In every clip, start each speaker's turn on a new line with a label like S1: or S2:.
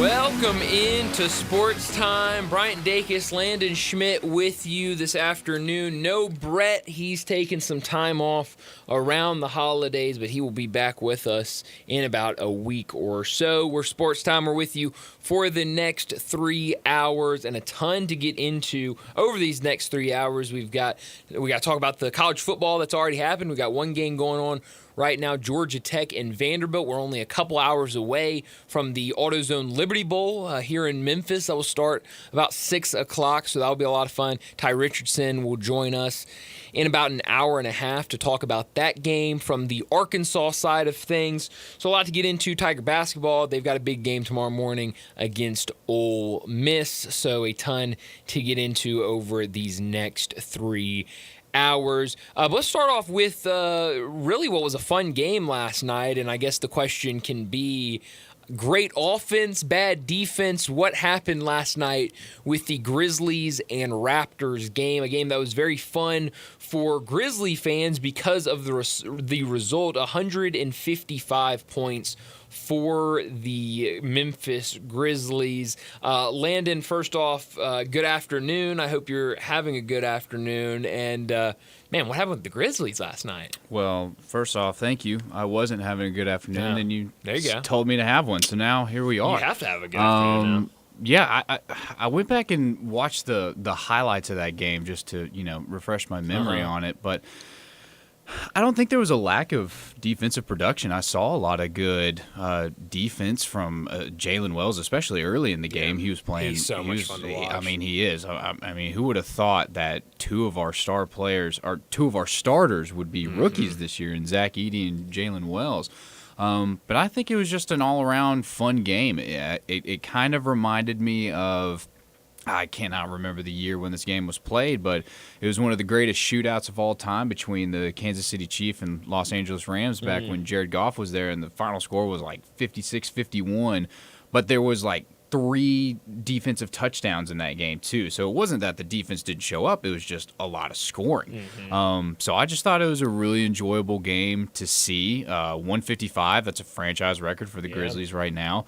S1: Welcome into Sports Time. Bryant Dacus, Landon Schmidt with you this afternoon. No Brett. He's taking some time off around the holidays, but he will be back with us in about a week or so. We're Sports Time. We're with you for the next 3 hours and a ton to get into over these next 3 hours. We got to talk about the college football that's already happened. We got one game going on right now, Georgia Tech and Vanderbilt. We're only a couple hours away from the AutoZone Liberty Bowl here in Memphis. That will start about 6 o'clock, so that'll be a lot of fun. Ty Richardson will join us in about an hour and a half to talk about that game from the Arkansas side of things. So a lot to get into. Tiger basketball, they've got a big game tomorrow morning against Ole Miss, so a ton to get into over these next 3 hours. But let's start off with really what was a fun game last night, and I guess the question can be, great offense, bad defense. What happened last night with the Grizzlies and Raptors game? A game that was very fun for Grizzly fans because of the result, 155 points for the Memphis Grizzlies. Landon, first off, good afternoon. I hope you're having a good afternoon. And, man, what happened with the Grizzlies last night?
S2: Well, first off, thank you. I wasn't having a good afternoon, and you
S1: go.
S2: told me to have one, so now here we are.
S1: You have to have a good afternoon now.
S2: Yeah, I went back and watched the highlights of that game just to, refresh my memory on it, but I don't think there was a lack of defensive production. I saw a lot of good defense from Jalen Wells, especially early in the game. He was playing.
S1: He's so much fun to watch.
S2: I mean, he is. I mean, who would have thought that two of our starters would be rookies this year, in Zach Edey and Jalen Wells? But I think it was just an all-around fun game. It kind of reminded me of, I cannot remember the year when this game was played, but it was one of the greatest shootouts of all time between the Kansas City Chiefs and Los Angeles Rams back when Jared Goff was there, and the final score was like 56-51. But there was like 3 defensive touchdowns in that game too. So it wasn't that the defense didn't show up, it was just a lot of scoring. So I just thought it was a really enjoyable game to see. 155, that's a franchise record for the Grizzlies right now.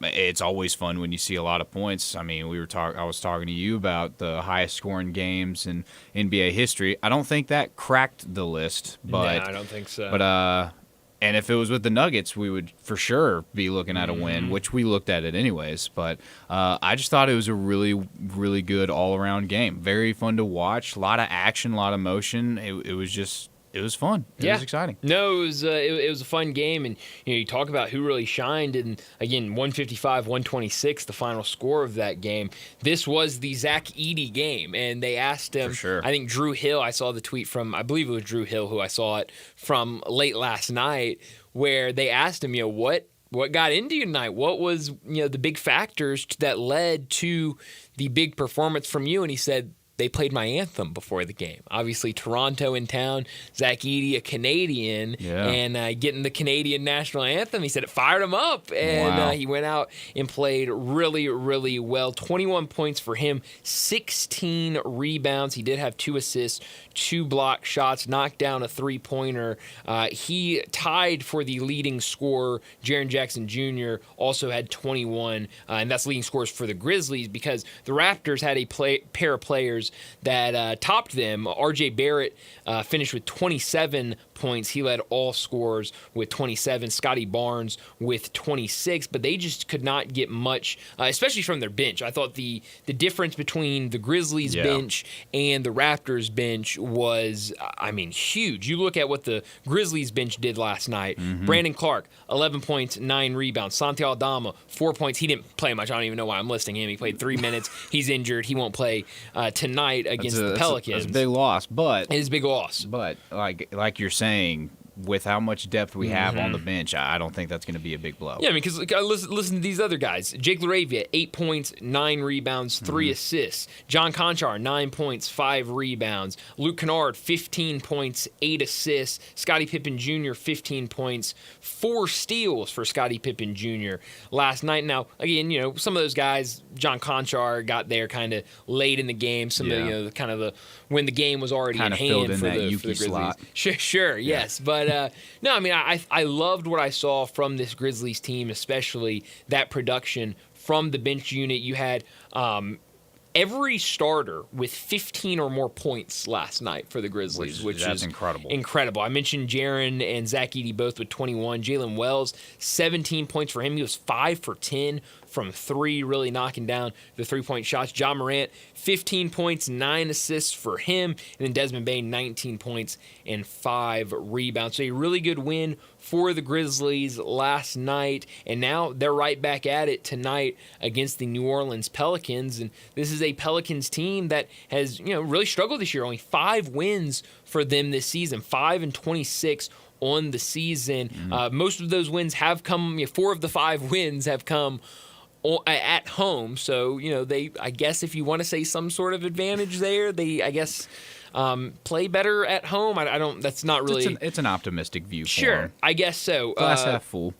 S2: It's always fun when you see a lot of points. I mean, I was talking to you about the highest scoring games in NBA history. I don't think that cracked the list, but
S1: no, I don't think so.
S2: But and if it was with the Nuggets, we would for sure be looking at a win, which we looked at it anyways. But I just thought it was a really, really good all-around game. Very fun to watch. A lot of action, a lot of motion. It was fun. It was exciting.
S1: No, it was a fun game, and you talk about who really shined, and again, 155-126, the final score of that game. This was the Zach Edey game, and they asked him.
S2: For sure.
S1: I think Drew Hill. I saw the tweet from, I believe it was Drew Hill who I saw it from late last night, where they asked him, what got into you tonight? What was the big factors that led to the big performance from you? And he said, they played my anthem before the game. Obviously, Toronto in town, Zach Edey, a Canadian, and getting the Canadian national anthem, he said it fired him up, and he went out and played really, really well. 21 points for him, 16 rebounds. He did have 2 assists, 2 block shots, knocked down a 3-pointer. He tied for the leading scorer. Jaren Jackson Jr. also had 21, and that's leading scores for the Grizzlies because the Raptors had a pair of players that topped them. R.J. Barrett finished with 27 points. He led all scorers with 27. Scotty Barnes with 26, but they just could not get much, especially from their bench. I thought the difference between the Grizzlies bench and the Raptors bench was, huge. You look at what the Grizzlies bench did last night. Brandon Clark, 11 points, 9 rebounds. Santi Aldama, 4 points. He didn't play much. I don't even know why I'm listing him. He played 3 minutes. He's injured. He won't play tonight against the Pelicans.
S2: That's a big loss, but
S1: it is a big loss.
S2: But like you're saying, with how much depth we have on the bench, I don't think that's going to be a big blow.
S1: Yeah, because listen to these other guys. Jake LaRavia, 8 points, 9 rebounds, 3 assists. John Conchar, 9 points, 5 rebounds. Luke Kennard, 15 points, 8 assists. Scottie Pippen Jr., 15 points, 4 steals for Scottie Pippen Jr. last night. Now, again, some of those guys, John Conchar got there kind of late in the game. Some of when the game was already
S2: kind
S1: in
S2: of filled
S1: hand
S2: in
S1: for
S2: that
S1: the
S2: Yuki
S1: Grizzlies.
S2: slot.
S1: Sure, yes. But no, I mean, I loved what I saw from this Grizzlies team, especially that production from the bench unit. You had every starter with 15 or more points last night for the Grizzlies, which is
S2: incredible.
S1: Incredible. I mentioned Jaren and Zach Edey both with 21. Jalen Wells, 17 points for him. He was 5 for 10 from 3, really knocking down the three-point shots. Ja Morant, 15 points, 9 assists for him. And then Desmond Bane, 19 points and 5 rebounds. So a really good win for the Grizzlies last night. And now they're right back at it tonight against the New Orleans Pelicans. And this is a Pelicans team that has, really struggled this year. Only 5 wins for them this season, 5-26 on the season. Most of those wins have come, 4 of the 5 wins have come at home. So, they, I guess if you want to say some sort of advantage there, they, I guess, play better at home. I don't, that's not really.
S2: It's an optimistic view.
S1: Sure, I guess so.
S2: Glass half full.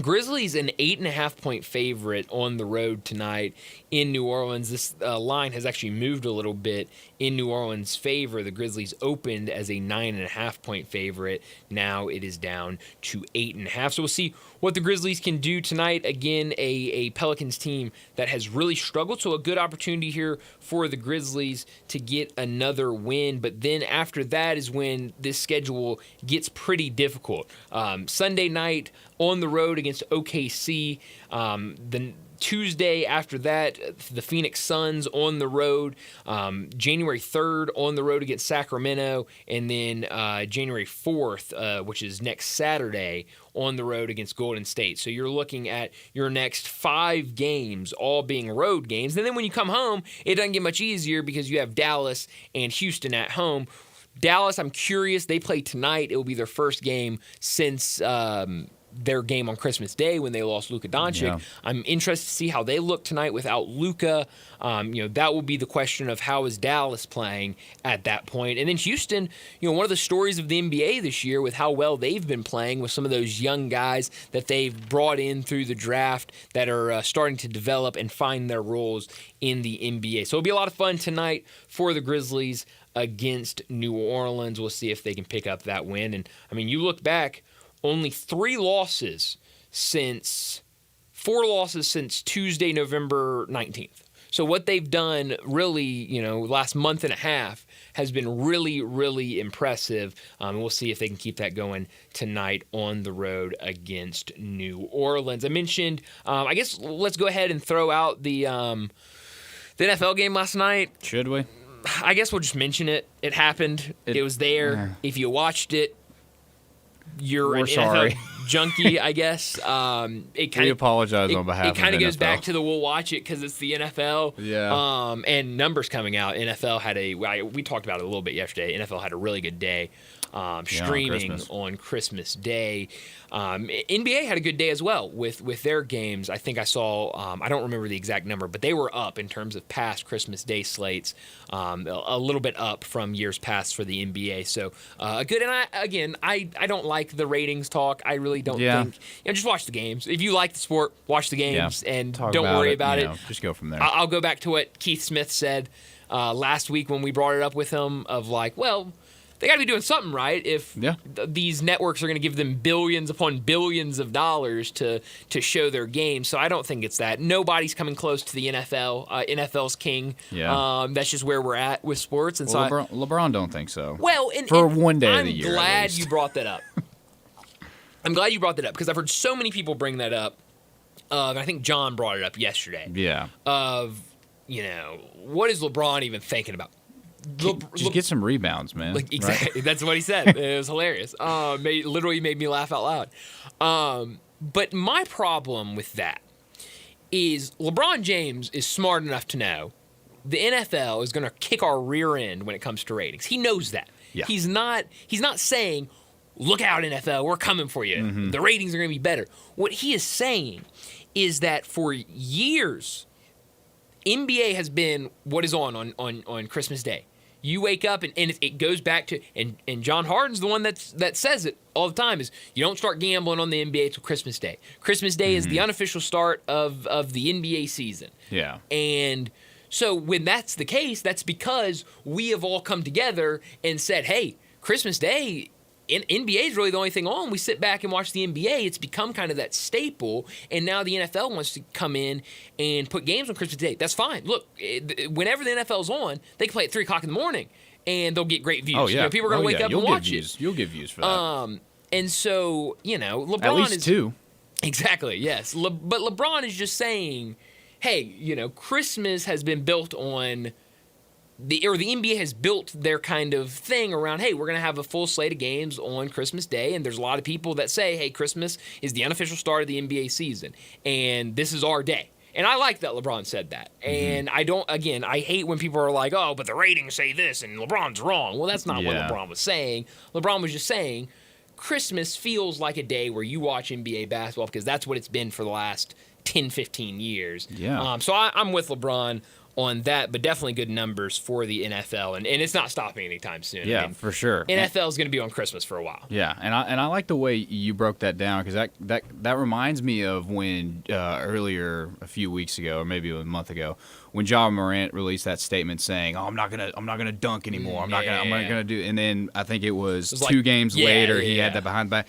S1: Grizzlies an 8.5-point favorite on the road tonight in New Orleans. This line has actually moved a little bit in New Orleans' favor. The Grizzlies opened as a 9.5-point favorite. Now it is down to 8.5. So we'll see what the Grizzlies can do tonight. Again, a Pelicans team that has really struggled. So a good opportunity here for the Grizzlies to get another win. But then after that is when this schedule gets pretty difficult. Sunday night on the road against OKC. The Tuesday after that, the Phoenix Suns on the road. January 3rd on the road against Sacramento. And then January 4th, which is next Saturday, on the road against Golden State. So you're looking at your next 5 games all being road games. And then when you come home, it doesn't get much easier because you have Dallas and Houston at home. Dallas, I'm curious. They play tonight. It will be their first game since their game on Christmas Day when they lost Luka Doncic. Yeah. I'm interested to see how they look tonight without Luka. That will be the question of how is Dallas playing at that point. And then Houston, one of the stories of the NBA this year with how well they've been playing with some of those young guys that they've brought in through the draft that are starting to develop and find their roles in the NBA. So it'll be a lot of fun tonight for the Grizzlies against New Orleans. We'll see if they can pick up that win. And, you look back, only 4 losses since Tuesday, November 19th. So what they've done really, last month and a half has been really, really impressive. We'll see if they can keep that going tonight on the road against New Orleans. I mentioned, I guess let's go ahead and throw out the NFL game last night.
S2: Should we?
S1: I guess we'll just mention it. It happened. It was there. If you watched it, you're an
S2: sorry.
S1: NFL junkie, I guess.
S2: We apologize on behalf of the NFL.
S1: It kind of goes back to the we'll watch it because it's the NFL.
S2: Yeah.
S1: And numbers coming out. NFL had we talked about it a little bit yesterday. NFL had a really good day streaming on Christmas Day. NBA had a good day as well with their games. I think I saw, I don't remember the exact number, but they were up in terms of past Christmas Day slates, a little bit up from years past for the NBA. So good. And I don't like the ratings talk. I really don't think. Just watch the games. If you like the sport, watch the games and don't worry about it.
S2: Just go from there.
S1: I'll go back to what Keith Smith said last week when we brought it up with him of they got to be doing something right if these networks are going to give them billions upon billions of dollars to show their games. So I don't think it's that. Nobody's coming close to the NFL. NFL's king. Yeah. That's just where we're at with sports. And
S2: LeBron don't think so.
S1: Well,
S2: for one day of the year.
S1: I'm glad you brought that up. I'm glad you brought that up because I've heard so many people bring that up. I think John brought it up yesterday.
S2: Yeah.
S1: What is LeBron even thinking about?
S2: Just get some rebounds, man.
S1: Exactly. Right? That's what he said. It was hilarious. Literally made me laugh out loud. But my problem with that is LeBron James is smart enough to know the NFL is going to kick our rear end when it comes to ratings. He knows that. Yeah. He's not saying, look out, NFL, we're coming for you. Mm-hmm. The ratings are going to be better. What he is saying is that for years, NBA has been what is on Christmas Day. You wake up and it goes back to and John Harden's the one that says it all the time is you don't start gambling on the NBA till Christmas Day. Christmas Day is the unofficial start of the NBA season.
S2: Yeah.
S1: And so when that's the case, that's because we have all come together and said, hey, Christmas Day, NBA is really the only thing on. We sit back and watch the NBA. It's become kind of that staple, and now the NFL wants to come in and put games on Christmas Day. That's fine. Look, whenever the NFL's on, they can play at 3 o'clock in the morning, and they'll get great views.
S2: Oh, yeah.
S1: People are going to wake up and watch it.
S2: You'll get views for that.
S1: And so, LeBron
S2: At least
S1: is
S2: 2.
S1: Exactly, yes. But LeBron is just saying, hey, Christmas has been built on the NBA has built their kind of thing around, hey, we're going to have a full slate of games on Christmas Day, and there's a lot of people that say, hey, Christmas is the unofficial start of the NBA season, and this is our day. And I like that LeBron said that. And I hate when people are like, oh, but the ratings say this, and LeBron's wrong. Well, that's not what LeBron was saying. LeBron was just saying, Christmas feels like a day where you watch NBA basketball because that's what it's been for the last 10, 15 years.
S2: Yeah.
S1: So I'm with LeBron on that, but definitely good numbers for the NFL, and it's not stopping anytime soon.
S2: Yeah, for sure.
S1: NFL is going to be on Christmas for a while.
S2: Yeah, and I like the way you broke that down because that reminds me of when earlier a few weeks ago or maybe a month ago when John Morant released that statement saying, "Oh, I'm not gonna dunk anymore. I'm not gonna do." And then I think it was 2 games later he had that behind the back.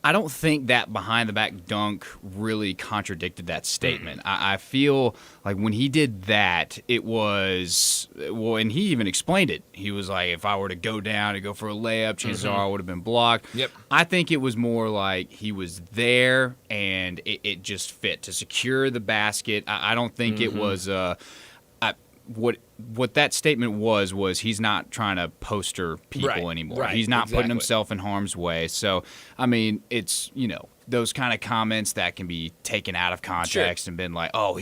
S2: I don't think that behind-the-back dunk really contradicted that statement. I feel like when he did that, it was – well, and he even explained it. He was like, if I were to go down and go for a layup, chances are I would have been blocked.
S1: Yep.
S2: I think it was more like he was there and it just fit to secure the basket. I don't think it was what that statement was he's not trying to poster people anymore.
S1: Right,
S2: he's not putting himself in harm's way. So, I mean, it's, those kind of comments that can be taken out of context and been like, oh,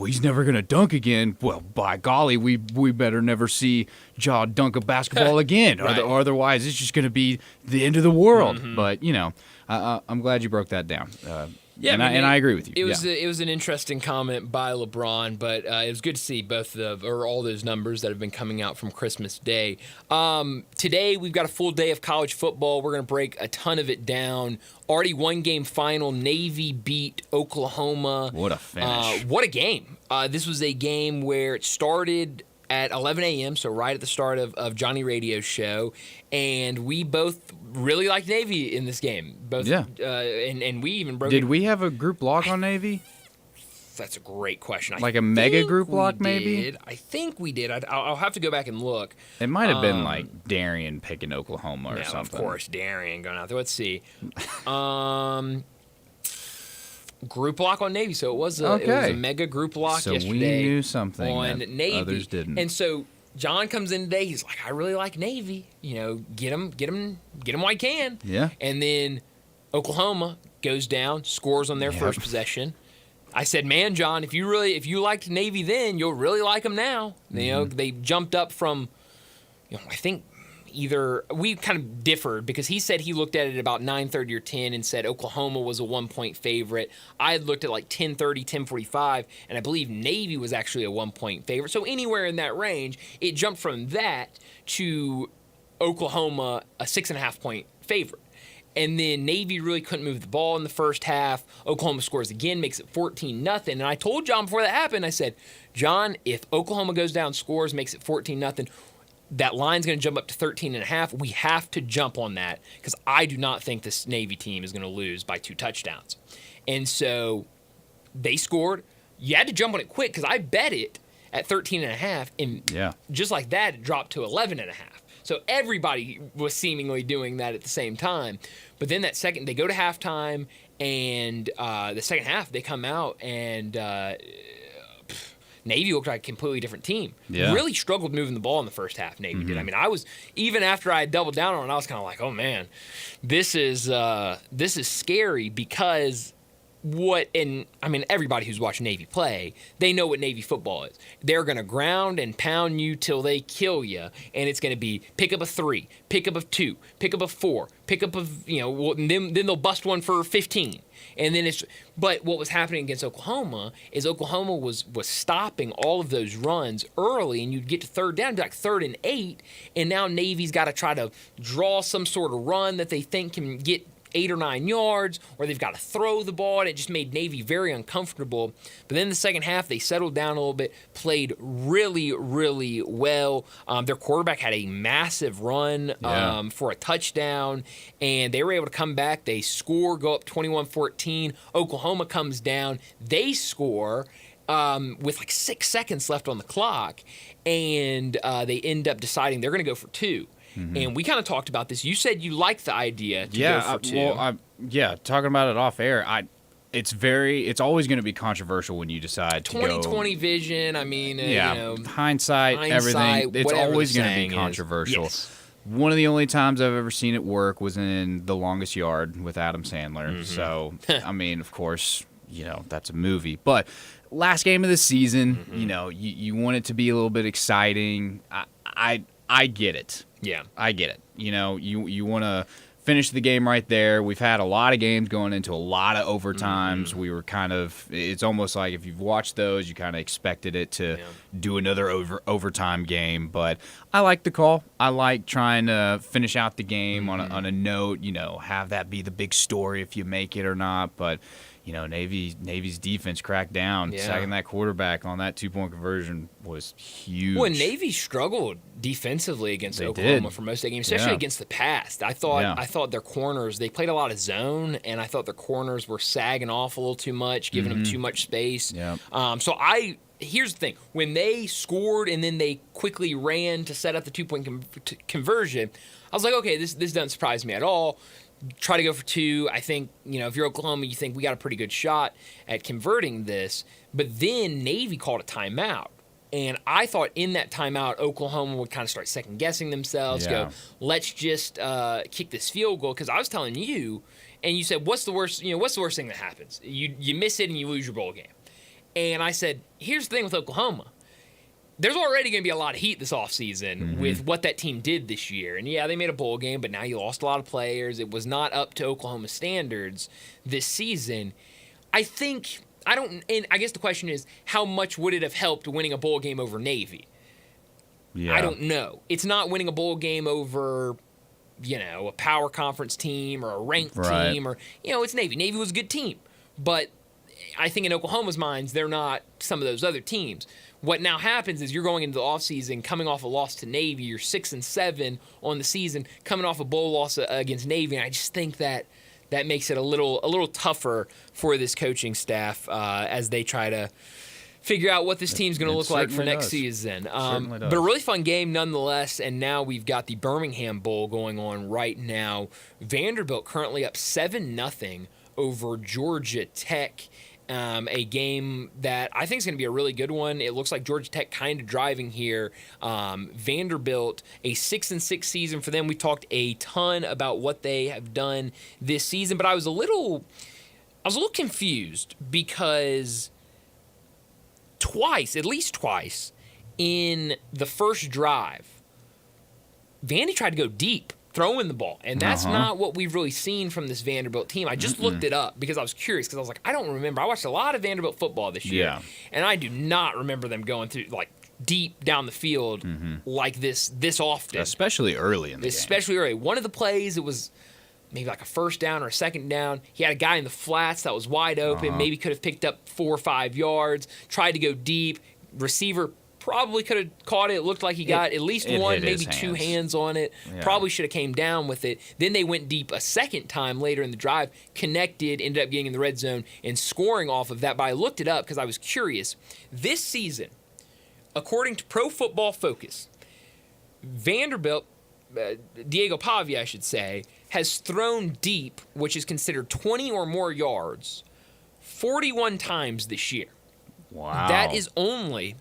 S2: he's never going to dunk again. Well, by golly, we better never see Ja dunk a basketball again. Or otherwise, it's just going to be the end of the world. But, I'm glad you broke that down.
S1: Yeah,
S2: and I agree with you.
S1: It was an interesting comment by LeBron, but it was good to see all those numbers that have been coming out from Christmas Day. Today we've got a full day of college football. We're going to break a ton of it down. Already 1-game final. Navy beat Oklahoma.
S2: What a finish!
S1: What a game! This was a game where it started at 11 a.m., so right at the start of Johnny Radio's show, and we both really liked Navy in this game. And we even broke.
S2: Did we have a group lock on Navy?
S1: That's a great question.
S2: Like a mega group lock, maybe?
S1: I think we did. I'll have to go back and look.
S2: It might have been like Darian picking Oklahoma or something.
S1: Of course, Darian going out there. Let's see. Group lock on Navy, so it was a mega group lock yesterday.
S2: So we knew something
S1: on
S2: that
S1: Navy.
S2: Others didn't.
S1: And so John comes in today. He's like, I really like Navy. Get them while you can.
S2: Yeah.
S1: And then Oklahoma goes down, scores on their first possession. I said, man, John, if you liked Navy then, you'll really like them now. They jumped up from, I think. We kind of differed because he said he looked at it about 9:30 or 10 and said Oklahoma was a 1-point favorite. I had looked at like 10:30, 10:45, and I believe Navy was actually a 1-point favorite. So anywhere in that range, it jumped from that to Oklahoma a 6.5-point favorite. And then Navy really couldn't move the ball in the first half. Oklahoma scores again, makes it 14-0. And I told John before that happened, I said, John, if Oklahoma goes down, scores, makes it 14-0, that line's going to jump up to 13.5. We have to jump on that because I do not think this Navy team is going to lose by 2 touchdowns. And so they scored. You had to jump on it quick because I bet it at 13.5, and just like that, it dropped to 11.5. So everybody was seemingly doing that at the same time. But then they go to halftime, and the second half, they come out and Navy looked like a completely different team.
S2: Yeah.
S1: Really struggled moving the ball in the first half, Navy did. I mean, even after I had doubled down on it, I was kind of like, oh, man, this is scary because everybody who's watched Navy play, they know what Navy football is. They're going to ground and pound you till they kill you, and it's going to be pick up a 3, pick up a 2, pick up a 4, pick up a, and then they'll bust one for 15. And then but what was happening against Oklahoma is Oklahoma was stopping all of those runs early, and you'd get to third down, like 3rd and 8, and now Navy's got to try to draw some sort of run that they think can get 8 or 9 yards, or they've got to throw the ball, and it just made Navy very uncomfortable. But then the second half, they settled down a little bit, played really, really well. Their quarterback had a massive run for a touchdown, and they were able to come back. They score, go up 21-14. Oklahoma comes down. They score with like 6 seconds left on the clock, and they end up deciding they're going to go for 2. And we kind of talked about this. You said you liked the idea to go for 2.
S2: Talking about it off air, it's always going to be controversial when you decide to
S1: 2020 vision. I mean,
S2: hindsight, everything. It's always going to be controversial.
S1: Yes.
S2: One of the only times I've ever seen it work was in The Longest Yard with Adam Sandler. So, I mean, of course, that's a movie. But last game of the season, you want it to be a little bit exciting. I get it.
S1: Yeah.
S2: I get it. You want to finish the game right there. We've had a lot of games going into a lot of overtimes. We were it's almost like if you've watched those, you kind of expected it to do another overtime game. But I like the call. I like trying to finish out the game on a note, have that be the big story if you make it or not. But Navy's defense cracked down.
S1: Yeah.
S2: Sacking that quarterback on that 2-point conversion was huge.
S1: Well, Navy struggled defensively against Oklahoma for most of the game, especially against the pass. I thought their corners, they played a lot of zone, and I thought their corners were sagging off a little too much, giving them too much space.
S2: Yeah.
S1: Here's the thing. When they scored and then they quickly ran to set up the 2-point conversion, I was like, okay, this doesn't surprise me at all. Try to go for 2. I think, if you're Oklahoma, you think we got a pretty good shot at converting this. But then Navy called a timeout. And I thought in that timeout, Oklahoma would kind of start second-guessing themselves, go, let's just kick this field goal. Because I was telling you, and you said, what's the worst thing that happens? You miss it and you lose your bowl game. And I said, here's the thing with Oklahoma. There's already going to be a lot of heat this offseason with what that team did this year. And, they made a bowl game, but now you lost a lot of players. It was not up to Oklahoma standards this season. I guess the question is, how much would it have helped winning a bowl game over Navy?
S2: Yeah.
S1: I don't know. It's not winning a bowl game over, a power conference team or a ranked team. Or it's Navy. Navy was a good team. But I think in Oklahoma's minds, they're not some of those other teams. What now happens is you're going into the offseason, coming off a loss to Navy. You're 6-7 on the season, coming off a bowl loss against Navy. And I just think that makes it a little tougher for this coaching staff as they try to figure out what this team's going to look like for next season. But a really fun game nonetheless. And now we've got the Birmingham Bowl going on right now. Vanderbilt currently up 7-0 over Georgia Tech. A game that I think is going to be a really good one. It looks like Georgia Tech kind of driving here. Vanderbilt, a 6-6 season for them. We talked a ton about what they have done this season, but I was a little confused because at least twice, in the first drive, Vandy tried to go deep, throwing the ball. And that's not what we've really seen from this Vanderbilt team. I just looked it up because I was curious, because I was like, I don't remember. I watched a lot of Vanderbilt football this year, and I do not remember them going through deep down the field like this often.
S2: Especially early in the game.
S1: Especially early. One of the plays, it was maybe like a first down or a second down. He had a guy in the flats that was wide open, maybe could have picked up 4 or 5 yards, tried to go deep. Receiver probably could have caught it. It looked like he got at least one, maybe 2 hands on it. Yeah. Probably should have came down with it. Then they went deep a second time later in the drive, connected, ended up getting in the red zone and scoring off of that. But I looked it up because I was curious. This season, according to Pro Football Focus, Vanderbilt, Diego Pavia, I should say, has thrown deep, which is considered 20 or more yards, 41 times this year.
S2: Wow.
S1: That is only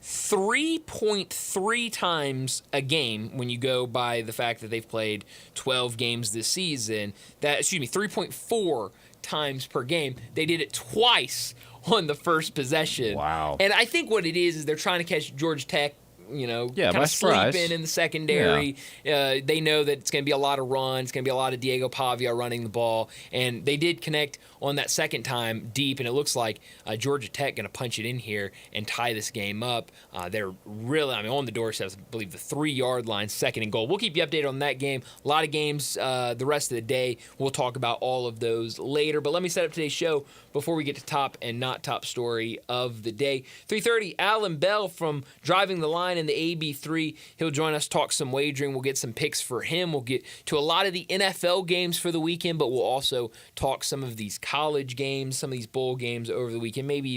S1: 3.3 times a game when you go by the fact that they've played 12 games this season. 3.4 times per game. They did it twice on the first possession.
S2: Wow.
S1: And I think what it is they're trying to catch Georgia Tech kind
S2: by
S1: of
S2: surprise.
S1: sleeping in the secondary. They know that it's going to be a lot of runs. It's going to be a lot of Diego Pavia running the ball. And they did connect on that second time deep, and it looks like Georgia Tech going to punch it in here and tie this game up. They're really, on the doorstep, I believe, the 3-yard line, second and goal. We'll keep you updated on that game. A lot of games the rest of the day. We'll talk about all of those later. But let me set up today's show before we get to top and not top story of the day. 3:30, Alan Bell from Driving the Line in the AB3. He'll join us, talk some wagering. We'll get some picks for him. We'll get to a lot of the NFL games for the weekend, but we'll also talk some of these college games, some of these bowl games over the weekend, maybe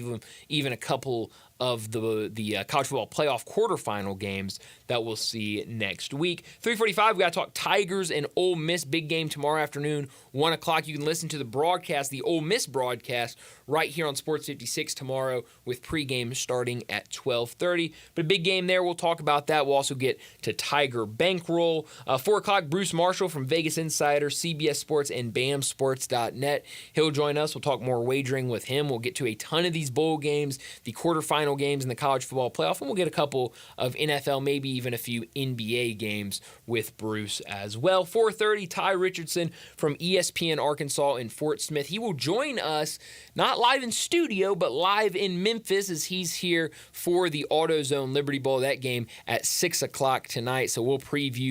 S1: even a couple of the college football playoff quarterfinal games that we'll see next week. 3:45, we got to talk Tigers and Ole Miss. Big game tomorrow afternoon, 1 o'clock. You can listen to the broadcast, the Ole Miss broadcast, right here on Sports 56 tomorrow with pregame starting at 12:30. But a big game there. We'll talk about that. We'll also get to Tiger Bankroll. 4 o'clock, Bruce Marshall from Vegas Insider, CBS Sports, and BAMSports.net. He'll join us. We'll talk more wagering with him. We'll get to a ton of these bowl games, the quarterfinal games in the college football playoff, and we'll get a couple of NFL, maybe even a few NBA games with Bruce as well. 4:30, Ty Richardson from ESPN Arkansas in Fort Smith. He will join us, not live in studio, but live in Memphis as he's here for the AutoZone Liberty Bowl. That game at 6 o'clock tonight, so we'll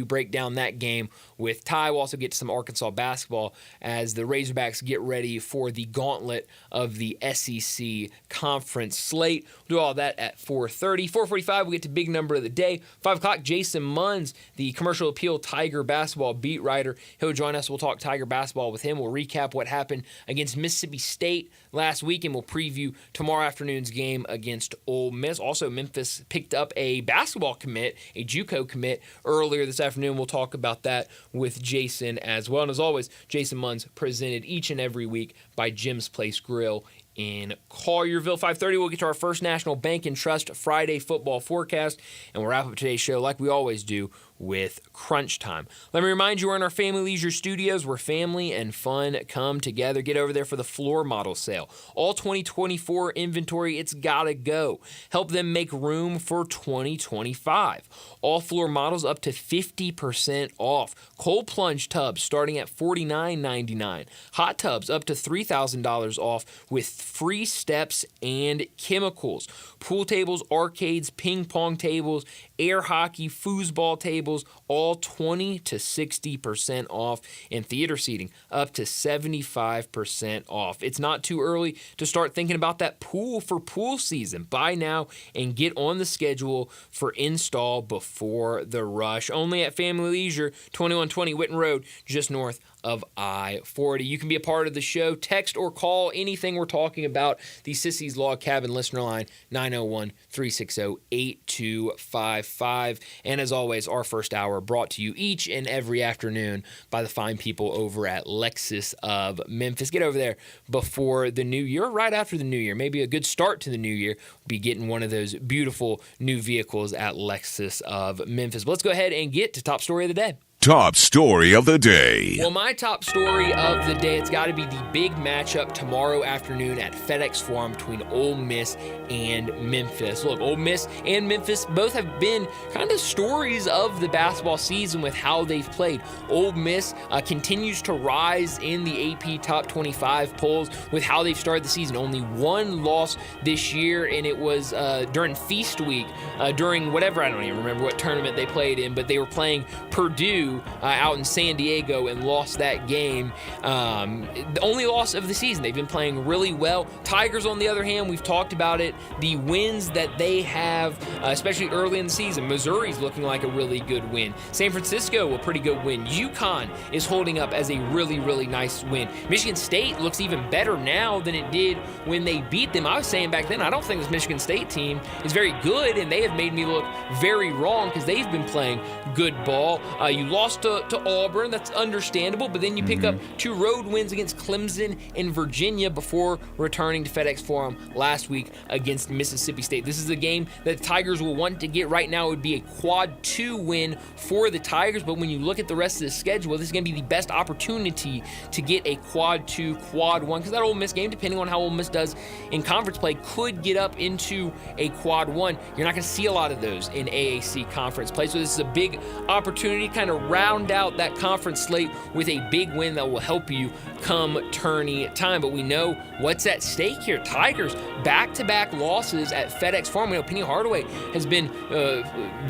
S1: break down that game with Ty. We'll also get to some Arkansas basketball as the Razorbacks get ready for the gauntlet of the SEC conference slate. We'll do all that at 4:30. 4:45, we get to big number of the day. 5 o'clock, Jason Munns, the Commercial Appeal Tiger basketball beat writer. He'll join us. We'll talk Tiger basketball with him. We'll recap what happened against Mississippi State last week, and we'll preview tomorrow afternoon's game against Ole Miss. Also, Memphis picked up a basketball commit, a JUCO commit, earlier this afternoon. We'll talk about that with Jason as well. And as always, Jason Munns presented each and every week by Jim's Place Grill in Collierville. 5:30, we'll get to our First National Bank and Trust Friday football forecast, and we'll wrap up today's show like we always do with Crunch Time. Let me remind you, we're in our Family Leisure Studios where family and fun come together. Get over there for the floor model sale. All 2024 inventory, it's gotta go. Help them make room for 2025. All floor models up to 50% off. Cold plunge tubs starting at $49.99. Hot tubs up to $3,000 off with free steps and chemicals. Pool tables, arcades, ping pong tables, air hockey, foosball tables, all 20 to 60% off, and theater seating up to 75% off. It's not too early to start thinking about that pool for pool season. Buy now and get on the schedule for install before the rush. Only at Family Leisure, 2120 Whitten Road, just north of I-40. You can be a part of the show. Text or call anything we're talking about. The Sissy's Log Cabin listener line, 901-360-8255. And as always, our first hour brought to you each and every afternoon by the fine people over at Lexus of Memphis. Get over there before the new year, right after the new year. Maybe a good start to the new year. Be getting one of those beautiful new vehicles at Lexus of Memphis. But let's go ahead and get to top story of the day.
S3: Top story of the day.
S1: Well, my top story of the day, it's got to be the big matchup tomorrow afternoon at FedEx Forum between Ole Miss and Memphis. Look, Ole Miss and Memphis both have been kind of stories of the basketball season with how they've played. Ole Miss continues to rise in the AP Top 25 polls with how they've started the season. Only one loss this year, and it was during Feast Week, during whatever, I don't even remember what tournament they played in, but they were playing Purdue out in San Diego and lost that game. The only loss of the season. They've been playing really well. Tigers, on the other hand, we've talked about it. The wins that they have, especially early in the season. Missouri's looking like a really good win. San Francisco, a pretty good win. UConn is holding up as a really, really nice win. Michigan State looks even better now than it did when they beat them. I was saying back then, I don't think this Michigan State team is very good, and they have made me look very wrong because they've been playing good ball. You lost to Auburn. That's understandable. But then you pick up 2 road wins against Clemson and Virginia before returning to FedEx Forum last week against Mississippi State. This is a game that the Tigers will want to get right now. It would be a quad 2 win for the Tigers. But when you look at the rest of the schedule, this is going to be the best opportunity to get a quad 2, quad 1, because that Ole Miss game, depending on how Ole Miss does in conference play, could get up into a quad 1. You're not going to see a lot of those in AAC conference play. So this is a big opportunity to kind of round out that conference slate with a big win that will help you come tourney time. But we know what's at stake here. Tigers, back-to-back losses at FedEx Forum. We know Penny Hardaway has been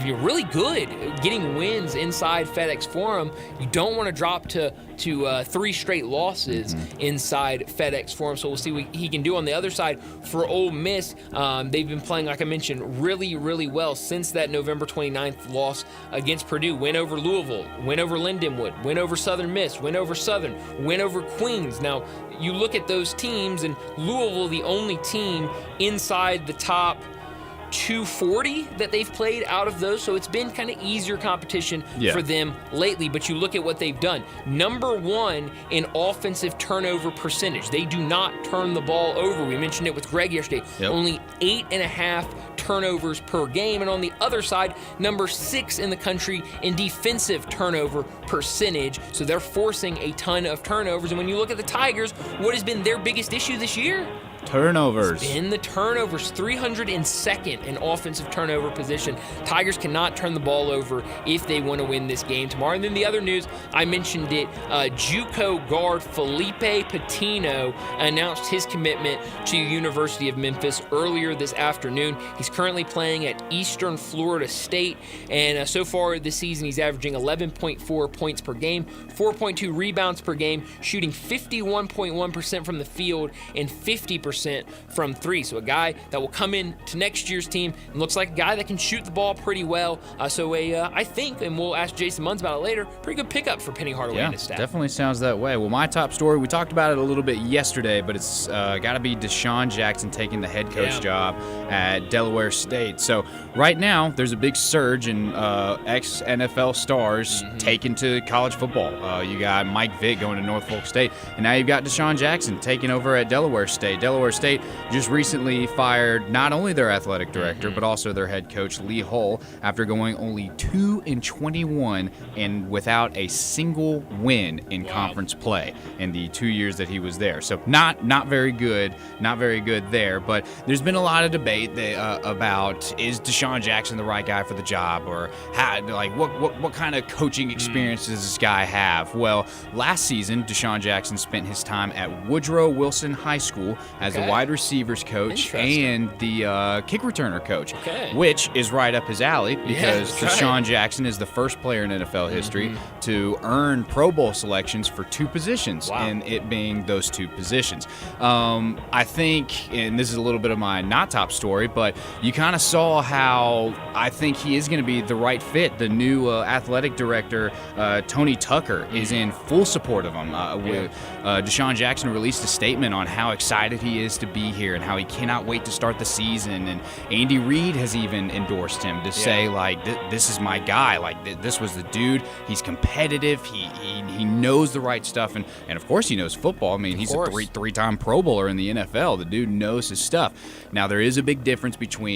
S1: really good getting wins inside FedEx Forum. You don't want to drop to 3 straight losses inside FedEx Forum. So we'll see what he can do on the other side for Ole Miss. They've been playing, like I mentioned, really, really well since that November 29th loss against Purdue. Win over Louisville, win over Lindenwood, win over Southern Miss, win over Southern, win over Queens. Now, you look at those teams, and Louisville, the only team inside the top 240 that they've played out of those, so it's been kind of easier competition for them lately. But you look at what they've done. Number 1 in offensive turnover percentage. They do not turn the ball over. We mentioned it with Greg yesterday. Only 8.5 turnovers per game. And on the other side, number 6 in the country in defensive turnover percentage. So they're forcing a ton of turnovers. And when you look at the Tigers, what has been their biggest issue this year?
S2: Turnovers.
S1: It's been the turnovers, 302nd in offensive turnover position. Tigers cannot turn the ball over if they want to win this game tomorrow. And then the other news, I mentioned it, JUCO guard Felipe Patino announced his commitment to University of Memphis earlier this afternoon. He's currently playing at Eastern Florida State, and so far this season he's averaging 11.4 points per game, 4.2 rebounds per game, shooting 51.1% from the field and 50% from 3. So a guy that will come in to next year's team and looks like a guy that can shoot the ball pretty well. I think, and we'll ask Jason Munns about it later, pretty good pickup for Penny Hardaway and his staff.
S2: Definitely sounds that way. Well, my top story, we talked about it a little bit yesterday, but it's got to be Deshaun Jackson taking the head coach job at Delaware State. So right now, there's a big surge in ex-NFL stars taking to college football. You got Mike Vick going to Norfolk State, and now you've got Deshaun Jackson taking over at Delaware State. Delaware State just recently fired not only their athletic director, but also their head coach, Lee Hull, after going only 2-21 and without a single win in conference play in the 2 years that he was there. So not very good, there. But there's been a lot of debate about, is Deshaun Jackson the right guy for the job, or what kind of coaching experience does this guy have? Well, last season, Deshaun Jackson spent his time at Woodrow Wilson High School as the wide receivers coach and the kick returner coach, which is right up his alley because Deshaun Jackson is the first player in NFL history to earn Pro Bowl selections for 2 positions, and it being those 2 positions. I think, and this is a little bit of my not top story, but you kind of saw how I think he is going to be the right fit. The new athletic director, Tony Tucker, is in full support of him. Deshaun Jackson released a statement on how excited he is to be here and how he cannot wait to start the season. And Andy Reid has even endorsed him to say, this is my guy. This was the dude. He's competitive. He knows the right stuff. And of course he knows football. I mean, he's a three-time Pro Bowler in the NFL. The dude knows his stuff. Now, there is a big difference between,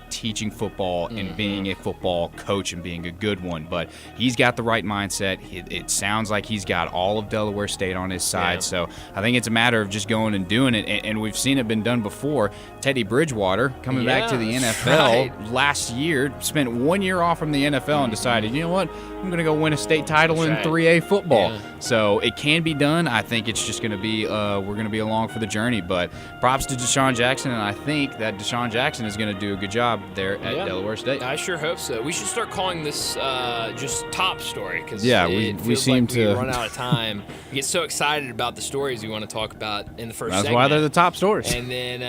S2: teaching football and being a football coach and being a good one. But he's got the right mindset. It sounds like he's got all of Delaware State on his side. So I think it's a matter of just going and doing it. And we've seen it been done before. Teddy Bridgewater coming back to the NFL last year, spent 1 year off from the NFL and decided, you know what, I'm going to go win a state title in 3A football. So it can be done. I think it's just going to be, we're going to be along for the journey. But props to Deshaun Jackson, and I think that Deshaun Jackson is going to do a good job there at Delaware State.
S1: I sure hope so. We should start calling this just top story because
S2: we seem to
S1: run out of time. We get so excited about the stories we want to talk about in the first segment.
S2: That's why they're the top stories.
S1: And then,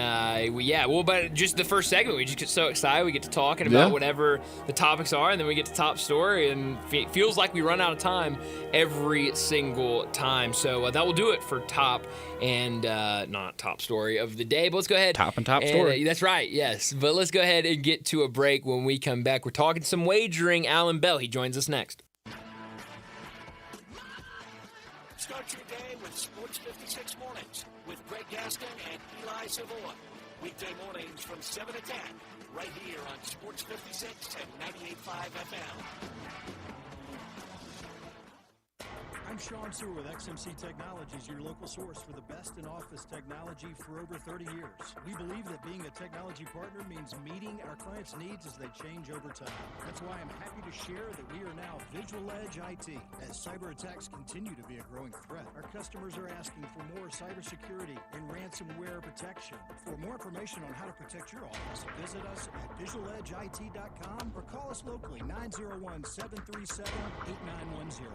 S1: but just the first segment, we just get so excited. We get to talking about whatever the topics are, and then we get to top story, and it feels like we run out of time every single time. So that will do it for top and not top story of the day. But let's go ahead.
S2: Top story.
S1: That's right, yes. But let's go ahead and get to a break. When we come back, we're talking some wagering. Alan Bell, he joins us next.
S4: Start your day with Sports 56 Mornings with Greg Gaston and Eli Savoy. Weekday mornings from 7 to 10, right here on Sports 56 and 98.5 FM.
S5: I'm Sean Sewer with XMC Technologies, your local source for the best in office technology for over 30 years. We believe that being a technology partner means meeting our clients' needs as they change over time. That's why I'm happy to share that we are now Visual Edge IT. As cyber attacks continue to be a growing threat, our customers are asking for more cybersecurity and ransomware protection. For more information on how to protect your office, visit us at visualedgeit.com or call us locally 901-737-8910.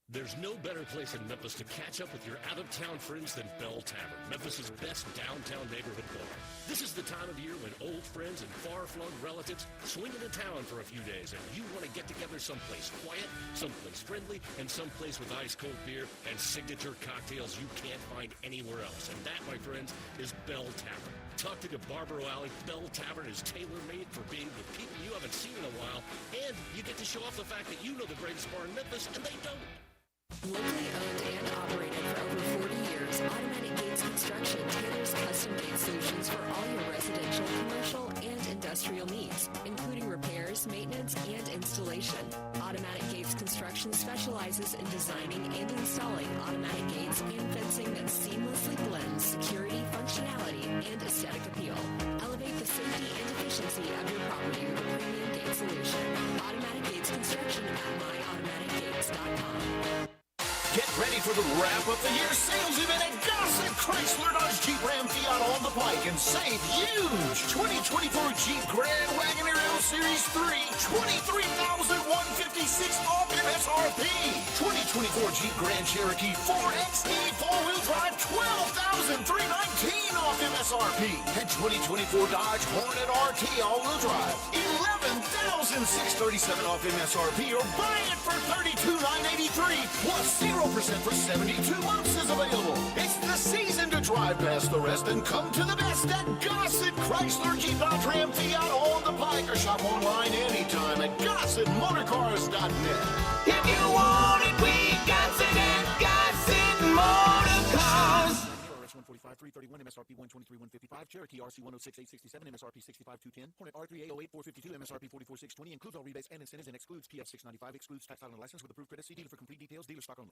S6: There's no better place in Memphis to catch up with your out-of-town friends than Bell Tavern, Memphis' best downtown neighborhood bar. This is the time of year when old friends and far-flung relatives swing into town for a few days, and you want to get together someplace quiet, someplace friendly, and someplace with ice-cold beer and signature cocktails you can't find anywhere else. And that, my friends, is Bell Tavern. Tucked into Barbaro Alley, Bell Tavern is tailor-made for being with people you haven't seen in a while, and you get to show off the fact that you know the greatest bar in Memphis, and they don't.
S7: Locally owned and operated for over 40 years, Automatic Gates Construction tailors custom gate solutions for all your residential, commercial, and industrial needs, including repairs, maintenance, and installation. Automatic Gates Construction specializes in designing and installing automatic gates and fencing that seamlessly blends security, functionality, and aesthetic appeal. Elevate the safety and efficiency of your property with a premium gate solution. Automatic Gates Construction at myautomaticgates.com.
S4: Get ready for the wrap-up the year sales event at Gossett Chrysler Dodge Jeep Ram Fiat on the Pike and save huge 2024 Jeep Grand Wagoneer L Series 3, $23,156 off MSRP. 2024 Jeep Grand Cherokee 4XE 4-wheel drive, $12,319 off MSRP. And 2024 Dodge Hornet RT all-wheel drive, $11,637 off MSRP, or buy it for $32,983 plus 0% for 72 months is available. It's the season to drive past the rest and come to the best at Gossett Chrysler Jeep Dodge Ram Fiat on the Pike, or shop online anytime at GossettMotorCars.net. If you want it, we got it at Gossett Motorcars. 145 331 MSRP 123 155 Cherokee RC 106 867 MSRP 65 210 Hornet R3 808 452 MSRP 44 620 includes all rebates and incentives and excludes PF 695, excludes tax title and license with approved credit. See dealer for complete details. Dealer stock only.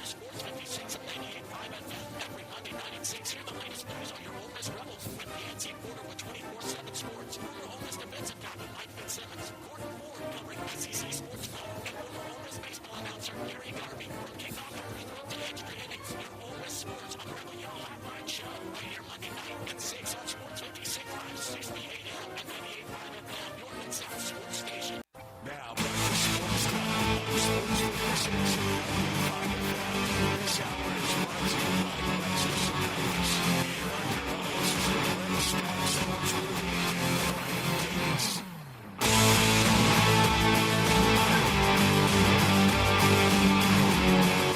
S4: Sports 56 and 98.5 FM every Monday night at 6. Hear the latest news on your Ole Miss Rebels with Nancy Porter with 24/7 Sports. Your Ole Miss defensive captain Mike Fitzsimmons, Gordon Ford covering SEC sports phone, and former Ole Miss baseball announcer Gary Garvey from kickoff to first throw to extra innings. Your Ole Miss Sports on the Rebel Yell Hotline Show right here Monday night at 6 on Sports 56 Live, 60 AM and 98.5 FM. Your Mid-South Sports Station. Now back to Sports Time. Sports 56. This hour is brought to you by Lexus Cars. Here are your hosts, Let's Talk Sports with me, Brian Davis.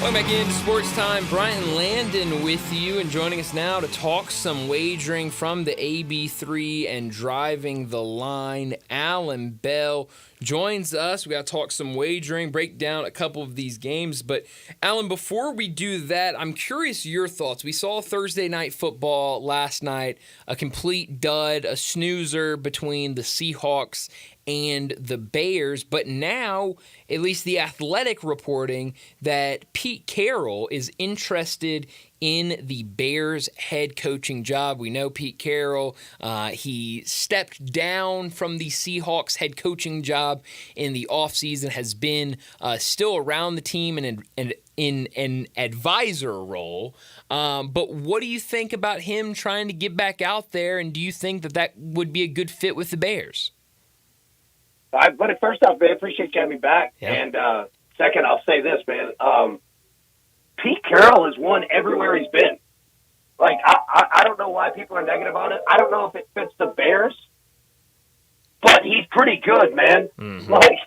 S1: Welcome back into Sports Time. Brian Landon with you, and joining us now to talk some wagering from the AB3 and driving the line. Alan Bell joins us. We got to talk some wagering, break down a couple of these games. But Alan, before we do that, I'm curious your thoughts. We saw Thursday night football last night, a complete dud, a snoozer between the Seahawks and the Bears, but now at least the Athletic reporting that Pete Carroll is interested in the Bears head coaching job. We know Pete Carroll, he stepped down from the Seahawks head coaching job in the offseason, has been still around the team and in an advisor role. But what do you think about him trying to get back out there, and do you think that that would be a good fit with the Bears?
S8: But first off, man, appreciate you having me back.
S1: Yeah.
S8: And second, I'll say this, man. Pete Carroll has won everywhere he's been. Like, I don't know why people are negative on it. I don't know if it fits the Bears, but he's pretty good, man. Mm-hmm. Like,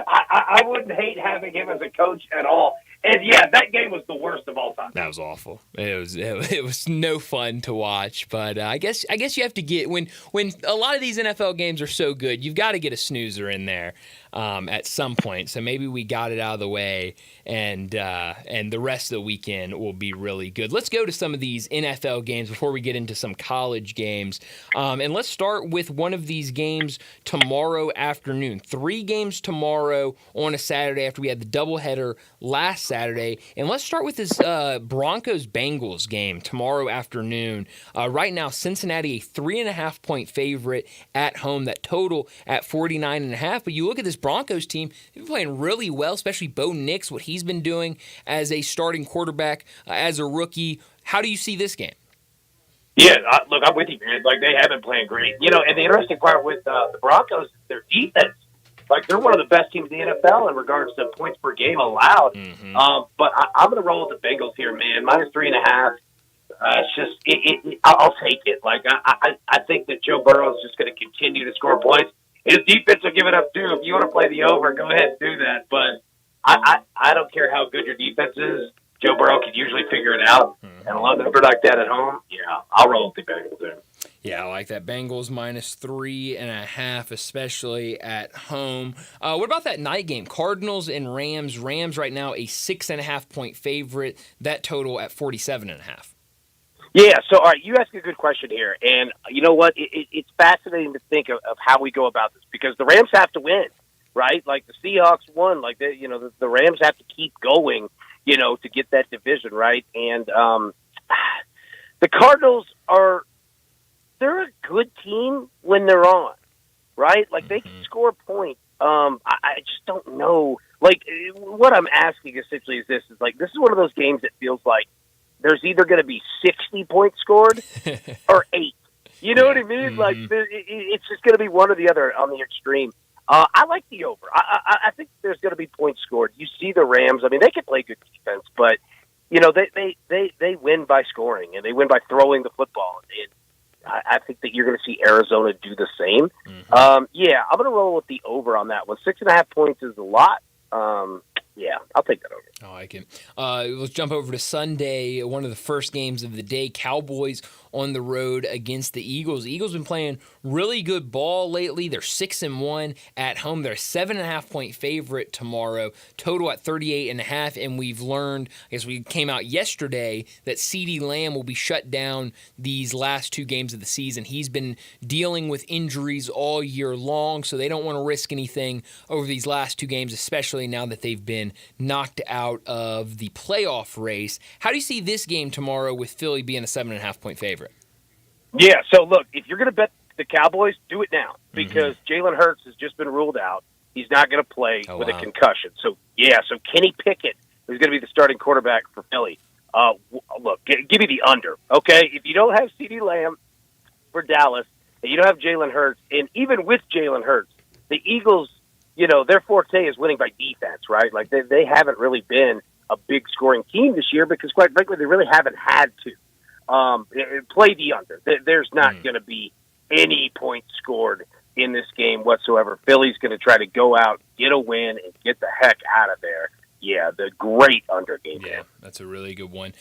S8: I wouldn't hate having him as a coach at all. And yeah, that game was the worst of all time.
S1: That was awful. It was no fun to watch. But I guess you have to get when a lot of these NFL games are so good, you've got to get a snoozer in there at some point. So maybe we got it out of the way, and the rest of the weekend will be really good. Let's go to some of these NFL games before we get into some college games, and let's start with one of these games tomorrow afternoon. 3 games tomorrow on a Saturday after we had the doubleheader last Saturday. And let's start with this Broncos-Bengals game tomorrow afternoon. Right now, Cincinnati a 3.5-point favorite at home. That total at 49.5. But you look at this Broncos team, they've been playing really well, especially Bo Nix, what he's been doing as a starting quarterback, as a rookie. How do you see this game?
S8: Yeah, look, I'm with you, man. Like, they have been playing great. You know, and the interesting part with the Broncos is their defense. Like, they're one of the best teams in the NFL in regards to points per game allowed.
S1: Mm-hmm.
S8: But I'm going to roll with the Bengals here, man. Minus 3.5. It's just, I'll take it. Like, I think that Joe Burrow is just going to continue to score points. His defense will give it up, too. If you want to play the over, go ahead and do that. But I don't care how good your defense is. Joe Burrow can usually figure it out. Mm-hmm. And a lot of number like that at home, yeah, I'll roll with the Bengals there.
S1: Yeah, I like that. Bengals minus 3.5, especially at home. What about that night game? Cardinals and Rams. Rams right now a 6.5-point favorite. That total at 47.5.
S8: Yeah, so, all right, you asked a good question here. And you know what? It's fascinating to think of how we go about this because the Rams have to win, right? Like the Seahawks won. Like, the Rams have to keep going, to get that division, right? And the Cardinals they're a good team when they're on, right? Like, they can score points. I just don't know. Like, what I'm asking essentially is this is one of those games that feels like there's either going to be 60 points scored or 8. You know what I mean? Mm-hmm. Like, it's just going to be one or the other on the extreme. I like the over. I think there's going to be points scored. You see the Rams. I mean, they can play good defense, but, they win by scoring, and they win by throwing the football. And I think that you're going to see Arizona do the same. Mm-hmm. I'm going to roll with the over on that one. 6.5 points is a lot. Yeah, I'll take that over.
S1: I like it. Let's jump over to Sunday, one of the first games of the day. Cowboys on the road against the Eagles. The Eagles have been playing really good ball lately. They're 6-1 at home. They're a 7.5-point favorite tomorrow. Total at 38.5. And we've learned, I guess we came out yesterday, that CeeDee Lamb will be shut down these last 2 games of the season. He's been dealing with injuries all year long, so they don't want to risk anything over these last 2 games, especially now that they've been knocked out of the playoff race. How do you see this game tomorrow with Philly being a 7.5-point favorite?
S8: Yeah, so look, if you're going to bet the Cowboys, do it now because Jalen Hurts has just been ruled out. He's not going to play with a concussion. So Kenny Pickett is going to be the starting quarterback for Philly. Look, give me the under, okay? If you don't have CeeDee Lamb for Dallas and you don't have Jalen Hurts, and even with Jalen Hurts, the Eagles, their forte is winning by defense, right? Like, they haven't really been a big scoring team this year because, quite frankly, they really haven't had to. Play the under. There's not going to be any points scored in this game whatsoever. Philly's going to try to go out, get a win, and get the heck out of there. Yeah, the great under game.
S1: Yeah, that's a really good one.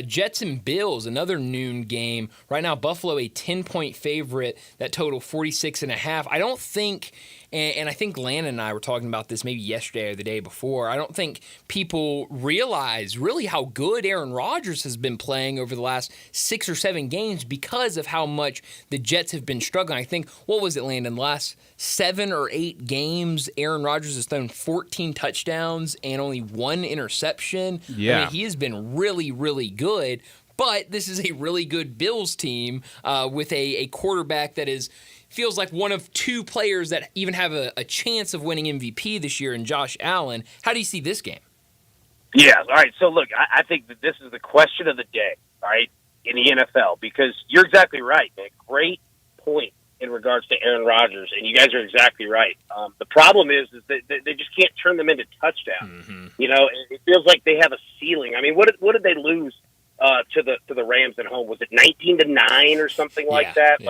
S1: Jets and Bills, another noon game. Right now, Buffalo a 10-point favorite. That total 46.5. I don't think, and I think Landon and I were talking about this maybe yesterday or the day before, I don't think people realize really how good Aaron Rodgers has been playing over the last 6 or 7 games because of how much the Jets have been struggling. I think, what was it, Landon, last 7 or 8 games, Aaron Rodgers has thrown 14 touchdowns and only 1 interception.
S2: Yeah.
S1: I mean, he has been really, really good, but this is a really good Bills team with a quarterback that feels like one of 2 players that even have a chance of winning MVP this year in Josh Allen. How do you see this game?
S8: Yeah, all right. So, look, I think that this is the question of the day, all right, in the NFL, because you're exactly right, man. Great point in regards to Aaron Rodgers, and you guys are exactly right. The problem is that they just can't turn them into touchdowns. Mm-hmm. It feels like they have a ceiling. I mean, what did they lose to the Rams at home? Was it 19-9 or something like that?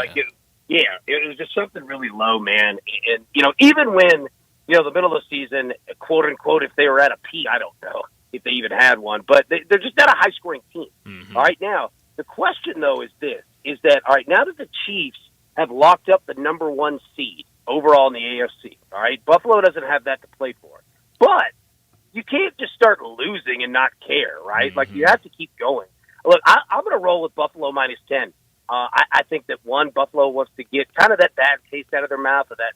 S8: Yeah. It was just something really low, man. And even when the middle of the season, quote unquote, if they were at a peak, I don't know. if they even had one. But they're just not a high-scoring team.
S1: Mm-hmm.
S8: All right, now, the question, though, is this, is that, all right, now that the Chiefs have locked up the number 1 seed overall in the AFC, all right, Buffalo doesn't have that to play for. But you can't just start losing and not care, right?
S1: Mm-hmm.
S8: Like, you have to keep going. Look, I'm going to roll with Buffalo minus 10. I think that, one, Buffalo wants to get kind of that bad taste out of their mouth of that,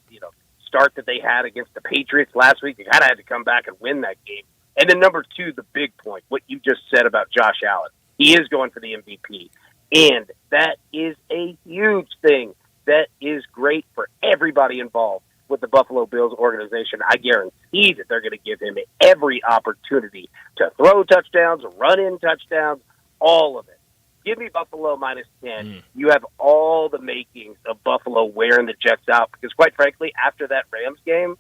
S8: start that they had against the Patriots last week. They kind of had to come back and win that game. And then number 2, the big point, what you just said about Josh Allen. He is going for the MVP. And that is a huge thing. That is great for everybody involved with the Buffalo Bills organization. I guarantee that they're going to give him every opportunity to throw touchdowns, run in touchdowns, all of it. Give me Buffalo minus 10. You have all the makings of Buffalo wearing the Jets out because, quite frankly, after that Rams game,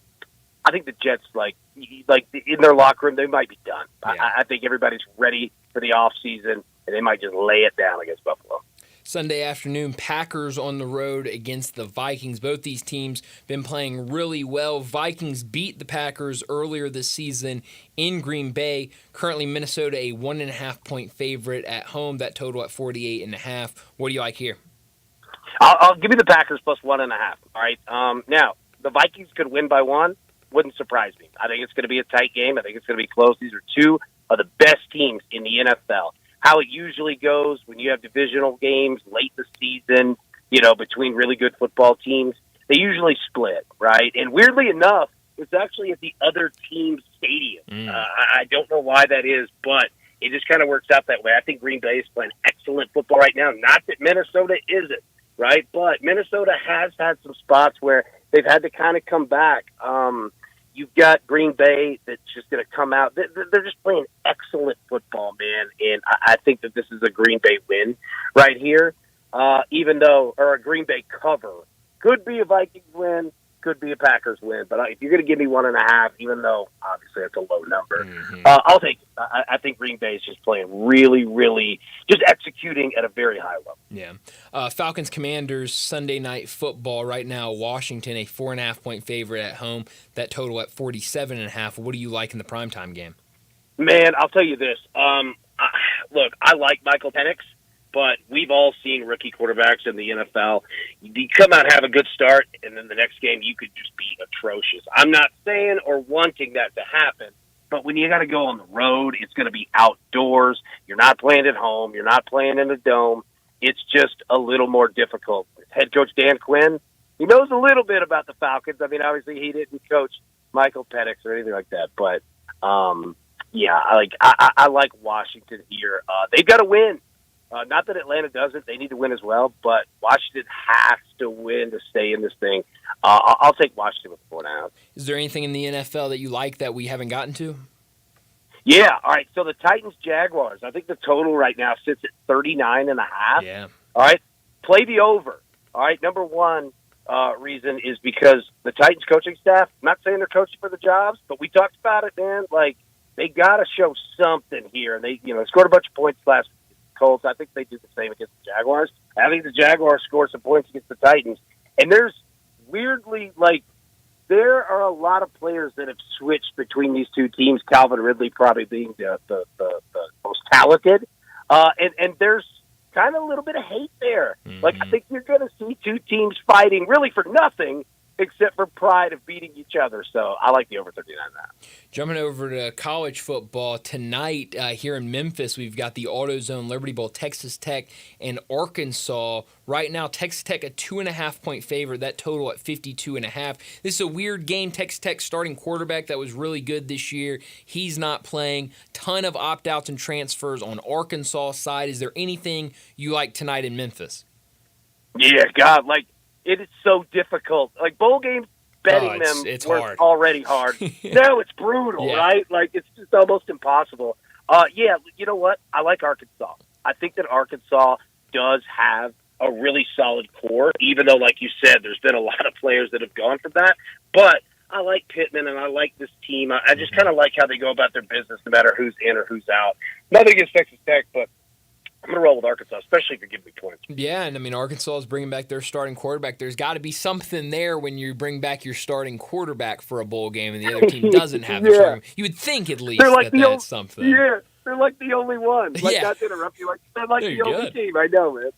S8: I think the Jets, like in their locker room, they might be done.
S1: Yeah.
S8: I think everybody's ready for the offseason, and they might just lay it down against Buffalo.
S1: Sunday afternoon, Packers on the road against the Vikings. Both these teams been playing really well. Vikings beat the Packers earlier this season in Green Bay. Currently, Minnesota a 1.5-point favorite at home. That total at 48.5. What do you like here?
S8: I'll give you the Packers plus 1.5. All right. Now, the Vikings could win by 1. Wouldn't surprise me. I think it's going to be a tight game. I think it's going to be close. These are 2 of the best teams in the NFL. How it usually goes when you have divisional games late in the season, between really good football teams, they usually split, right? And weirdly enough, it's actually at the other team's stadium. I don't know why that is, but it just kind of works out that way. I think Green Bay is playing excellent football right now. Not that Minnesota isn't, right? But Minnesota has had some spots where they've had to kind of come back. You've got Green Bay that's just going to come out. They're just playing excellent football, man. And I think that this is a Green Bay win right here, or a Green Bay cover. Could be a Vikings win, could be a Packers win. But if you're going to give me 1.5, even though obviously it's a low number, I'll take it. I think Green Bay is just playing really, really, just executing at a very high level.
S1: Yeah. Falcons Commanders Sunday Night Football right now. Washington a 4.5-point favorite at home. That total at 47.5. What do you like in the primetime game?
S8: Man, I'll tell you this. Look, I like Michael Penix, but we've all seen rookie quarterbacks in the NFL. You come out, have a good start, and then the next game you could just be atrocious. I'm not saying or wanting that to happen, but when you got to go on the road, it's going to be outdoors. You're not playing at home. You're not playing in a dome. It's just a little more difficult. Head coach Dan Quinn, he knows a little bit about the Falcons. I mean, obviously he didn't coach Michael Penix or anything like that, but yeah, I like Washington here. They've got to win. Not that Atlanta doesn't. They need to win as well, but Washington has to win to stay in this thing. I'll take Washington with 4.5.
S1: Is there anything in the NFL that you like that we haven't gotten to?
S8: Yeah, all right. So the Titans-Jaguars, I think the total right now sits at 39.5.
S1: Yeah.
S8: All right, play the over. All right, number one reason is because the Titans coaching staff, I'm not saying they're coaching for the jobs, but we talked about it, man. Like, they got to show something here. And they scored a bunch of points last week. Colts. I think they did the same against the Jaguars. I think the Jaguars scored some points against the Titans. And there's weirdly, there are a lot of players that have switched between these two teams, Calvin Ridley probably being the most talented. And there's kind of a little bit of hate there.
S1: Mm-hmm.
S8: I think you're going to see two teams fighting really for nothing except for pride of beating each other. So I like the over 39 now.
S1: Jumping over to college football tonight here in Memphis, we've got the AutoZone Liberty Bowl, Texas Tech and Arkansas. Right now, Texas Tech a 2.5-point favorite. That total at 52.5. This is a weird game. Texas Tech starting quarterback that was really good this year. He's not playing. Ton of opt-outs and transfers on Arkansas side. Is there anything you like tonight in Memphis?
S8: Yeah, God, it is so difficult. Bowl games, betting
S1: it's
S8: were
S1: hard.
S8: already hard. No, it's brutal,
S1: Yeah.
S8: right? It's just almost impossible. Yeah, you know what? I like Arkansas. I think that Arkansas does have a really solid core, even though, like you said, there's been a lot of players that have gone from that. But I like Pittman, and I like this team. I just kind of like how they go about their business, no matter who's in or who's out. Nothing against Texas Tech, but I'm going to roll with Arkansas, especially if you give me points.
S1: Yeah, and I mean, Arkansas is bringing back their starting quarterback. There's got to be something there when you bring back your starting quarterback for a bowl game and the other team doesn't have the starting. You would think at least that's something.
S8: Yeah, they're like the only one. Like, not to interrupt you, they're like the only team. I know, man.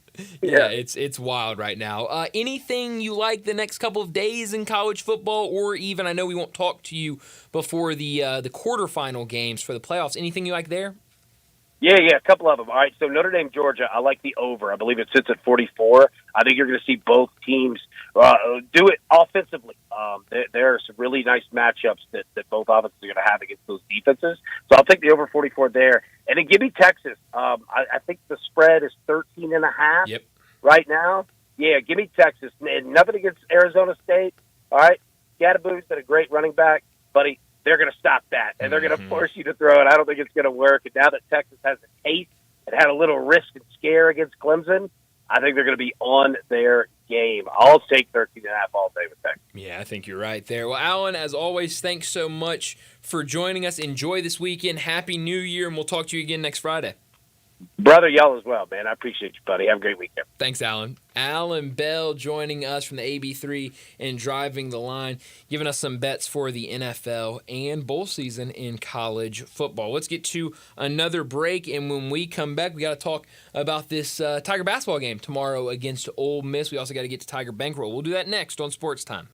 S1: Yeah, it's wild right now. Anything you like the next couple of days in college football, or even, I know we won't talk to you before the quarterfinal games for the playoffs. Anything you like there?
S8: Yeah, a couple of them. All right, so Notre Dame, Georgia, I like the over. I believe it sits at 44. I think you're going to see both teams do it offensively. There are some really nice matchups that both offenses are going to have against those defenses. So I'll take the over 44 there. And then give me Texas. I think the spread is 13.5 right now. Yeah, give me Texas. And nothing against Arizona State. All right, Gattaboo's been a great running back, buddy. They're going to stop that, and they're going to force you to throw it. I don't think it's going to work. And now that Texas has a taste and had a little risk and scare against Clemson, I think they're going to be on their game. I'll take 13.5 all day with Texas.
S1: Yeah, I think you're right there. Well, Alan, as always, thanks so much for joining us. Enjoy this weekend. Happy New Year, and we'll talk to you again next Friday.
S8: Brother, y'all as well, man. I appreciate you, buddy. Have a great weekend.
S1: Thanks, Alan. Alan Bell joining us from the AB3 and Driving the Line, giving us some bets for the NFL and bowl season in college football. Let's get to another break, and when we come back, we got to talk about this Tiger basketball game tomorrow against Ole Miss. We also got to get to Tiger Bankroll. We'll do that next on Sports Time.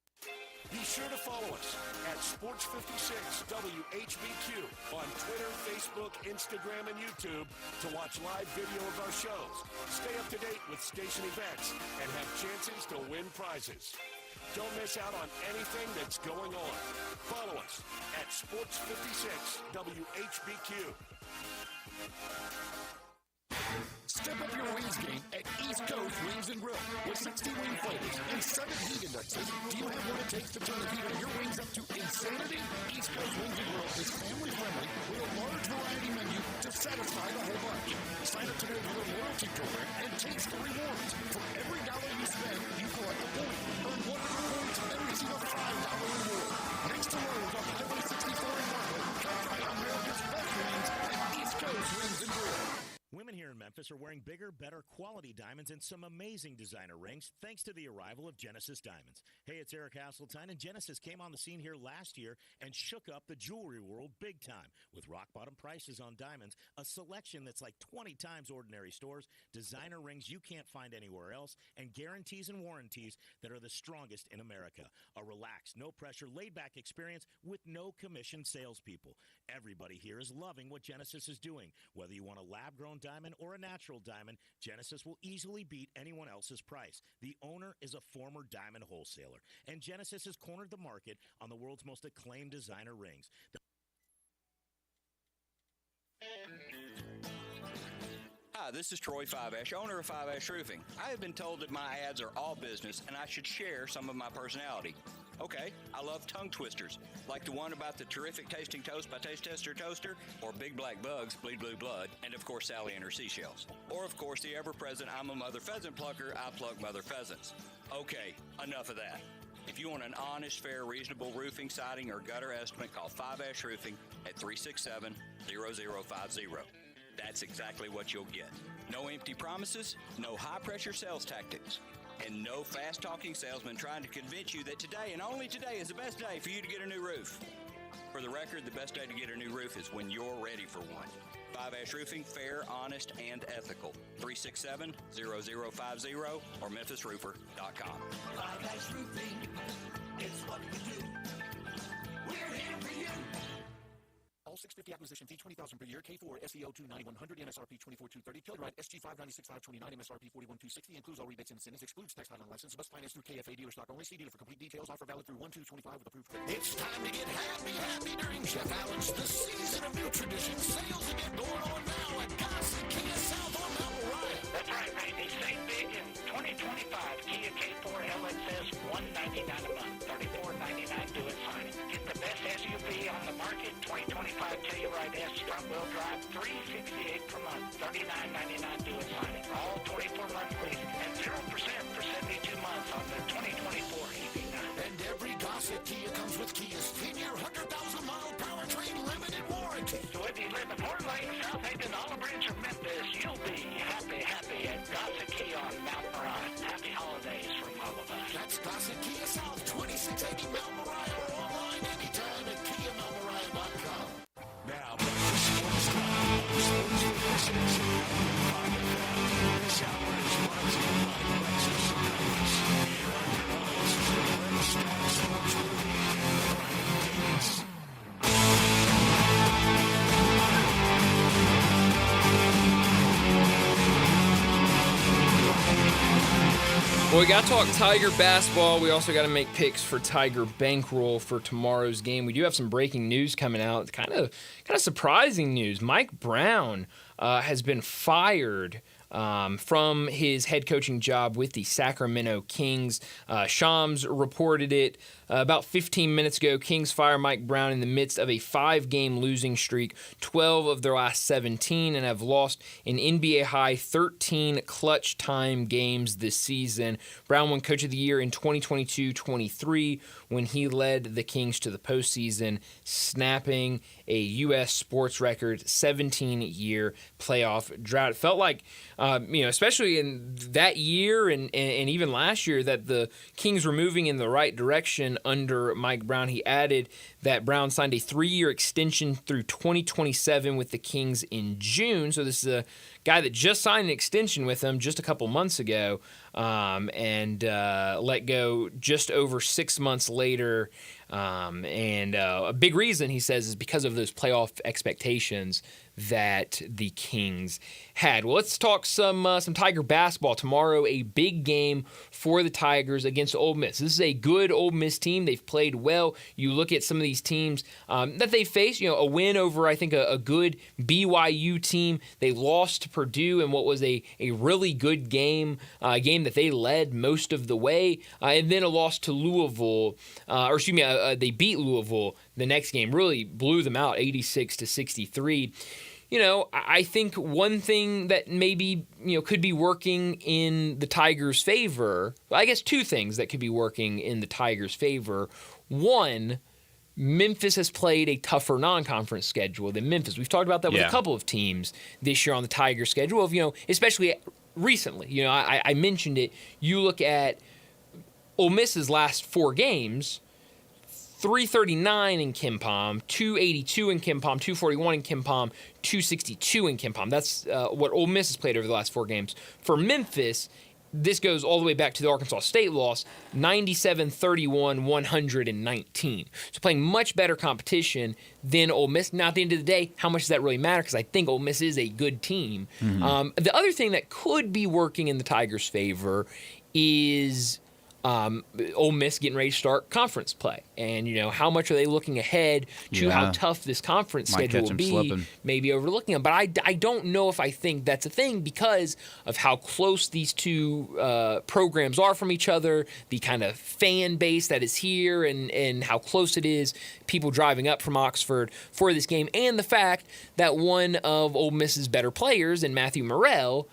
S6: Be sure to follow us at Sports56 WHBQ on Twitter, Facebook, Instagram, and YouTube to watch live video of our shows. Stay up to date with station events and have chances to win prizes. Don't miss out on anything that's going on. Follow us at Sports56 WHBQ.
S4: Step up your wings game at East Coast Wings and Grill. With 60 wing flavors and 7 heat indexes, do you have what it takes to turn the heat of your wings up to insanity? East Coast Wings and Grill is family friendly with a large variety menu to satisfy the whole bunch. Sign up today for their loyalty program and taste the rewards. For every dollar you spend, you collect a point. Earn 100 points and receive a $5 reward. Next to Lowe's on Highway 64 in Marlboro, come try America's best wings at East Coast Wings and Grill.
S5: Women here in Memphis are wearing bigger, better quality diamonds and some amazing designer rings thanks to the arrival of Genesis Diamonds. Hey, it's Eric Hasseltine, and Genesis came on the scene here last year and shook up the jewelry world big time with rock-bottom prices on diamonds, a selection that's like 20 times ordinary stores, designer rings you can't find anywhere else, and guarantees and warranties that are the strongest in America. A relaxed, no-pressure, laid-back experience with no commission salespeople. Everybody here is loving what Genesis is doing. Whether you want a lab-grown diamond or a natural diamond, Genesis will easily beat anyone else's price. The owner is a former diamond wholesaler, and Genesis has cornered the market on the world's most acclaimed designer rings.
S9: Hi, this is Troy Fiveash, owner of Fiveash Roofing. I have been told that my ads are all business and I should share some of my personality. Okay, I love tongue twisters, like the one about the terrific tasting toast by Taste Tester Toaster, or Big Black Bugs, Bleed Blue Blood, and of course Sally and her seashells. Or of course the ever-present I'm a mother pheasant plucker, I pluck mother pheasants. Okay, enough of that. If you want an honest, fair, reasonable roofing, siding, or gutter estimate, call Fiveash Roofing at 367-0050. That's exactly what you'll get. No empty promises, no high-pressure sales tactics, and no fast-talking salesman trying to convince you that today and only today is the best day for you to get a new roof. For the record, the best day to get a new roof is when you're ready for one. Fiveash Roofing, fair, honest, and ethical. 367-0050 or memphisroofer.com.
S4: Fiveash Roofing, it's what we do. We're here for you. All 650 acquisition fee, $20,000 per year. K4 SEO2 9100, MSRP 24230. Kilowatt SG 596.529, MSRP 41260. Includes all rebates and incentives. Excludes tax title and license. Must finance through KFA dealer stock only. See dealer for complete details. Offer valid through 1/2/25 with approved credit. It's time to get happy during Chef Allen's The Season of New Traditions. Sales event going on now at Gossett Kia South on Mount Orion.
S10: That's right, baby. Save big in 2025. Kia K4 LXS, $199 a month, $34.99 due at signing. Get the best SUV on the market, 2025 Telluride S front-wheel drive, $368 per month, $39.99 due at signing. All 24-month lease and 0% for 72 months on the 2024 EV9.
S4: And every Gossett Kia comes with Kia's 10-year, 100,000-mile powertrain limited warranty.
S10: So whether you live in Fort Lake, South Haven, Olive Branch, or Memphis, you'll be happy
S1: Well, we got to talk Tiger basketball. We also got to make picks for Tiger bankroll for tomorrow's game. We do have some breaking news coming out. Kind of surprising news. Mike Brown has been fired from his head coaching job with the Sacramento Kings. Shams reported it about 15 minutes ago. Kings fire Mike Brown in the midst of a 5-game losing streak, 12 of their last 17, and have lost an NBA high 13 clutch time games this season. Brown won Coach of the Year in 2022-23 when he led the Kings to the postseason, snapping a U.S. sports record 17-year playoff drought. It felt like, especially in that year and even last year, that the Kings were moving in the right direction under Mike Brown. He added that Brown signed a 3-year extension through 2027 with the Kings in June. So this is a guy that just signed an extension with them just a couple months ago and let go just over 6 months later. A big reason, he says, is because of those playoff expectations that the Kings had. Well, let's talk some Tiger basketball. Tomorrow, a big game for the Tigers against Ole Miss. This is a good Ole Miss team. They've played well. You look at some of these teams that they face, a win over, I think, a good BYU team. They lost to Purdue in what was a really good game that they led most of the way, and then a loss to Louisville, they beat Louisville the next game, really blew them out 86-63. I think one thing that maybe, could be working in the Tigers' favor, I guess two things that could be working in the Tigers' favor. One, Memphis has played a tougher non-conference schedule than Memphis. We've talked about that with a couple of teams this year on the Tigers' schedule, especially recently. I mentioned it. You look at Ole Miss's last 4 games, 339 in KenPom, 282 in KenPom, 241 in KenPom, 262 in KenPom. That's what Ole Miss has played over the last 4 games. For Memphis, this goes all the way back to the Arkansas State loss, 97, 31, 119. So playing much better competition than Ole Miss. Now, at the end of the day, how much does that really matter? Because I think Ole Miss is a good team. Mm-hmm. The other thing that could be working in the Tigers' favor is Ole Miss getting ready to start conference play. And, how much are they looking ahead to how tough this conference schedule will be, slipping. Maybe overlooking them. But I don't know if I think that's a thing because of how close these two programs are from each other, the kind of fan base that is here and how close it is, people driving up from Oxford for this game, and the fact that one of Ole Miss's better players, in Matthew Morrell,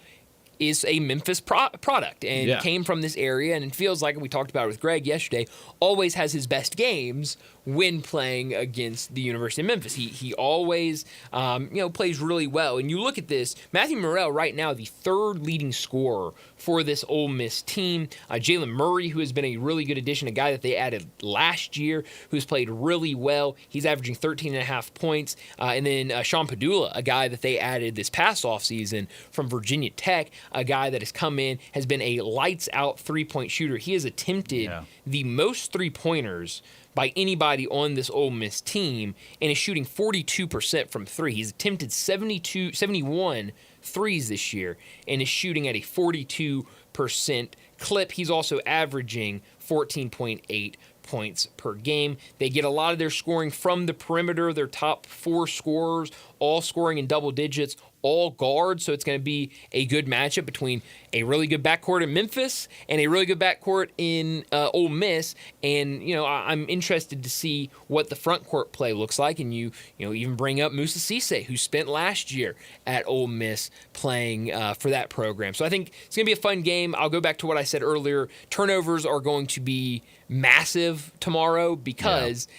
S1: is a Memphis product and came from this area, and it feels like, we talked about it with Greg yesterday, always has his best games when playing against the University of Memphis. He always plays really well. And you look at this, Matthew Morrell right now the 3rd leading scorer for this Ole Miss team. Jalen Murray, who has been a really good addition, a guy that they added last year, who's played really well. He's averaging 13.5 points. And then Sean Padula, a guy that they added this past offseason from Virginia Tech, a guy that has come in, has been a lights-out three-point shooter. He has attempted the most three-pointers by anybody on this Ole Miss team and is shooting 42% from 3. He's attempted 71 threes this year and is shooting at a 42% clip. He's also averaging 14.8 points per game. They get a lot of their scoring from the perimeter. Their top 4 scorers all scoring in double digits, all guards, so it's going to be a good matchup between a really good backcourt in Memphis and a really good backcourt in Ole Miss. And I'm interested to see what the front court play looks like. And you even bring up Moussa Cisse, who spent last year at Ole Miss playing for that program. So I think it's going to be a fun game. I'll go back to what I said earlier. Turnovers are going to be massive tomorrow because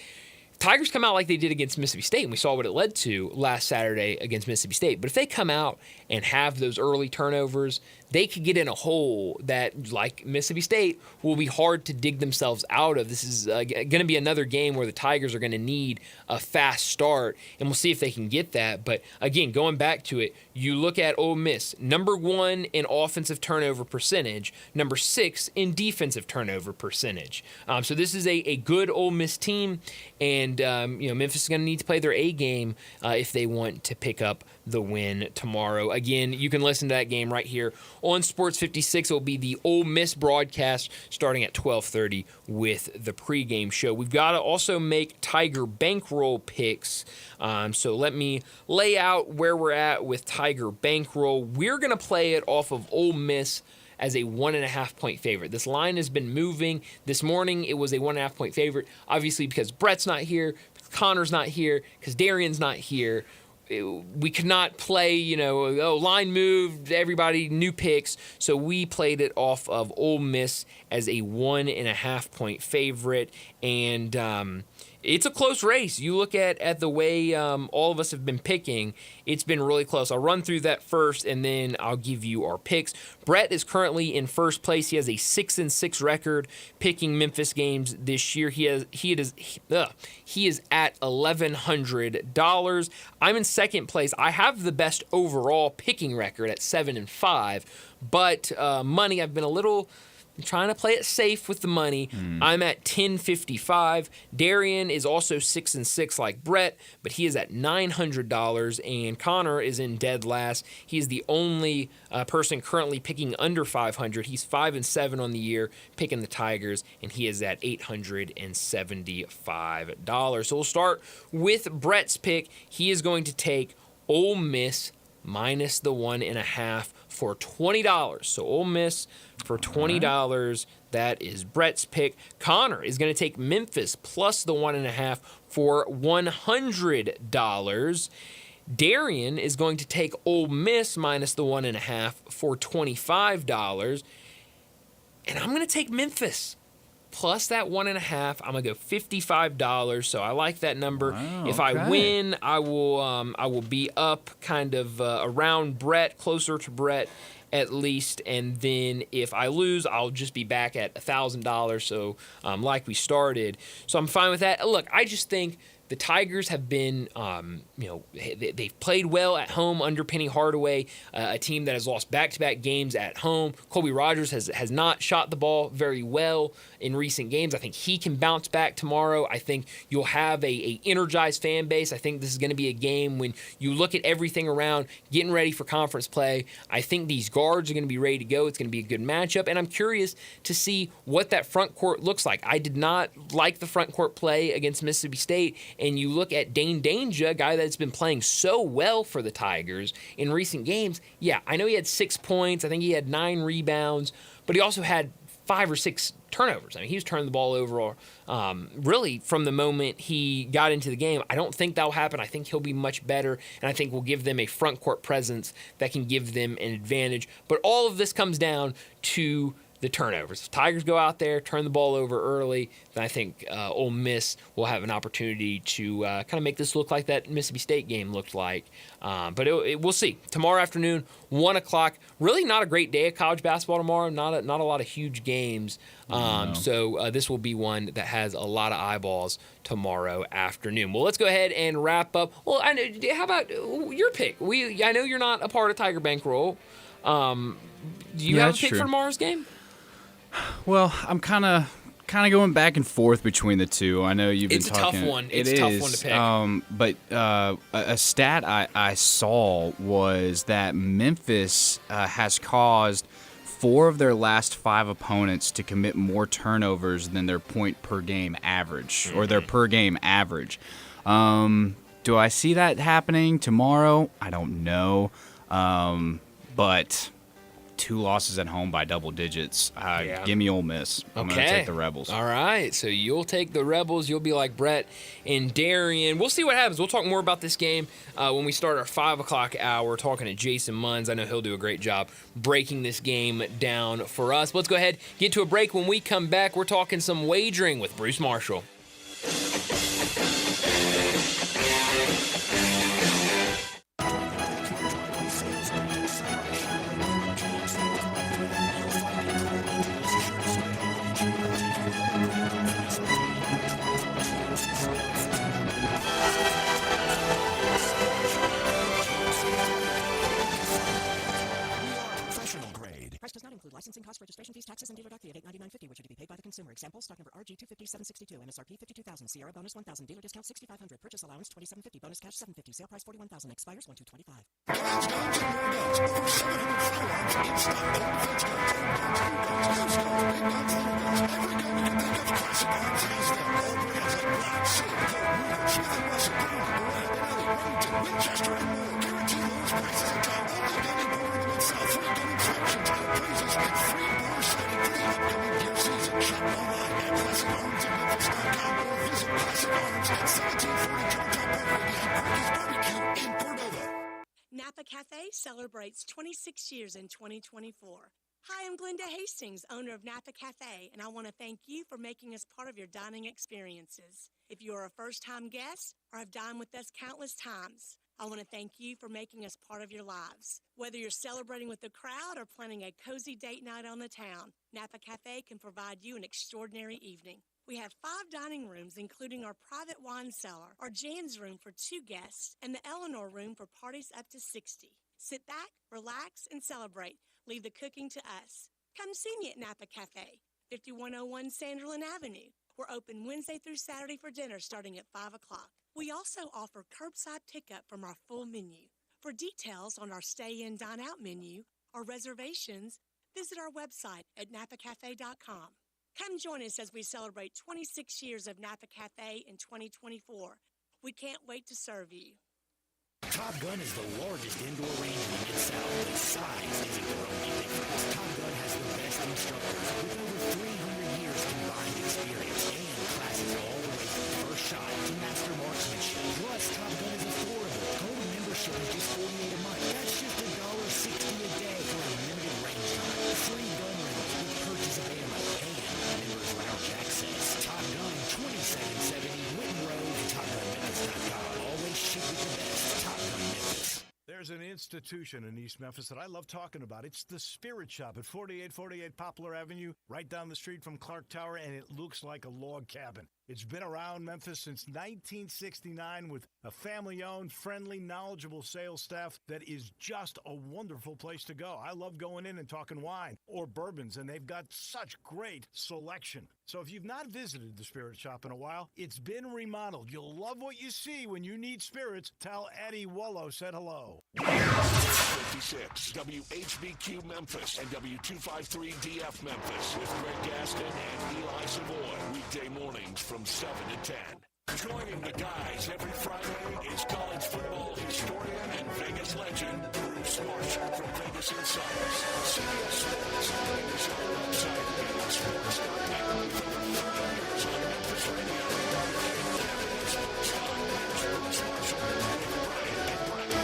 S1: Tigers come out like they did against Mississippi State, and we saw what it led to last Saturday against Mississippi State. But if they come out and have those early turnovers, they could get in a hole that, like Mississippi State, will be hard to dig themselves out of. This is going to be another game where the Tigers are going to need a fast start, and we'll see if they can get that. But, again, going back to it, you look at Ole Miss, number 1 in offensive turnover percentage, number 6 in defensive turnover percentage. So this is a good Ole Miss team, and Memphis is going to need to play their A game if they want to pick up the win tomorrow. Again, you can listen to that game right here on Sports 56. It will be the Ole Miss broadcast starting at 12:30 with the pregame show. We've got to also make Tiger bankroll picks. So let me lay out where we're at with Tiger bankroll. We're going to play it off of Ole Miss as a 1.5-point favorite. This line has been moving. This morning, it was a 1.5-point favorite. Obviously, because Brett's not here, because Connor's not here, because Darian's not here, we could not play, line moved, everybody, new picks. So we played it off of Ole Miss as a 1.5-point favorite. And it's a close race. You look at the way all of us have been picking, it's been really close. I'll run through that first, and then I'll give you our picks. Brett is currently in first place. He has a 6-6 record picking Memphis games this year. He is at $1,100. I'm in second place. I have the best overall picking record at 7-5, but money, I've been a little trying to play it safe with the money. I'm at $1,055. Darian is also 6-6 like Brett, but he is at $900. And Connor is in dead last. He is the only person currently picking under 500. He's 5-7 on the year, picking the Tigers, and he is at $875. So we'll start with Brett's pick. He is going to take Ole Miss minus the 1.5 for $20. So Ole Miss for $20. That is Brett's pick. Connor is going to take Memphis plus the 1.5 for $100. Darian is going to take Ole Miss minus the 1.5 for $25. And I'm going to take Memphis plus that 1.5. I'm going to go $55. So I like that number.
S2: Wow,
S1: if I win, I will be up kind of around Brett, closer to Brett at least. And then if I lose, I'll just be back at $1,000. So like we started. So I'm fine with that. Look, I just think the Tigers have been, they've played well at home under Penny Hardaway, a team that has lost back-to-back games at home. Colby Rogers has not shot the ball very well in recent games. I think he can bounce back tomorrow. I think you'll have a energized fan base. I think this is going to be a game when you look at everything around, getting ready for conference play. I think these guards are going to be ready to go. It's going to be a good matchup, and I'm curious to see what that front court looks like. I did not like the front court play against Mississippi State. And you look at Dane Danger, a guy that's been playing so well for the Tigers in recent games. Yeah, I know he had 6 points. I think he had 9 rebounds, but he also had 5 or 6 turnovers. I mean, he was turning the ball over really from the moment he got into the game. I don't think that'll happen. I think he'll be much better, and I think we'll give them a front court presence that can give them an advantage. But all of this comes down to the turnovers. If Tigers go out there, turn the ball over early, then I think Ole Miss will have an opportunity to kind of make this look like that Mississippi State game looked like. But we'll see. Tomorrow afternoon, 1 o'clock. Really not a great day of college basketball tomorrow. Not a lot of huge games. So this will be one that has a lot of eyeballs tomorrow afternoon. Well, let's go ahead and wrap up. Well, how about your pick? I know you're not a part of Tiger Bankroll. Do you have a pick for tomorrow's game?
S2: Well, I'm kind of going back and forth between the two. I know you've been talking.
S1: It's a tough one. It's a tough one to pick.
S2: But a stat I saw was that Memphis has caused 4 of their last 5 opponents to commit more turnovers than their point per game average or their per game average. Do I see that happening tomorrow? I don't know. But 2 losses at home by double digits. Give me Ole Miss. I'm going to take the Rebels.
S1: All right. So you'll take the Rebels. You'll be like Brett and Darian. We'll see what happens. We'll talk more about this game when we start our 5 o'clock hour talking to Jason Munns. I know he'll do a great job breaking this game down for us. Let's go ahead, get to a break. When we come back, we're talking some wagering with Bruce Marshall.
S11: Licensing costs, registration fees, taxes, and dealer doc fee of $8.99.50, which are to be paid by the consumer. consumer. Example, stock number RG25762, MSRP 52,000, Sierra bonus 1,000, dealer discount 6,500, purchase allowance 2,750, bonus cash 750, sale price 41,000, expires 1/2/25.
S12: Napa Cafe celebrates 26 years in 2024. Hi, I'm Glenda Hastings, owner of Napa Cafe, and I want to thank you for making us part of your dining experiences. If you are a first-time guest or have dined with us countless times, I want to thank you for making us part of your lives. Whether you're celebrating with the crowd or planning a cozy date night on the town, Napa Cafe can provide you an extraordinary evening. We have 5 dining rooms, including our private wine cellar, our Jan's room for 2 guests, and the Eleanor room for parties up to 60. Sit back, relax, and celebrate. Leave the cooking to us. Come see me at Napa Cafe, 5101 Sanderlin Avenue. We're open Wednesday through Saturday for dinner starting at 5 o'clock. We also offer curbside pickup from our full menu. For details on our stay-in, dine-out menu or reservations, visit our website at napacafe.com. Come join us as we celebrate 26 years of Napa Cafe in 2024. We can't wait to serve you.
S4: Top Gun is the largest indoor range in the Mid-South, but size isn't their only difference. Top Gun has the best instructors with over 300 years combined experience and classes all the way from first shot to master marksmanship. Plus, Top Gun is affordable. Gold membership is just $48 a month. That's just $1.60 a day for a limited range time. Free gun rentals with purchase of ammo and members lounge access. Top Gun, 2770 Whitten Road, TopGunMemphis.com. Always shoot with the best. Top Gun Memphis.
S5: There's an institution in East Memphis that I love talking about. It's the Spirit Shop at 4848 Poplar Avenue, right down the street from Clark Tower, and it looks like a log cabin. It's been around Memphis since 1969 with a family-owned, friendly, knowledgeable sales staff that is just a wonderful place to go. I love going in and talking wine or bourbons, and they've got such great selection. So if you've not visited the Spirit Shop in a while, it's been remodeled. You'll love what you see when you need spirits. Tell Eddie Wallow said hello.
S6: 56 WHBQ Memphis and W253DF Memphis with Greg Gaston and Eli Savoy. Weekday mornings from 7 to 10. Joining the guys every Friday is college football historian and Vegas legend Bruce Marshall from Vegas Insiders. CBS Sports, Vegas on our website, and sports.net. For over 30 years on Memphis Radio. Sports Time. Bruce Marshall with Brian and Brian.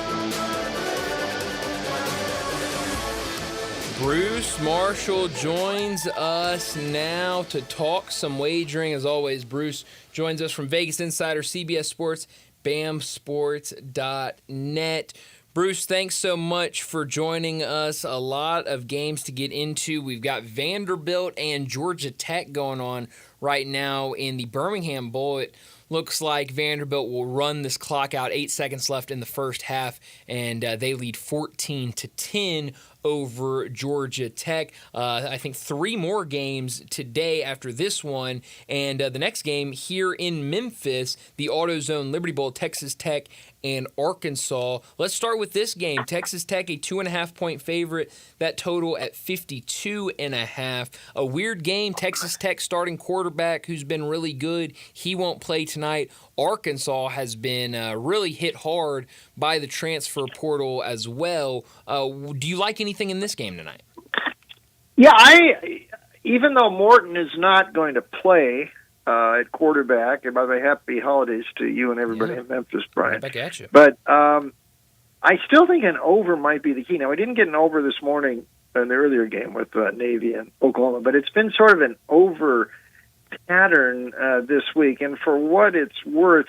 S1: Bruce Marshall joins us now to talk some wagering. As always, Bruce joins us from Vegas Insider, CBS Sports, BAMSports.net. Bruce, thanks so much for joining us. A lot of games to get into. We've got Vanderbilt and Georgia Tech going on right now in the Birmingham Bowl. It looks like Vanderbilt will run this clock out. 8 seconds left in the first half, and they lead 14-10 over Georgia Tech. I think 3 more games today after this one, and the next game here in Memphis, the AutoZone Liberty Bowl, Texas Tech and Arkansas. Let's start with this game. Texas Tech, a 2.5-point favorite. That total at 52.5. A weird game. Texas Tech starting quarterback who's been really good. He won't play tonight. Arkansas has been really hit hard by the transfer portal as well. Do you like anything in this game tonight?
S13: Yeah, even though Morton is not going to play at quarterback, and by the way, happy holidays to you and everybody in Memphis, Brian.
S1: Right back at you.
S13: But I still think an over might be the key. Now, we didn't get an over this morning in the earlier game with Navy and Oklahoma, but it's been sort of an over pattern this week. And for what it's worth,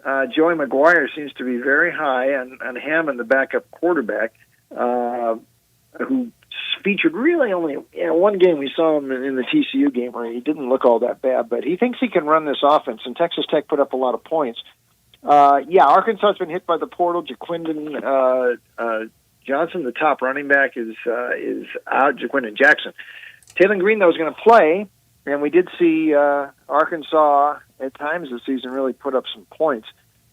S13: Joey McGuire seems to be very high on Hammond, the backup quarterback, who featured really only one game. We saw him in the TCU game where he didn't look all that bad, but he thinks he can run this offense, and Texas Tech put up a lot of points. Arkansas has been hit by the portal. Jaquindon Johnson, the top running back, is out. Jaquindon Jackson. Taylor Green, though, is going to play, and we did see Arkansas at times this season really put up some points.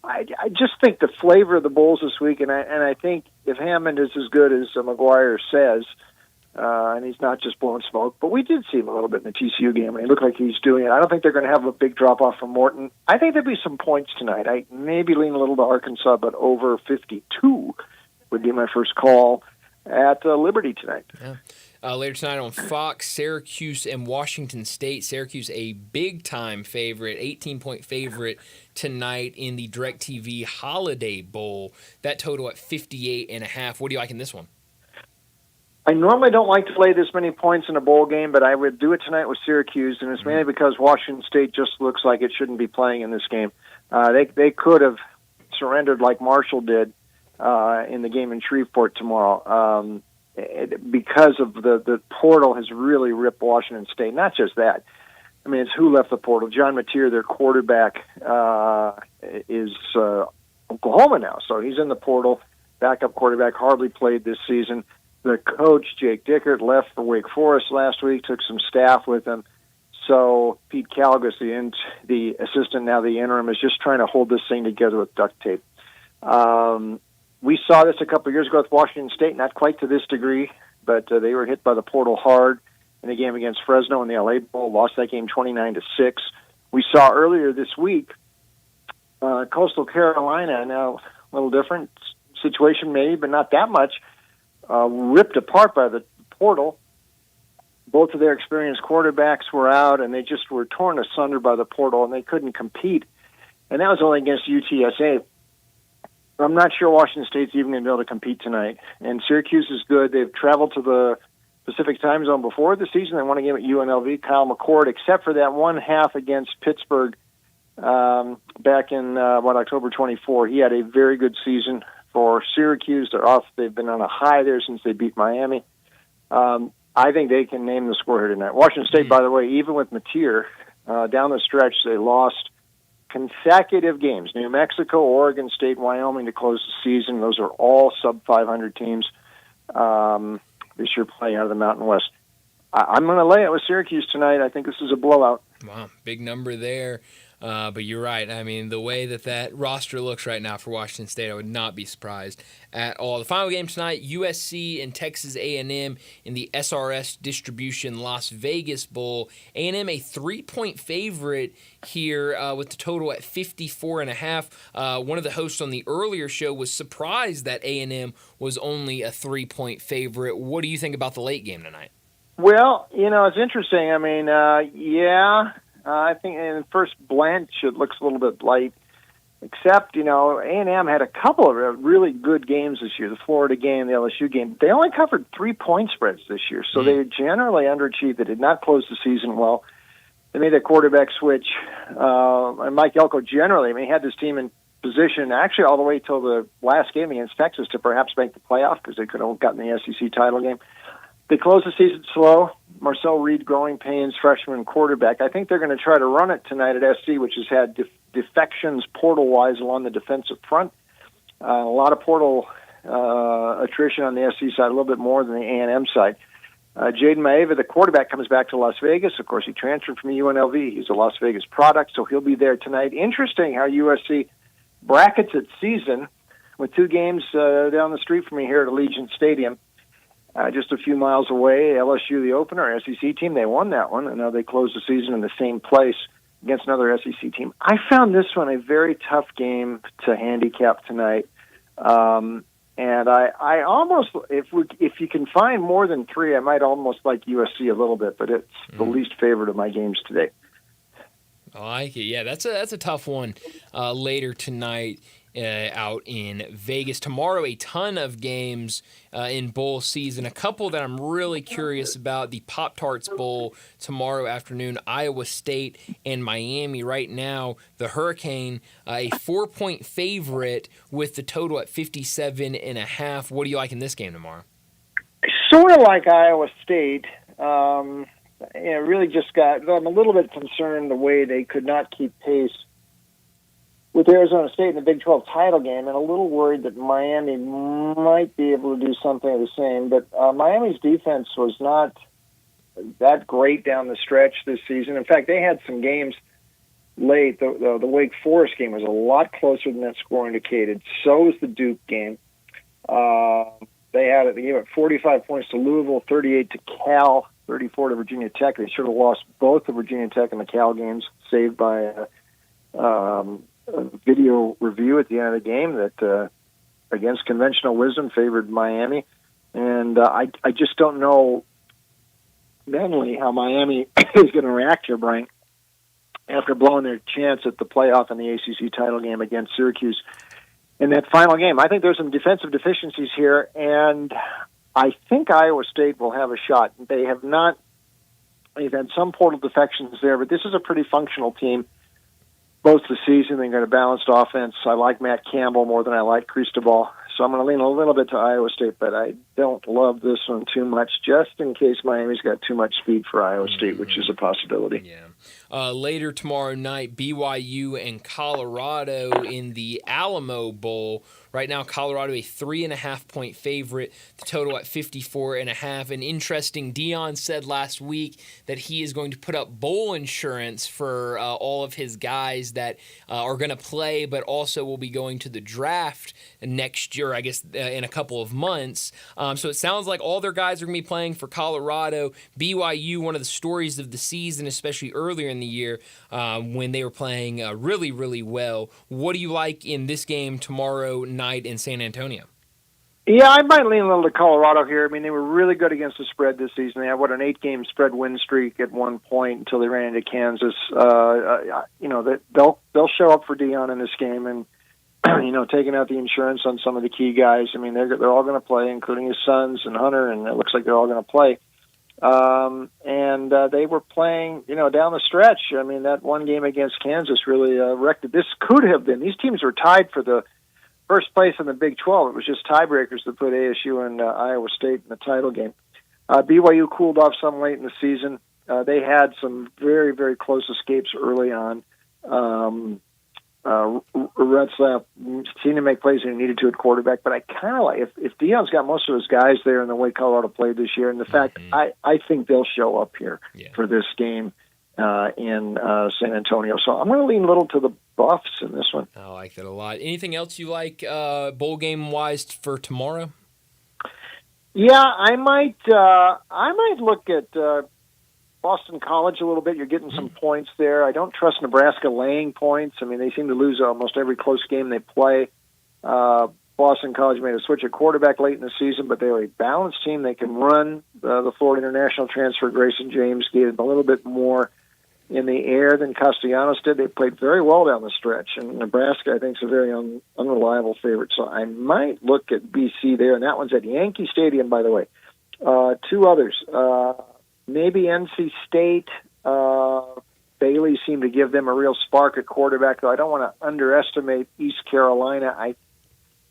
S13: I just think the flavor of the bowls this week, and I think if Hammond is as good as McGuire says, and he's not just blowing smoke, but we did see him a little bit in the TCU game, and he looked like he's doing it. I don't think they're going to have a big drop-off from Morton. I think there'll be some points tonight. I maybe lean a little to Arkansas, but over 52 would be my first call at Liberty tonight.
S1: Yeah. Later tonight on Fox, Syracuse and Washington State. Syracuse a big-time favorite, 18-point favorite tonight in the DirecTV Holiday Bowl. That total at 58.5. What do you like in this one?
S13: I normally don't like to lay this many points in a bowl game, but I would do it tonight with Syracuse, and it's mainly because Washington State just looks like it shouldn't be playing in this game. They could have surrendered like Marshall did in the game in Shreveport tomorrow. Because of the portal has really ripped Washington State. Not just that. I mean, it's who left the portal. John Mateer, their quarterback, is Oklahoma now, so he's in the portal. Backup quarterback, hardly played this season. The coach, Jake Dickert, left for Wake Forest last week, took some staff with him. So Pete Calgus, the assistant, now the interim, is just trying to hold this thing together with duct tape. We saw this a couple of years ago with Washington State, not quite to this degree, but they were hit by the portal hard in the game against Fresno in the LA Bowl, lost that game 29-6. We saw earlier this week Coastal Carolina, now a little different situation maybe, but not that much, ripped apart by the portal. Both of their experienced quarterbacks were out, and they just were torn asunder by the portal, and they couldn't compete. And that was only against UTSA. I'm not sure Washington State's even going to be able to compete tonight. And Syracuse is good. They've traveled to the Pacific time zone before the season. They won a game at UNLV. Kyle McCord, except for that one half against Pittsburgh back in, October 24. He had a very good season for Syracuse. They've been on a high there since they beat Miami. I think they can name the score here tonight. Washington State, by the way, even with Mateer, down the stretch, they lost consecutive games. New Mexico, Oregon State, Wyoming to close the season. Those are all sub-500 teams this year playing out of the Mountain West. I'm going to lay it with Syracuse tonight. I think this is a blowout.
S1: Wow, big number there. But you're right. I mean, the way that roster looks right now for Washington State, I would not be surprised at all. The final game tonight, USC and Texas A&M in the SRS Distribution Las Vegas Bowl. A&M a 3-point favorite here with the total at 54.5. One of the hosts on the earlier show was surprised that A&M was only a 3-point favorite. What do you think about the late game tonight?
S13: Well, it's interesting. I mean, I think in first blanch it looks a little bit light, except, A&M had a couple of really good games this year, the Florida game, the LSU game. They only covered 3-point spreads this year, so they generally underachieved. They did not close the season well. They made a quarterback switch. And Mike Elko generally, he had this team in position actually all the way till the last game against Texas to perhaps make the playoff because they could have gotten the SEC title game. They closed the season slow. Marcel Reed, growing pains, freshman quarterback. I think they're going to try to run it tonight at SC, which has had defections portal-wise along the defensive front. A lot of portal attrition on the SC side, a little bit more than the A&M side. Jaden Maeva, the quarterback, comes back to Las Vegas. Of course, he transferred from UNLV. He's a Las Vegas product, so he'll be there tonight. Interesting how USC brackets its season with 2 games down the street from me here at Allegiant Stadium. Just a few miles away, LSU, the opener, SEC team, they won that one, and now they closed the season in the same place against another SEC team. I found this one a very tough game to handicap tonight, and I almost, if you can find more than 3, I might almost like USC a little bit, but it's the least favorite of my games today.
S1: I like it. Yeah, that's a tough one later tonight. Out in Vegas. Tomorrow, a ton of games in bowl season. A couple that I'm really curious about. The Pop-Tarts Bowl tomorrow afternoon, Iowa State and Miami. Right now, the Hurricane, a 4-point favorite with the total at 57.5. What do you like in this game tomorrow?
S13: Sort of like Iowa State. Really just I'm a little bit concerned the way they could not keep pace with Arizona State in the Big 12 title game, and a little worried that Miami might be able to do something of the same. But Miami's defense was not that great down the stretch this season. In fact, they had some games late. The Wake Forest game was a lot closer than that score indicated. So was the Duke game. They gave it 45 points to Louisville, 38 to Cal, 34 to Virginia Tech. They should have lost both the Virginia Tech and the Cal games, saved by a video review at the end of the game that, against conventional wisdom, favored Miami. And I just don't know mentally how Miami is going to react here, Brian, after blowing their chance at the playoff in the ACC title game against Syracuse. In that final game, I think there's some defensive deficiencies here, and I think Iowa State will have a shot. They've had some portal defections there, but this is a pretty functional team. Both the season, they've got a balanced offense. I like Matt Campbell more than I like Cristobal. So I'm going to lean a little bit to Iowa State, but I don't love this one too much, just in case Miami's got too much speed for Iowa State, which is a possibility.
S1: Yeah. Later tomorrow night, BYU and Colorado in the Alamo Bowl. Right now, Colorado a 3.5-point favorite. The total at 54.5. And interesting, Dion said last week that he is going to put up bowl insurance for all of his guys that are going to play, but also will be going to the draft next year, I guess, in a couple of months. So it sounds like all their guys are going to be playing for Colorado. BYU, one of the stories of the season, especially earlier in the year when they were playing really, really well. What do you like in this game tomorrow night in San Antonio?
S13: Yeah, I might lean a little to Colorado here. I mean, they were really good against the spread this season. They had, an 8-game spread win streak at one point until they ran into Kansas. They'll show up for Dion in this game and, taking out the insurance on some of the key guys. I mean, they're all going to play, including his sons and Hunter, and it looks like they're all going to play. And they were playing, down the stretch. I mean, that one game against Kansas really wrecked it. This could have been. These teams were tied for the first place in the Big 12. It was just tiebreakers that put ASU and Iowa State in the title game. BYU cooled off some late in the season. They had some very, very close escapes early on. Retzlaff seemed to make plays when he needed to at quarterback, but I kind of like, if Dion's got most of his guys there in the way Colorado played this year, and the fact I think they'll show up here for this game in San Antonio. So I'm going to lean a little to the Buffs in this one.
S1: I like that a lot. Anything else you like bowl game-wise for tomorrow?
S13: Yeah, I might look at Boston College a little bit. You're getting some points there. I don't trust Nebraska laying points. I mean, they seem to lose almost every close game they play. Boston College made a switch at quarterback late in the season, but they're a balanced team. They can run. The Florida International transfer, Grayson James, gave them a little bit more in the air than Castellanos did. They played very well down the stretch, and Nebraska, I think, is a very unreliable favorite. So I might look at BC there, and that one's at Yankee Stadium, by the way. Two others. Maybe NC State. Bailey seemed to give them a real spark at quarterback, though I don't want to underestimate East Carolina.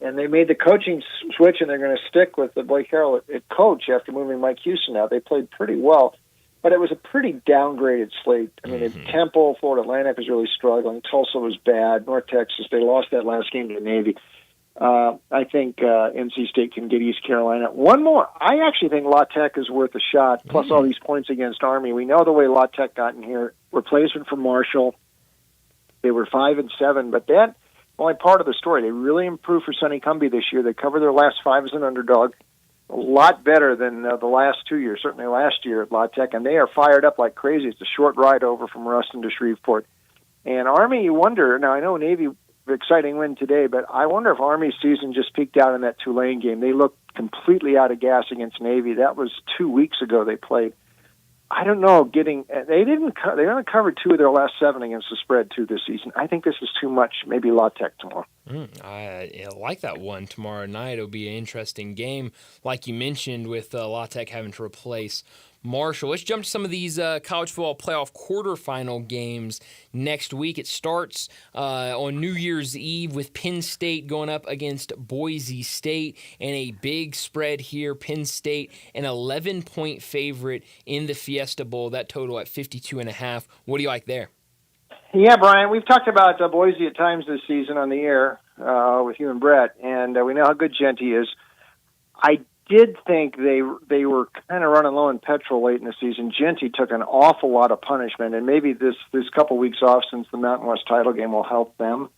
S13: And they made the coaching switch, and they're going to stick with the Blake Harrell at coach after moving Mike Houston out. They played pretty well, but it was a pretty downgraded slate. I mean, Temple, Florida Atlantic was really struggling. Tulsa was bad. North Texas, they lost that last game to the Navy. I think NC State can get East Carolina. One more. I actually think La Tech is worth a shot, plus all these points against Army. We know the way La Tech got in here. Replacement for Marshall. They were 5-7, but that only part of the story. They really improved for Sonny Cumbie this year. They covered their last 5 as an underdog. A lot better than the last 2 years, certainly last year at La Tech, and they are fired up like crazy. It's a short ride over from Ruston to Shreveport. And Army, you wonder, now I know Navy, exciting win today, but I wonder if Army's season just peaked out in that Tulane game. They looked completely out of gas against Navy. That was 2 weeks ago they played. I don't know, they only covered 2 of their last 7 against the spread too this season. I think this is too much. Maybe La Tech tomorrow.
S1: I like that one tomorrow night. It'll be an interesting game, like you mentioned, with La Tech having to replace Marshall. Let's jump to some of these college football playoff quarterfinal games next week. It starts on New Year's Eve with Penn State going up against Boise State, and a big spread here. Penn State, an 11-point favorite in the Fiesta Bowl. That total at 52.5. What do you like there?
S13: Yeah, Brian, we've talked about Boise at times this season on the air with you and Brett, and we know how good Genty is. I did think they were kind of running low on petrol late in the season. Genty took an awful lot of punishment, and maybe this couple weeks off since the Mountain West title game will help them.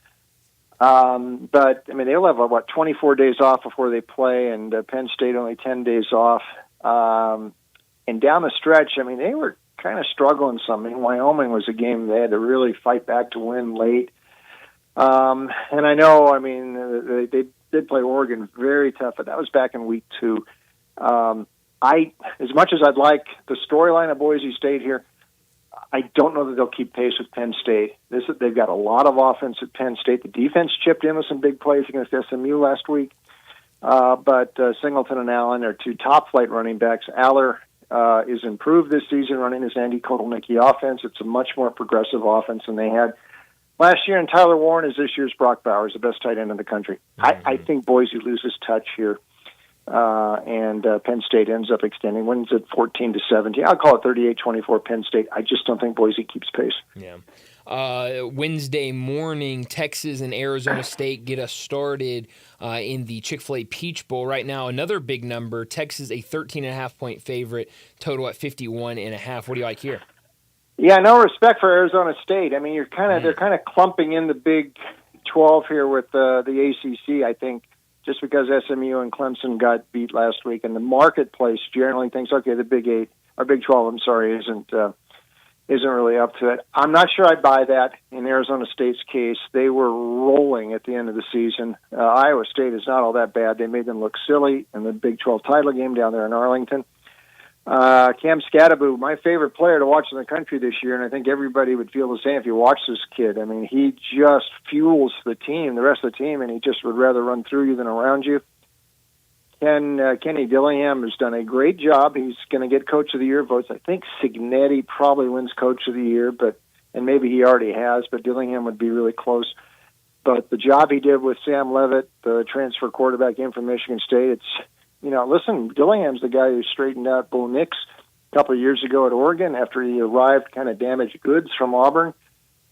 S13: But I mean, they'll have 24 days off before they play, and Penn State only 10 days off. And down the stretch, I mean, they were kind of struggling some. I mean, Wyoming was a game they had to really fight back to win late. And I know, I mean, they did play Oregon very tough, but that was back in week 2. As much as I'd like the storyline of Boise State here, I don't know that they'll keep pace with Penn State. They've got a lot of offense at Penn State. The defense chipped in with some big plays against SMU last week. But Singleton and Allen are 2 top-flight running backs. Aller is improved this season running his Andy Kotelnicki offense. It's a much more progressive offense than they had last year, and Tyler Warren is this year's Brock Bowers, the best tight end in the country. I think Boise loses touch here, and Penn State ends up extending. Wins at 14-17. I'll call it 38-24 Penn State. I just don't think Boise keeps pace.
S1: Yeah. Wednesday morning, Texas and Arizona State get us started in the Chick-fil-A Peach Bowl. Right now, another big number. Texas, a 13.5-point favorite, total at 51.5. What do you like here?
S13: Yeah, no respect for Arizona State. I mean, they're kind of clumping in the Big 12 here with the ACC. I think just because SMU and Clemson got beat last week, and the marketplace generally thinks, okay, the Big 8 or Big 12, I'm sorry, isn't really up to it. I'm not sure I buy that in Arizona State's case. They were rolling at the end of the season. Iowa State is not all that bad. They made them look silly in the Big 12 title game down there in Arlington. Cam Scatterbo, my favorite player to watch in the country this year, and I think everybody would feel the same if you watch this kid. I mean, he just fuels the team, the rest of the team, and he just would rather run through you than around you. Kenny Dillingham has done a great job. He's going to get Coach of the Year votes. I think Signetti probably wins Coach of the Year, and maybe he already has, but Dillingham would be really close. But the job he did with Sam Levitt, the transfer quarterback in from Michigan State, listen, Dillingham's the guy who straightened out Bo Nix a couple of years ago at Oregon after he arrived kind of damaged goods from Auburn.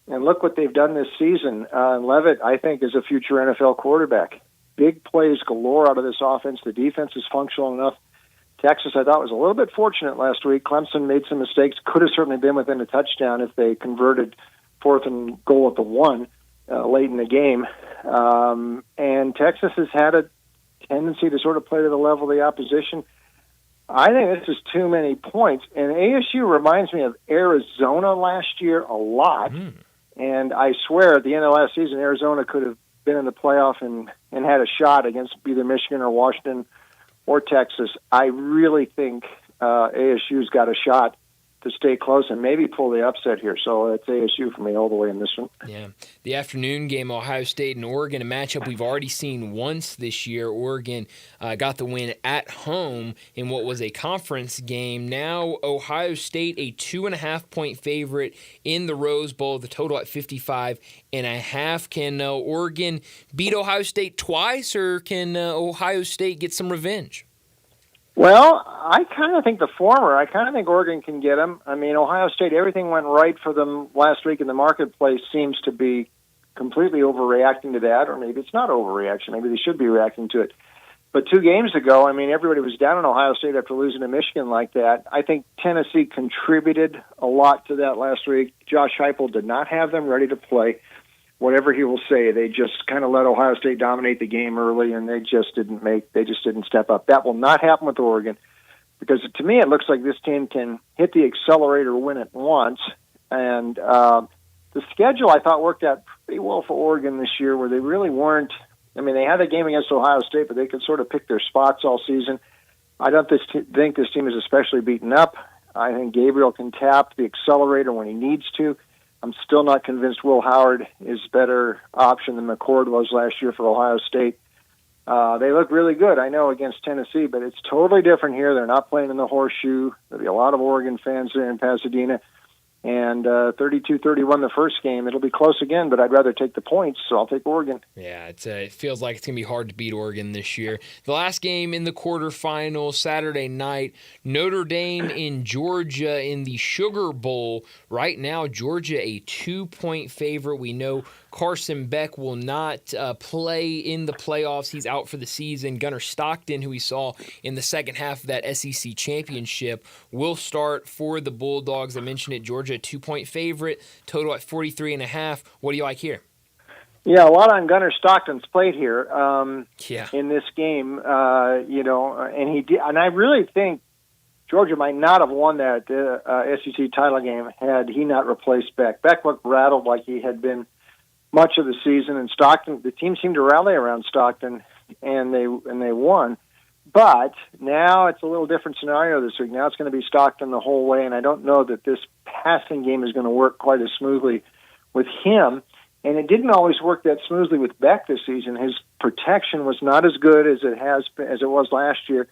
S13: And look what they've done this season. Levitt, I think, is a future NFL quarterback. Big plays galore out of this offense. The defense is functional enough. Texas, I thought, was a little bit fortunate last week. Clemson made some mistakes. Could have certainly been within a touchdown if they converted 4th and goal at the 1 late in the game. And Texas has had a tendency to sort of play to the level of the opposition. I think this is too many points. And ASU reminds me of Arizona last year a lot. And I swear at the end of last season, Arizona could have been in the playoff and had a shot against either Michigan or Washington or Texas. I really think ASU's got a shot to stay close and maybe pull the upset here. So it's ASU for me all the way in this one.
S1: Yeah. The afternoon game, Ohio State and Oregon, a matchup we've already seen once this year. Oregon got the win at home in what was a conference game. Now Ohio State, a 2.5-point favorite in the Rose Bowl, the total at 55.5. Can Oregon beat Ohio State twice, or can Ohio State get some revenge?
S13: Well, I kind of think the former. I kind of think Oregon can get them. I mean, Ohio State, everything went right for them last week, and the marketplace seems to be completely overreacting to that, or maybe it's not overreaction. Maybe they should be reacting to it. But 2 games ago, I mean, everybody was down on Ohio State after losing to Michigan like that. I think Tennessee contributed a lot to that last week. Josh Heupel did not have them ready to play. Whatever he will say, they just kind of let Ohio State dominate the game early, and they just didn't step up. That will not happen with Oregon, because to me it looks like this team can hit the accelerator, win it once, and the schedule I thought worked out pretty well for Oregon this year, where they really weren't. I mean, they had a game against Ohio State, but they could sort of pick their spots all season. I don't think this team is especially beaten up. I think Gabriel can tap the accelerator when he needs to. I'm still not convinced Will Howard is a better option than McCord was last year for Ohio State. They look really good, I know, against Tennessee, but it's totally different here. They're not playing in the Horseshoe. There'll be a lot of Oregon fans there in Pasadena. And 32-31 the first game. It'll be close again, but I'd rather take the points, so I'll take Oregon.
S1: Yeah, it feels like it's going to be hard to beat Oregon this year. The last game in the quarterfinals, Saturday night, Notre Dame in Georgia in the Sugar Bowl. Right now, Georgia a 2-point favorite. We know Carson Beck will not play in the playoffs. He's out for the season. Gunnar Stockton, who we saw in the second half of that SEC championship, will start for the Bulldogs. I mentioned it, Georgia, a 2-point favorite, total at 43.5. What do you like here?
S13: Yeah, a lot on Gunnar Stockton's plate here
S1: Yeah.
S13: in this game. And he did, and I really think Georgia might not have won that SEC title game had he not replaced Beck. Beck looked rattled like he had been much of the season, and Stockton, the team seemed to rally around Stockton, and they won. But now it's a little different scenario this week. Now it's going to be Stockton the whole way, and I don't know that this passing game is going to work quite as smoothly with him. And it didn't always work that smoothly with Beck this season. His protection was not as good as it was last year.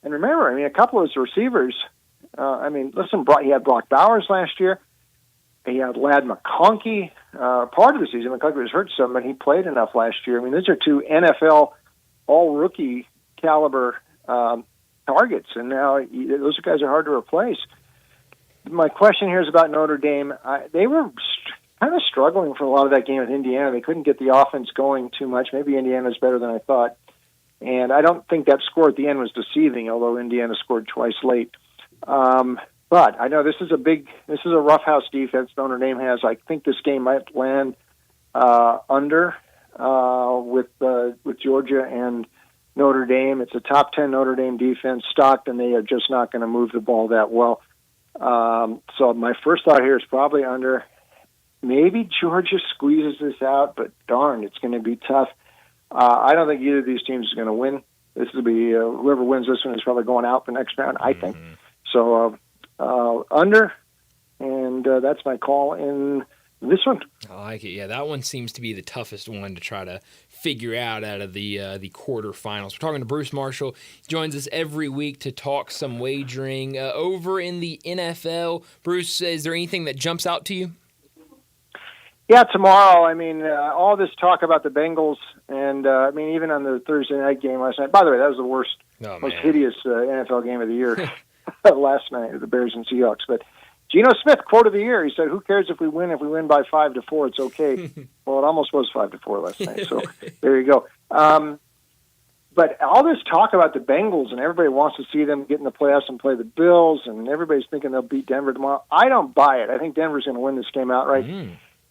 S13: And remember, a couple of his receivers. He had Brock Bowers last year. He had Ladd McConkey part of the season. McConkey was hurt some, but he played enough last year. These are two NFL all-rookie caliber targets, and now those guys are hard to replace. My question here is about Notre Dame. They were kind of struggling for a lot of that game with Indiana. They couldn't get the offense going too much. Maybe Indiana's better than I thought. And I don't think that score at the end was deceiving, although Indiana scored twice late. But I know this is a roughhouse defense Notre Dame has. I think this game might land under with Georgia and Notre Dame. It's a top 10 Notre Dame defense. Stockton, they are just not going to move the ball that well. So my first thought here is probably under. Maybe Georgia squeezes this out, but darn, it's going to be tough. I don't think either of these teams is going to win. This will be whoever wins this one is probably going out the next round, I think. So under, and that's my call in this one.
S1: I like it. Yeah, that one seems to be the toughest one to try to figure out of the quarterfinals. We're talking to Bruce Marshall. He joins us every week to talk some wagering. Over in the NFL, Bruce, is there anything that jumps out to you?
S13: Yeah, tomorrow. All this talk about the Bengals, and even on the Thursday night game last night. By the way, that was the worst, most hideous NFL game of the year last night, the Bears and Seahawks. But Geno Smith, quote of the year, he said, "Who cares if we win? If we win by 5-4, it's okay." Well, it almost was 5-4 last night. So there you go. But all this talk about the Bengals, and everybody wants to see them get in the playoffs and play the Bills, and everybody's thinking they'll beat Denver tomorrow. I don't buy it. I think Denver's going to win this game outright.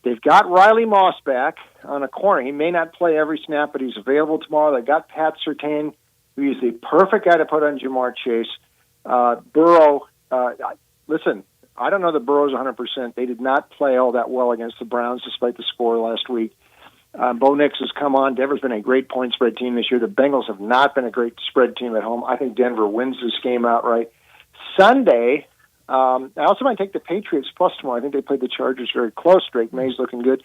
S13: They've got Riley Moss back on a corner. He may not play every snap, but he's available tomorrow. They've got Pat Surtain, who is the perfect guy to put on Jamar Chase. Burrow, listen, I don't know that Burrow's 100%. They did not play all that well against the Browns, despite the score last week. Bo Nix has come on. Denver's been a great point spread team this year. The Bengals have not been a great spread team at home. I think Denver wins this game outright. Sunday, I also might take the Patriots plus tomorrow. I think they played the Chargers very close. Drake May's looking good.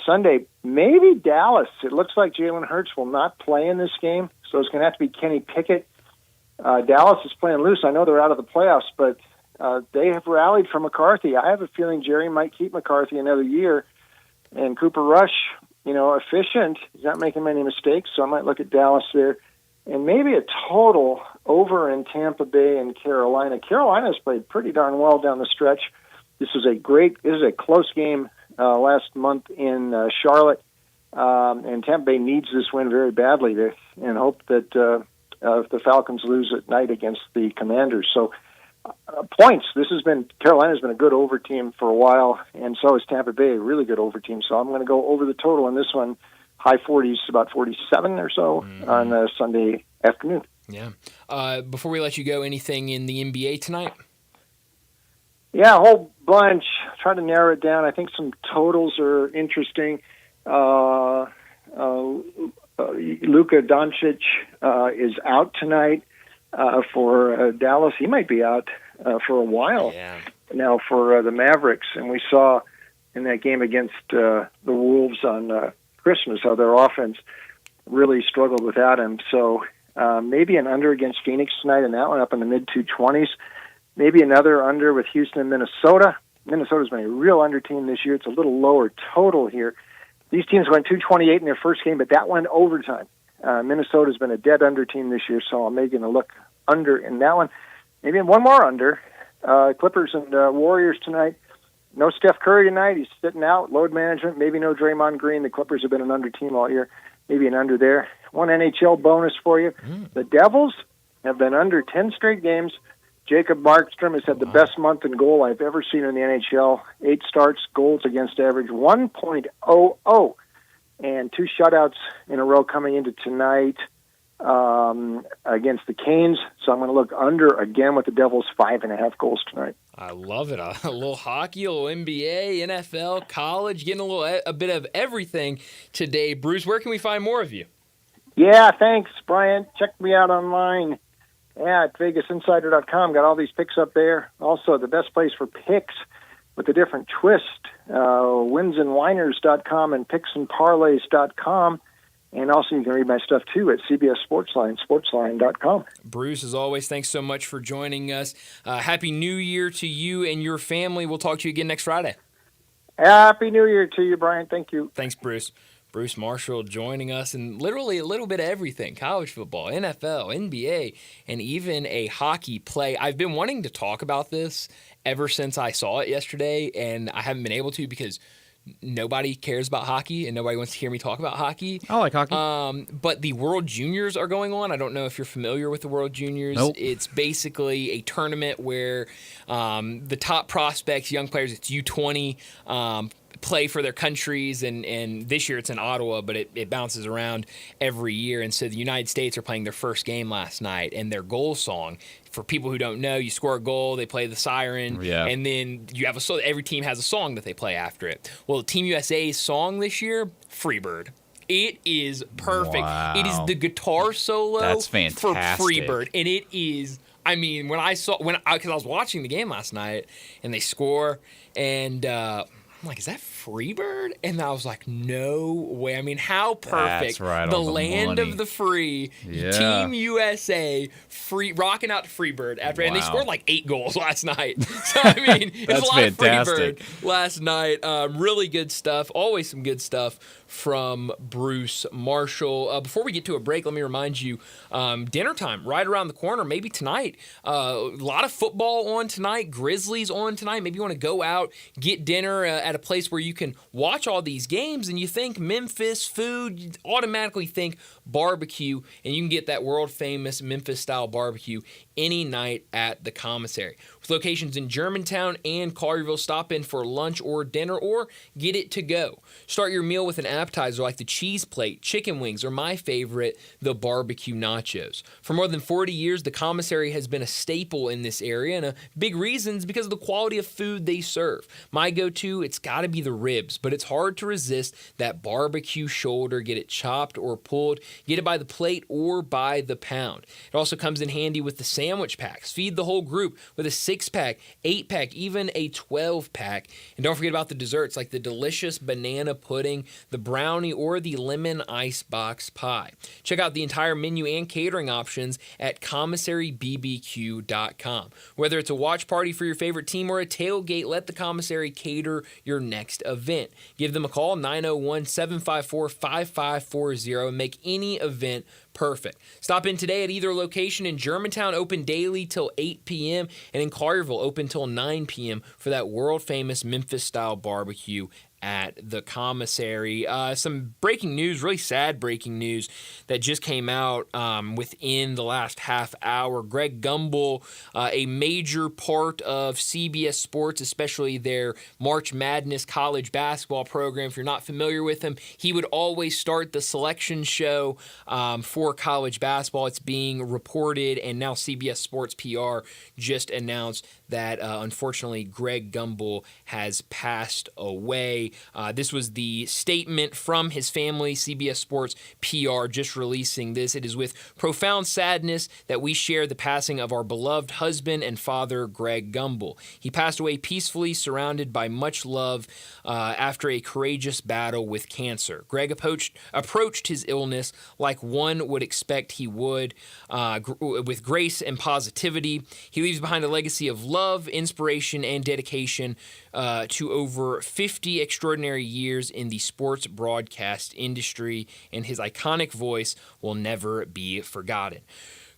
S13: Sunday, maybe Dallas. It looks like Jalen Hurts will not play in this game, so it's going to have to be Kenny Pickett. Dallas is playing loose. I know they're out of the playoffs, but they have rallied from McCarthy. I have a feeling Jerry might keep McCarthy another year. And Cooper Rush, efficient. He's not making many mistakes, so I might look at Dallas there. And maybe a total over in Tampa Bay and Carolina. Carolina's played pretty darn well down the stretch. This is a close game last month in Charlotte, and Tampa Bay needs this win very badly and hope that if the Falcons lose at night against the Commanders. So points. Carolina's been a good over team for a while, and so is Tampa Bay, a really good over team. So I'm going to go over the total on this one. High 40s, about 47 or so on Sunday afternoon.
S1: Yeah. Before we let you go, anything in the NBA tonight?
S13: Yeah, a whole bunch. Try to narrow it down. I think some totals are interesting. Luka Doncic is out tonight for Dallas. He might be out for a while now for the Mavericks. And we saw in that game against the Wolves on Christmas how their offense really struggled without him. So maybe an under against Phoenix tonight, and that one up in the mid-220s. Maybe another under with Houston and Minnesota. Minnesota's been a real under team this year. It's a little lower total here. These teams went 228 in their first game, but that went overtime. Minnesota's been a dead under team this year, so I'm making a look under in that one. Maybe one more under. Clippers and Warriors tonight. No Steph Curry tonight. He's sitting out. Load management. Maybe no Draymond Green. The Clippers have been an under team all year. Maybe an under there. One NHL bonus for you. The Devils have been under 10 straight games. Jacob Markstrom has had the best month in goal I've ever seen in the NHL. 8 starts, goals against average 1.00, and 2 shutouts in a row coming into tonight against the Canes. So I'm going to look under again with the Devils, 5.5 goals tonight.
S1: I love it. A little hockey, a little NBA, NFL, college, getting a bit of everything today. Bruce, where can we find more of you?
S13: Yeah, thanks, Brian. Check me out online at VegasInsider.com. Got all these picks up there. Also, the best place for picks with a different twist, winsandwiners.com and picksandparlays.com. And also, you can read my stuff, too, at CBS Sportsline, sportsline.com.
S1: Bruce, as always, thanks so much for joining us. Happy New Year to you and your family. We'll talk to you again next Friday.
S13: Happy New Year to you, Brian. Thank you.
S1: Thanks, Bruce. Bruce Marshall joining us, and literally a little bit of everything: college football, NFL, NBA, and even a hockey play. I've been wanting to talk about this ever since I saw it yesterday, and I haven't been able to because nobody cares about hockey and nobody wants to hear me talk about hockey.
S2: I like hockey.
S1: But the World Juniors are going on. I don't know if you're familiar with the World Juniors.
S2: Nope.
S1: It's basically a tournament where the top prospects, young players, it's U20, play for their countries, and this year it's in Ottawa, but it bounces around every year. And so the United States are playing their first game last night, and their goal song, for people who don't know, you score a goal, they play the siren, and then you have every team has a song that they play after it. Well, Team USA's song this year, Freebird. It is perfect.
S2: Wow.
S1: It is the guitar solo
S2: That's
S1: for
S2: fantastic.
S1: Freebird, and it is. I mean, because I was watching the game last night, and they score, and I'm like, is that Freebird? And I was like, no way. I mean, how perfect.
S2: That's right
S1: the
S2: on the
S1: land
S2: money.
S1: of the free.
S2: Yeah.
S1: Team USA rocking out to Freebird after, and they
S2: Wow.
S1: scored like 8 goals last night. So, I mean, it's
S2: That's
S1: a lot
S2: fantastic.
S1: of Freebird last night. Really good stuff. Always some good stuff from Bruce Marshall. Before we get to a break, let me remind you, dinner time right around the corner, maybe tonight. A lot of football on tonight. Grizzlies on tonight. Maybe you want to go out, get dinner at a place where you can watch all these games, and you think Memphis food, you automatically think barbecue, and you can get that world-famous Memphis-style barbecue any night at the commissary. With locations in Germantown and Collierville, stop in for lunch or dinner, or get it to go. Start your meal with an appetizer like the cheese plate, chicken wings, or my favorite, the barbecue nachos. For more than 40 years, the commissary has been a staple in this area, and a big reason is because of the quality of food they serve. My go-to, it's got to be the ribs, but it's hard to resist that barbecue shoulder. Get it chopped or pulled, get it by the plate or by the pound. It also comes in handy with the sandwich packs. Feed the whole group with a 6-pack, 8-pack, even a 12-pack. And don't forget about the desserts like the delicious banana pudding, the brownie, or the lemon icebox pie. Check out the entire menu and catering options at commissarybbq.com. Whether it's a watch party for your favorite team or a tailgate, let the commissary cater your next event. Give them a call, 901-754-5540, and make any event perfect. Stop in today at either location. In Germantown, open daily till 8 p.m., and in Collierville, open till 9 p.m. for that world-famous Memphis-style barbecue at the commissary. Some breaking news, really sad breaking news that just came out within the last half hour. Greg Gumbel, a major part of CBS Sports, especially their March Madness college basketball program. If you're not familiar with him, he would always start the selection show for college basketball. It's being reported, and now CBS Sports PR just announced that unfortunately Greg Gumbel has passed away. This was the statement from his family. CBS Sports PR just releasing this. It is with profound sadness that we share the passing of our beloved husband and father, Greg Gumbel. He passed away peacefully, surrounded by much love after a courageous battle with cancer. Greg approached his illness like one would expect he would, with grace and positivity. He leaves behind a legacy of love, inspiration, and dedication to over 50 extraordinary years in the sports broadcast industry, and his iconic voice will never be forgotten.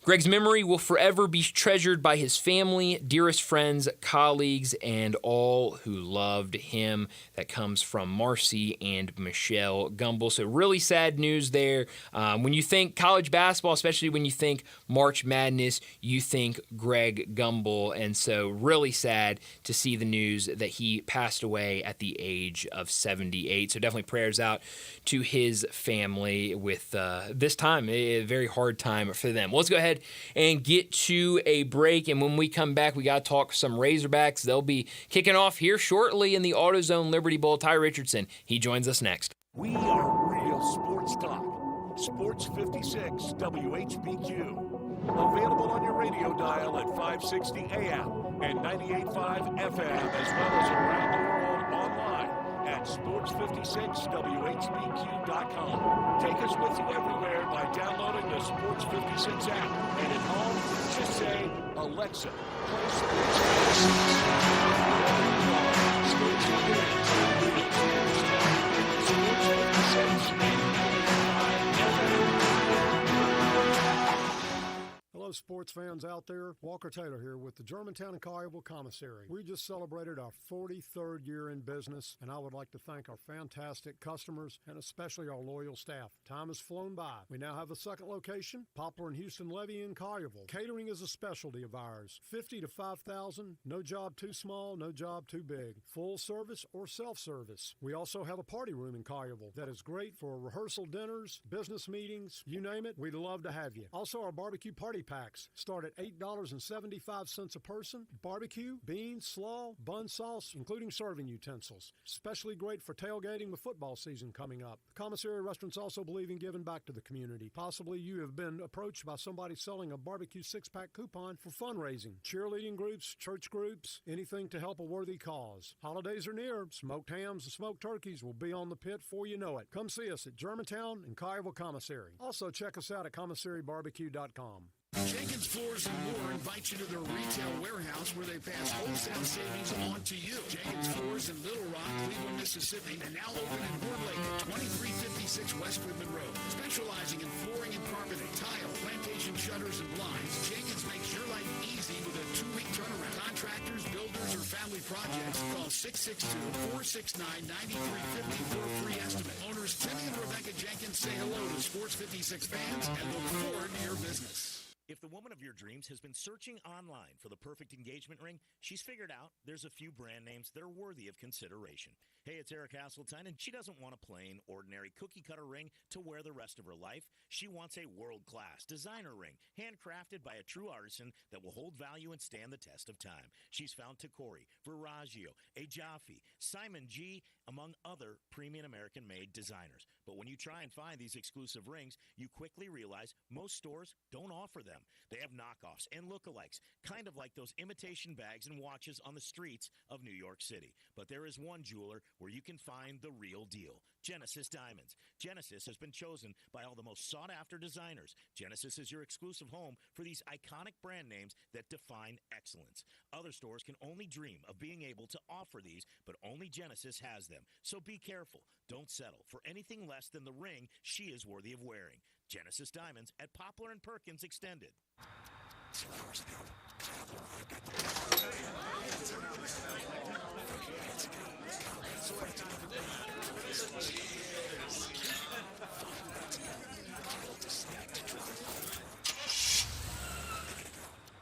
S1: Greg's memory will forever be treasured by his family, dearest friends, colleagues, and all who loved him. That comes from Marcy and Michelle Gumbel. So really sad news there. When you think college basketball, especially when you think March Madness, you think Greg Gumbel. And so really sad to see the news that he passed away at the age of 78. So definitely prayers out to his family with this time, a very hard time for them. Well, let's go ahead and get to a break, and when we come back, we got to talk some Razorbacks. They'll be kicking off here shortly in the AutoZone Liberty Bowl. Ty Richardson, he joins us next.
S6: We are real sports talk. Sports 56 WHBQ. Available on your radio dial at 560 AM and 98.5 FM, as well as around the world online at sports56whbq.com. Take us with you everywhere by downloading the Sports 56 app. And at home, just say, Alexa, play Sports 56.
S5: Hello, sports fans out there. Walker Taylor here with the Germantown and Collierville Commissary. We just celebrated our 43rd year in business, and I would like to thank our fantastic customers and especially our loyal staff. Time has flown by. We now have a second location, Poplar and Houston Levy in Collierville. Catering is a specialty of ours. 50 to 5,000, no job too small, no job too big. Full service or self-service. We also have a party room in Collierville that is great for rehearsal dinners, business meetings, you name it, we'd love to have you. Also, our barbecue party packs start at $8.75 a person. Barbecue, beans, slaw, bun sauce, including serving utensils. Especially great for tailgating with football season coming up. Commissary restaurants also believe in giving back to the community. Possibly you have been approached by somebody selling a barbecue six-pack coupon for fundraising. Cheerleading groups, church groups, anything to help a worthy cause. Holidays are near. Smoked hams and smoked turkeys will be on the pit before you know it. Come see us at Germantown and Collierville Commissary. Also check us out at commissarybarbecue.com.
S4: Jenkins Floors and More invites you to their retail warehouse where they pass wholesale savings on to you. Jenkins Floors in Little Rock, Cleveland, Mississippi, and now open in Horn Lake at 2356 West Goodman Road. Specializing in flooring and carpeting, tile, plantation shutters, and blinds, Jenkins makes your life easy with a 2-week turnaround. Contractors, builders, or family projects, call 662-469-9350 for a free estimate. Owners Timmy and Rebecca Jenkins say hello to Sports 56 fans and look forward to your business.
S14: If the woman of your dreams has been searching online for the perfect engagement ring, she's figured out there's a few brand names that are worthy of consideration. Hey, it's Eric Hasseltine, and she doesn't want a plain, ordinary cookie-cutter ring to wear the rest of her life. She wants a world-class designer ring, handcrafted by a true artisan that will hold value and stand the test of time. She's found Tacori, Verragio, Ajafi, Simon G., among other premium American-made designers. But when you try and find these exclusive rings, you quickly realize most stores don't offer them. They have knockoffs and lookalikes, kind of like those imitation bags and watches on the streets of New York City. But there is one jeweler where you can find the real deal. Genesis Diamonds. Genesis has been chosen by all the most sought-after designers. Genesis is your exclusive home for these iconic brand names that define excellence. Other stores can only dream of being able to offer these, but only Genesis has them. So be careful. Don't settle for anything less than the ring she is worthy of wearing. Genesis Diamonds at Poplar and Perkins Extended.
S4: 2 hours ago,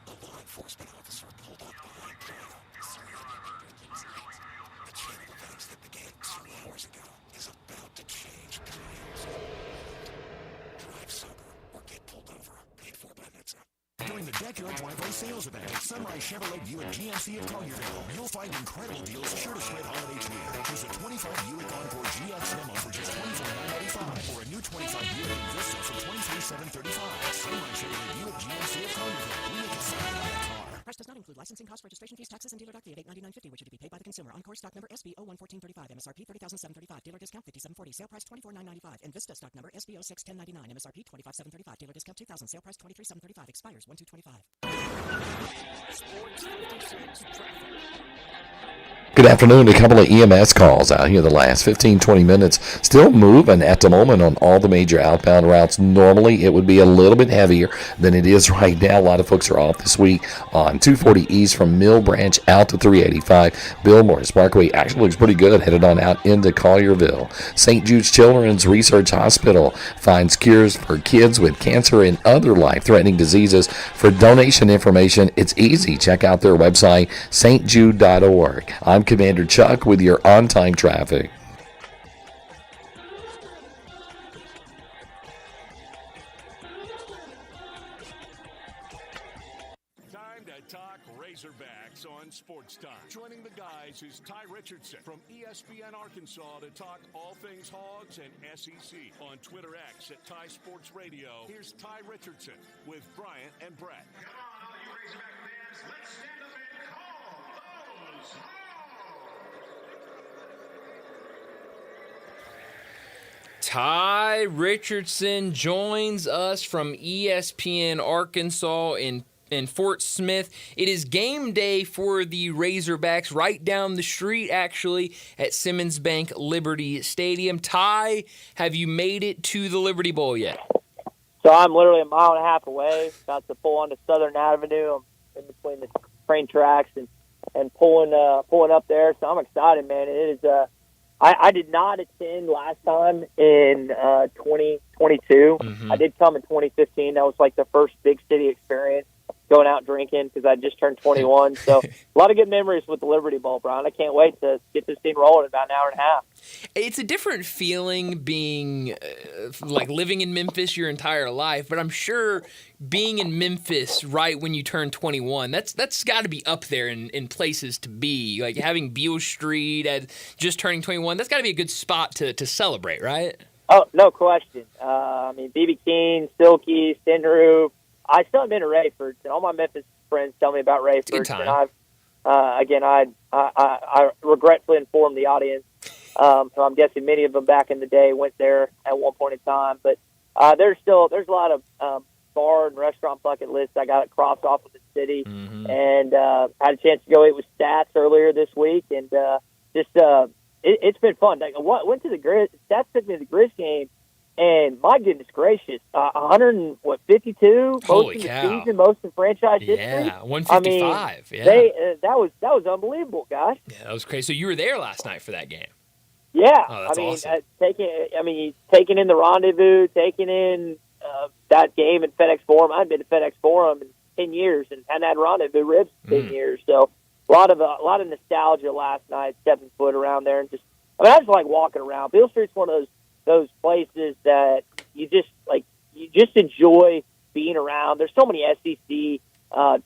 S4: a law enforcement officer pulled up behind Kyle. The chain of events that began 2 hours ago is about to change Kyle's world. Drive sober or get pulled over. Paid for by NHTSA. During the Deck Your Driveway sales event at Sunrise Chevrolet Buick GMC of Collierville, you'll find incredible deals sure to spread holiday cheer. There's a 25 Buick Encore GX Limo for just $24,995 or a new 25 Buick Vista for $23,735. Sunrise Chevrolet Buick GMC of Collierville. We make it fun to buy a car.
S11: Price does not include licensing costs, registration fees, taxes, and dealer doc fee at $899.50, which are to be paid by the consumer. On-core stock number SB011435, MSRP $30,735, dealer discount $57.40, sale price $24,995, and Vista stock number SB061099, MSRP $25,735, dealer discount $2,000, sale price $23,735, expires 1/2/25.
S6: Sports 56 traffic.
S15: Good afternoon. A couple of EMS calls out here the last 15, 20 minutes. Still moving at the moment on all the major outbound routes. Normally, it would be a little bit heavier than it is right now. A lot of folks are off this week on 240 East from Mill Branch out to 385. Bill Morris Parkway actually looks pretty good, headed on out into Collierville. St. Jude's Children's Research Hospital finds cures for kids with cancer and other life-threatening diseases. For donation information, it's easy. Check out their website, stjude.org. I'm Commander Chuck with your on-time traffic.
S6: Time to talk Razorbacks on Sportstime. Joining the guys is Ty Richardson from ESPN Arkansas to talk all things Hogs and SEC. On Twitter X at Ty Sports Radio, here's Ty Richardson with Bryant and Brett.
S10: Come on, all you Razorback fans, let's stand up and call those Hogs!
S1: Ty Richardson joins us from ESPN Arkansas in Fort Smith. It is game day for the Razorbacks right down the street, actually, at Simmons Bank Liberty Stadium. Ty, have you made it to the Liberty Bowl yet?
S16: So I'm literally a mile and a half away, about to pull onto Southern Avenue. I'm in between the train tracks and pulling up there. So I'm excited, man. It is. I did not attend last time in 2022. I did come in 2015. That was like the first big city experience, going out drinking because I just turned 21. So a lot of good memories with the Liberty Bowl, Brian. I can't wait to get this thing rolling in about an hour and a half.
S1: It's a different feeling being like living in Memphis your entire life, but I'm sure being in Memphis right when you turn 21, that's got to be up there in places to be. Like having Beale Street at just turning 21, that's got to be a good spot to celebrate, right?
S16: Oh, no question. I mean, B.B. King, Silky, Stenroof. I still haven't been to Rayford, and all my Memphis friends tell me about Rayford.
S1: It's a good time.
S16: And I regretfully informed the audience. So I'm guessing many of them back in the day went there at one point in time. But there's a lot of bar and restaurant bucket lists I got crossed off of the city, and had a chance to go eat with Stats earlier this week, and it's been fun. Like, went to the Grizz. Stats took me to the Grizz game. And my goodness gracious, 152
S1: Holy
S16: most in
S1: cow.
S16: the season, most in franchise history.
S1: Yeah, 155.
S16: I mean,
S1: yeah.
S16: that was unbelievable, gosh.
S1: Yeah, that was crazy. So you were there last night for that game.
S16: Yeah,
S1: Oh, that's awesome.
S16: Taking in the rendezvous, taking in that game in FedEx Forum. I've been to FedEx Forum in 10 years and hadn't had rendezvous ribs in 10 years. So a lot of nostalgia last night, stepping foot around there, and I just like walking around. Beale Street's one of those places that you just enjoy being around. There's so many SEC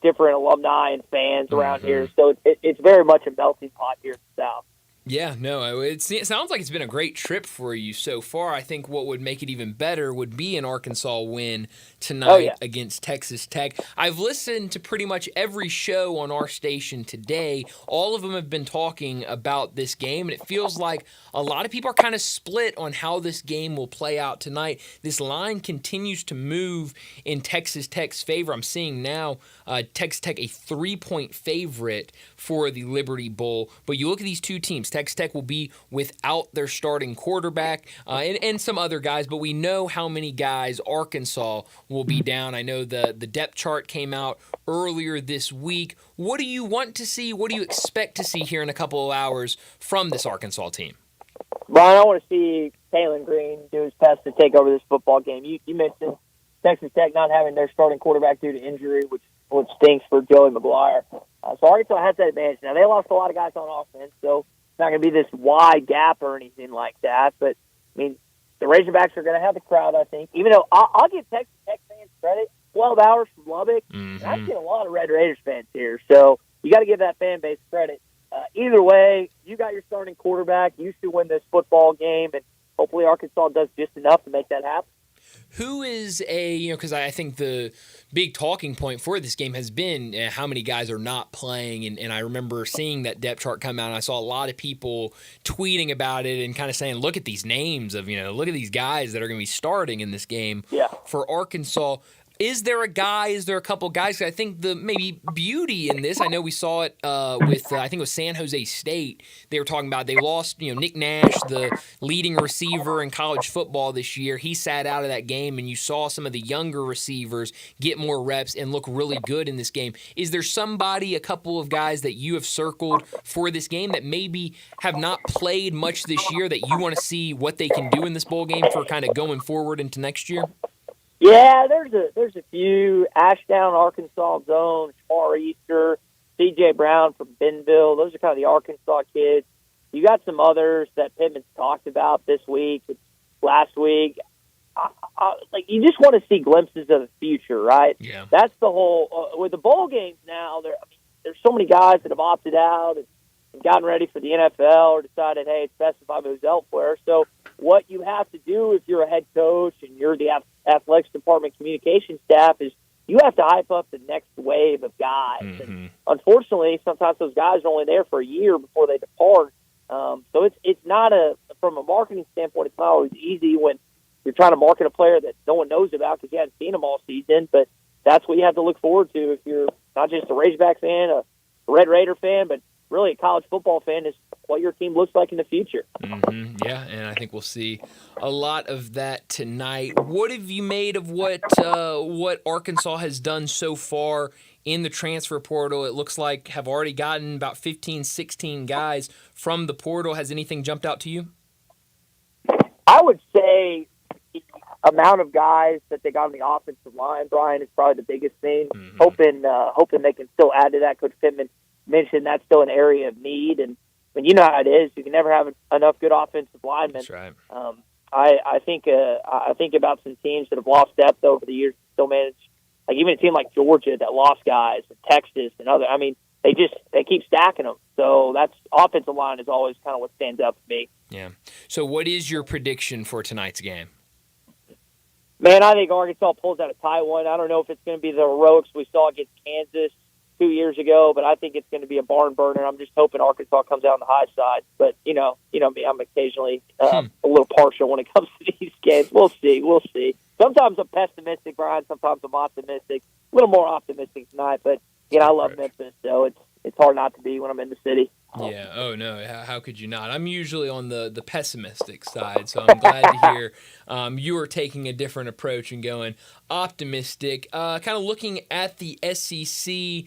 S16: different alumni and fans around here, so it's very much a melting pot here in the South.
S1: Yeah, no, it sounds like it's been a great trip for you so far. I think what would make it even better would be an Arkansas win tonight against Texas Tech. I've listened to pretty much every show on our station today. All of them have been talking about this game, and it feels like a lot of people are kind of split on how this game will play out tonight. This line continues to move in Texas Tech's favor. I'm seeing now Texas Tech a 3-point favorite for the Liberty Bowl. But you look at these two teams. Texas Tech will be without their starting quarterback and some other guys, but we know how many guys Arkansas will be down. I know the depth chart came out earlier this week. What do you want to see? What do you expect to see here in a couple of hours from this Arkansas team?
S16: Brian, I want to see Kalen Green do his best to take over this football game. You mentioned Texas Tech not having their starting quarterback due to injury, which stinks for Joey McGuire. So Arkansas has that advantage. Now, they lost a lot of guys on offense, so it's not going to be this wide gap or anything like that. But, I mean, the Razorbacks are going to have the crowd, I think. Even though I'll give Texas Tech fans credit. 12 hours from Lubbock. And I've seen a lot of Red Raiders fans here. So you got to give that fan base credit. Either way, you got your starting quarterback. You should win this football game, and hopefully Arkansas does just enough to make that happen.
S1: Who is because I think the big talking point for this game has been how many guys are not playing. And I remember seeing that depth chart come out, and I saw a lot of people tweeting about it and kind of saying, look at these names of, look at these guys that are going to be starting in this game for Arkansas. Is there a couple guys? I think the maybe beauty in this, I know we saw it with, I think it was San Jose State. They were talking about they lost, Nick Nash, the leading receiver in college football this year. He sat out of that game, and you saw some of the younger receivers get more reps and look really good in this game. Is there a couple of guys that you have circled for this game that maybe have not played much this year that you want to see what they can do in this bowl game for kind of going forward into next year?
S16: Yeah, there's a few. Ashdown, Arkansas zone, Shamar Easter, C.J. Brown from Bentonville. Those are kind of the Arkansas kids. You got some others that Pittman's talked about this week, last week. You just want to see glimpses of the future, right?
S1: Yeah.
S16: That's the whole with the bowl games now. There's so many guys that have opted out and gotten ready for the NFL or decided, hey, it's best if I move elsewhere. So what you have to do if you're a head coach and you're the athletics department communication staff is you have to hype up the next wave of guys.
S1: Mm-hmm.
S16: And unfortunately, sometimes those guys are only there for a year before they depart. So it's not from a marketing standpoint, it's not always easy when you're trying to market a player that no one knows about because you haven't seen them all season. But that's what you have to look forward to if you're not just a Razorback fan, a Red Raider fan, but really a college football fan, is what your team looks like in the future.
S1: Mm-hmm. Yeah, and I think we'll see a lot of that tonight. What have you made of what Arkansas has done so far in the transfer portal? It looks like have already gotten about 15, 16 guys from the portal. Has anything jumped out to you?
S16: I would say the amount of guys that they got on the offensive line, Brian, is probably the biggest thing.
S1: Mm-hmm.
S16: Hoping they can still add to that. Coach Pittman mentioned that's still an area of need, and you know how it is. You can never have enough good offensive linemen.
S1: That's right.
S16: I think about some teams that have lost depth over the years, still manage. Like even a team like Georgia that lost guys, and Texas, and other. I mean, they keep stacking them. So that's offensive line is always kind of what stands out to me.
S1: Yeah. So what is your prediction for tonight's game?
S16: Man, I think Arkansas pulls out a tie one. I don't know if it's going to be the heroics we saw against Kansas 2 years ago, but I think it's going to be a barn burner. I'm just hoping Arkansas comes out on the high side. But you know me, I'm occasionally a little partial when it comes to these games. We'll see. Sometimes I'm pessimistic, Brian. Sometimes I'm optimistic. A little more optimistic tonight, but I love Memphis, so it's hard not to be when I'm in the city.
S1: Yeah. Oh no. How could you not? I'm usually on the pessimistic side, so I'm glad to hear you are taking a different approach and going optimistic. Kind of looking at the SEC.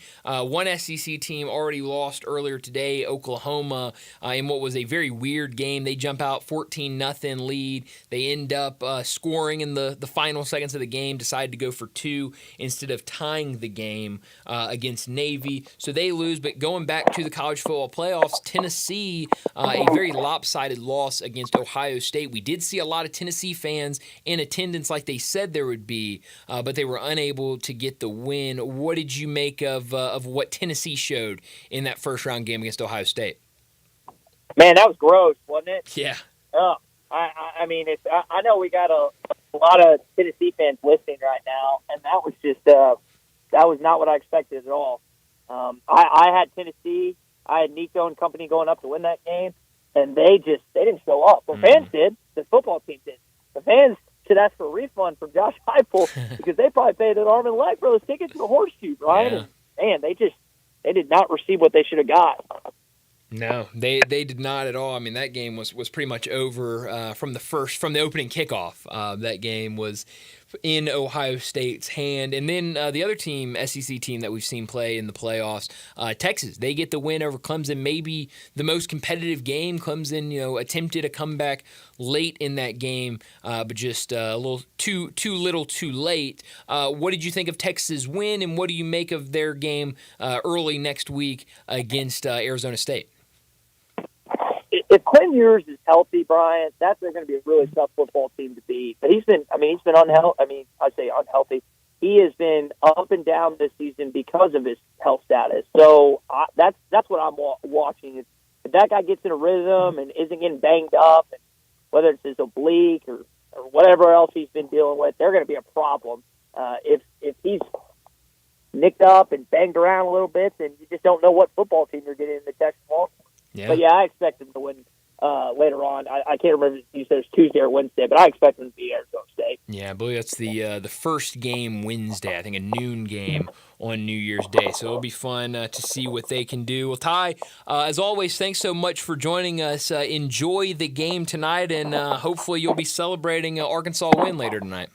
S1: One SEC team already lost earlier today, Oklahoma, in what was a very weird game. They jump out 14-0 lead. They end up scoring in the final seconds of the game. Decide to go for two instead of tying the game against Navy. So they lose. But going back to the college football playoffs, Tennessee, a very lopsided loss against Ohio State. We did see a lot of Tennessee fans in attendance like they said there would be, but they were unable to get the win. What did you make of what Tennessee showed in that first-round game against Ohio State?
S16: Man, that was gross, wasn't it?
S1: Yeah.
S16: I mean, I know we got a lot of Tennessee fans listening right now, and that was just that was not what I expected at all. I had Tennessee. I had Nico and company going up to win that game, and they didn't show up. The fans did. The football team did. The fans should ask for a refund from Josh Heupel because they probably paid an arm and a leg for those tickets to the horseshoe, Brian.
S1: Yeah.
S16: And man, they did not receive what they should have got.
S1: No, they did not at all. I mean, that game was pretty much over from the opening kickoff. That game was in Ohio State's hand. And then the other team, SEC team that we've seen play in the playoffs, Texas, they get the win over Clemson. Maybe the most competitive game. Clemson, attempted a comeback late in that game, but just a little too little too late. What did you think of Texas' win, and what do you make of their game early next week against Arizona State?
S16: If Quinn Ewers is healthy, Brian, that's going to be a really tough football team to beat. But he's been unhealthy. I say unhealthy. He has been up and down this season because of his health status. So that's what I'm watching. If that guy gets in a rhythm and isn't getting banged up, and whether it's his oblique or whatever else he's been dealing with, they're going to be a problem. If he's nicked up and banged around a little bit, then you just don't know what football team you're getting in the Texas Longhorns.
S1: Yeah.
S16: But yeah, I expect them to win later on. I can't remember if you said it's Tuesday or Wednesday, but I expect them to be Arizona State.
S1: Yeah, I believe that's the first game Wednesday. I think a noon game on New Year's Day. So it'll be fun to see what they can do. Well, Ty, as always, thanks so much for joining us. Enjoy the game tonight, and hopefully you'll be celebrating Arkansas win later tonight.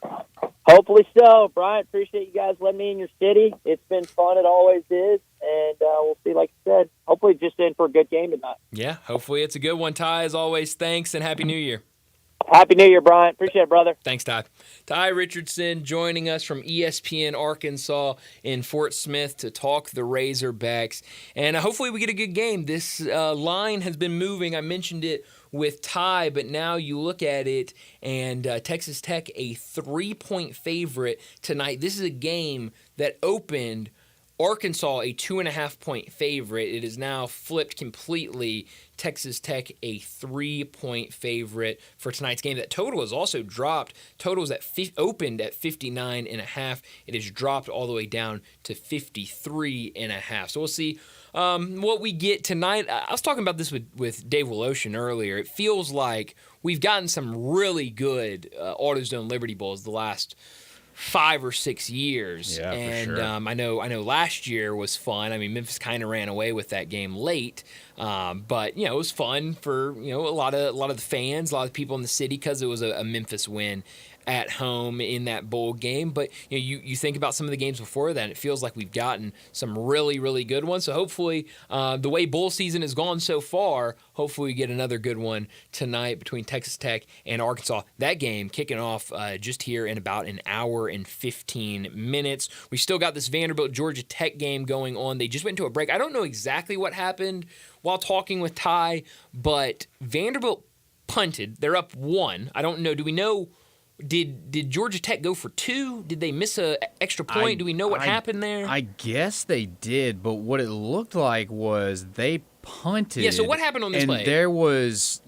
S16: Hopefully so, Brian. Appreciate you guys letting me in your city. It's been fun. It always is. And we'll see, like I said, hopefully just in for a good game tonight.
S1: Yeah, hopefully it's a good one. Ty, as always, thanks, and Happy New Year.
S16: Happy New Year, Brian. Appreciate it, brother.
S1: Thanks, Ty. Ty Richardson joining us from ESPN Arkansas in Fort Smith to talk the Razorbacks. And hopefully we get a good game. This line has been moving. I mentioned it with Ty, but now you look at it, and Texas Tech a 3-point favorite tonight. This is a game that opened Arkansas a 2.5-point favorite. It is now flipped completely. Texas Tech a 3-point favorite for tonight's game. That total has also dropped. Total was opened at 59.5. It has dropped all the way down to 53.5. So we'll see what we get tonight. I was talking about this with Dave Woloshin earlier. It feels like we've gotten some really good AutoZone Liberty Bowls the last 5 or 6 years.
S2: Yeah,
S1: and
S2: for sure.
S1: I know last year was fun. I mean, Memphis kind of ran away with that game late, but it was fun for a lot of the fans, a lot of people in the city, because it was a Memphis win at home in that bowl game. But you think about some of the games before that, and it feels like we've gotten some really, really good ones. So hopefully, the way bowl season has gone so far, hopefully we get another good one tonight between Texas Tech and Arkansas. That game kicking off just here in about an hour and 15 minutes. We still got this Vanderbilt-Georgia Tech game going on. They just went into a break. I don't know exactly what happened while talking with Ty, but Vanderbilt punted. They're up 1. I don't know. Do we know? Did Georgia Tech go for 2? Did they miss an extra point? Do we know what happened there?
S2: I guess they did, but what it looked like was they punted.
S1: Yeah, so what happened on this play?
S2: And there was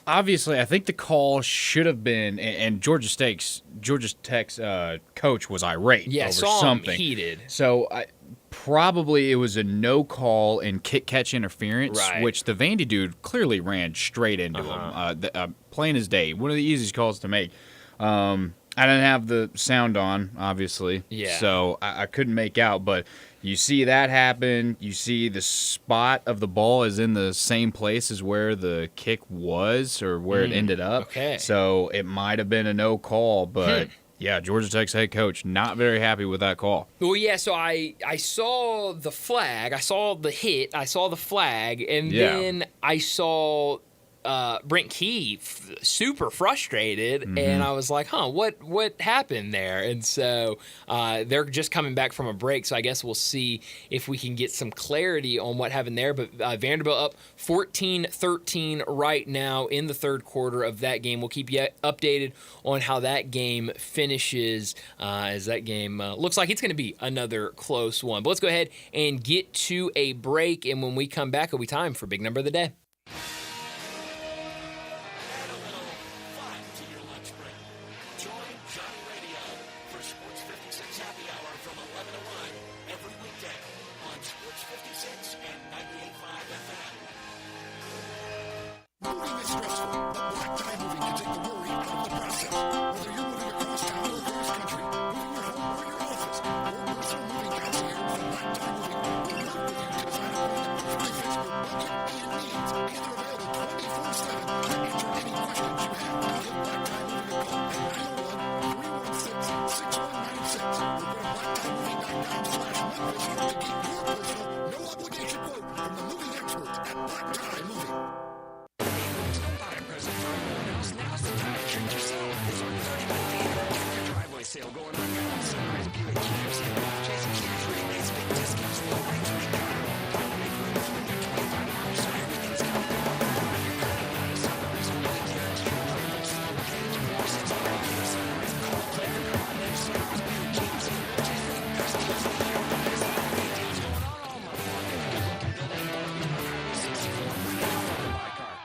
S2: obviously, I think the call should have been, and Georgia Tech's coach was irate over something.
S1: Him heated.
S2: So probably it was a no call and catch interference,
S1: Right.
S2: which the Vandy dude clearly ran straight into him. Plain as day, one of the easiest calls to make. I didn't have the sound on, obviously, so I couldn't make out. But you see that happen. You see the spot of the ball is in the same place as where the kick was or where it ended up.
S1: Okay.
S2: So it might have been a no call, but yeah, Georgia Tech's head coach not very happy with that call.
S1: Well, yeah, so I saw the flag. I saw the hit. I saw the flag. And then I saw Brent Key super frustrated, and I was like, what happened there? And so they're just coming back from a break, so I guess we'll see if we can get some clarity on what happened there. But Vanderbilt up 14-13 right now in the third quarter of that game. We'll keep you updated on how that game finishes, as that game looks like it's going to be another close one. But let's go ahead and get to a break, and when we come back, it'll be time for Big Number of the Day.
S4: Moving is stressful, but Black Tie Moving can take the worry out of the process. Whether you're moving across town or across country, moving your home or your office, or personal moving concierge from Black Tie Moving will work with you to design a plan that fully fits your budget and needs. And they're available 24/7 to answer any questions you have. Give Black Tie Moving a call at 901-316-6196 or go to blacktiemoving.com/Memphis to get your personal, no obligation quote from the moving experts at Black Tie Moving.
S10: Now's the time to treat yourself. It's our 30-day driveway sale going on now. Sunrise Buick GMC. Chasing Kids rebates, big discounts, low rates, we got it all. Dominate rooms when you're 25 hours, so everything's got it all. Sunrise really guaranteed approval. Slow payment and more since already. Sunrise, call, click, or come on in. Sunrise Buick GMC. Chasing the best deals of the year. There's a lot of great deals going on all month long. Good looking building, Highway 64. My car.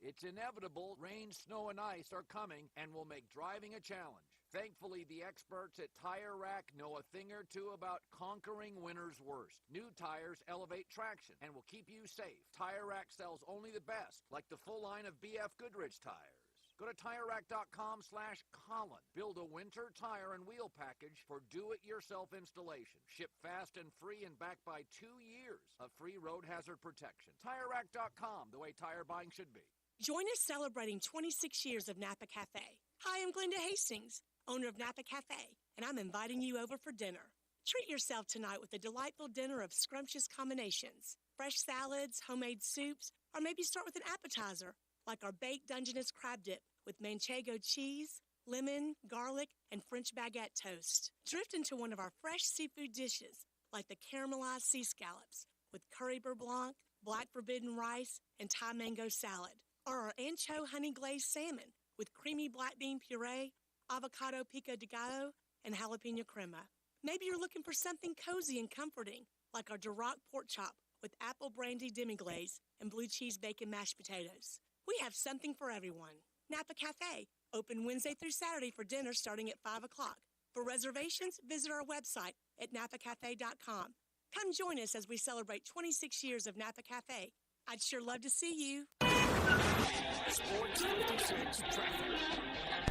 S17: It's inevitable. inevitable rain, snow, and ice are coming and will make driving a challenge. Thankfully, the experts at Tire Rack know a thing or two about conquering winter's worst. New tires elevate traction and will keep you safe. Tire Rack sells only the best, like the full line of BF Goodrich tires. Go to TireRack.com/Colin. Build a winter tire and wheel package for do-it-yourself installation. Ship fast and free and backed by 2 years of free road hazard protection. TireRack.com, the way tire buying should be.
S12: Join us celebrating 26 years of Napa Cafe. Hi, I'm Glenda Hastings, owner of Napa Cafe, and I'm inviting you over for dinner. Treat yourself tonight with a delightful dinner of scrumptious combinations, fresh salads, homemade soups, or maybe start with an appetizer like our baked Dungeness crab dip with manchego cheese, lemon, garlic, and French baguette toast. Drift into one of our fresh seafood dishes like the caramelized sea scallops with curry beurre blanc, black forbidden rice, and Thai mango salad, or our ancho honey glazed salmon with creamy black bean puree, avocado pico de gallo, and jalapeno crema. Maybe you're looking for something cozy and comforting like our Duroc pork chop with apple brandy demi-glaze and blue cheese bacon mashed potatoes. We have something for everyone. Napa Cafe, open Wednesday through Saturday for dinner starting at 5 o'clock. For reservations, visit our website at napacafe.com. Come join us as we celebrate 26 years of Napa Cafe. I'd sure love to see you.
S6: Sports 56 traffic.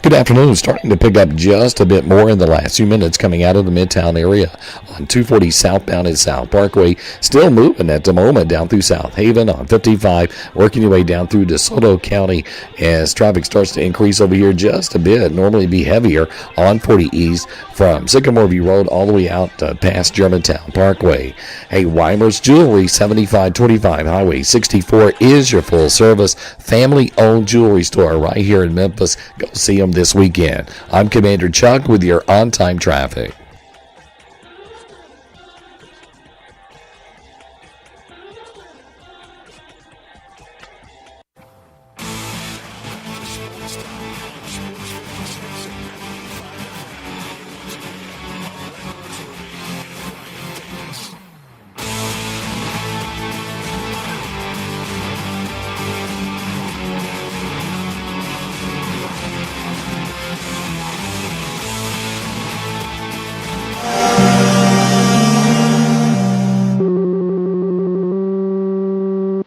S15: Good afternoon. Starting to pick up just a bit more in the last few minutes coming out of the Midtown area on 240 southbound at South Parkway. Still moving at the moment down through South Haven on 55, working your way down through DeSoto County as traffic starts to increase over here just a bit. Normally be heavier on 40 East from Sycamore View Road all the way out past Germantown Parkway. Hey, Weimer's Jewelry, 7525 Highway 64 is your full service family-owned jewelry store right here in Memphis. Go see them this weekend. I'm Commander Chuck with your on-time traffic.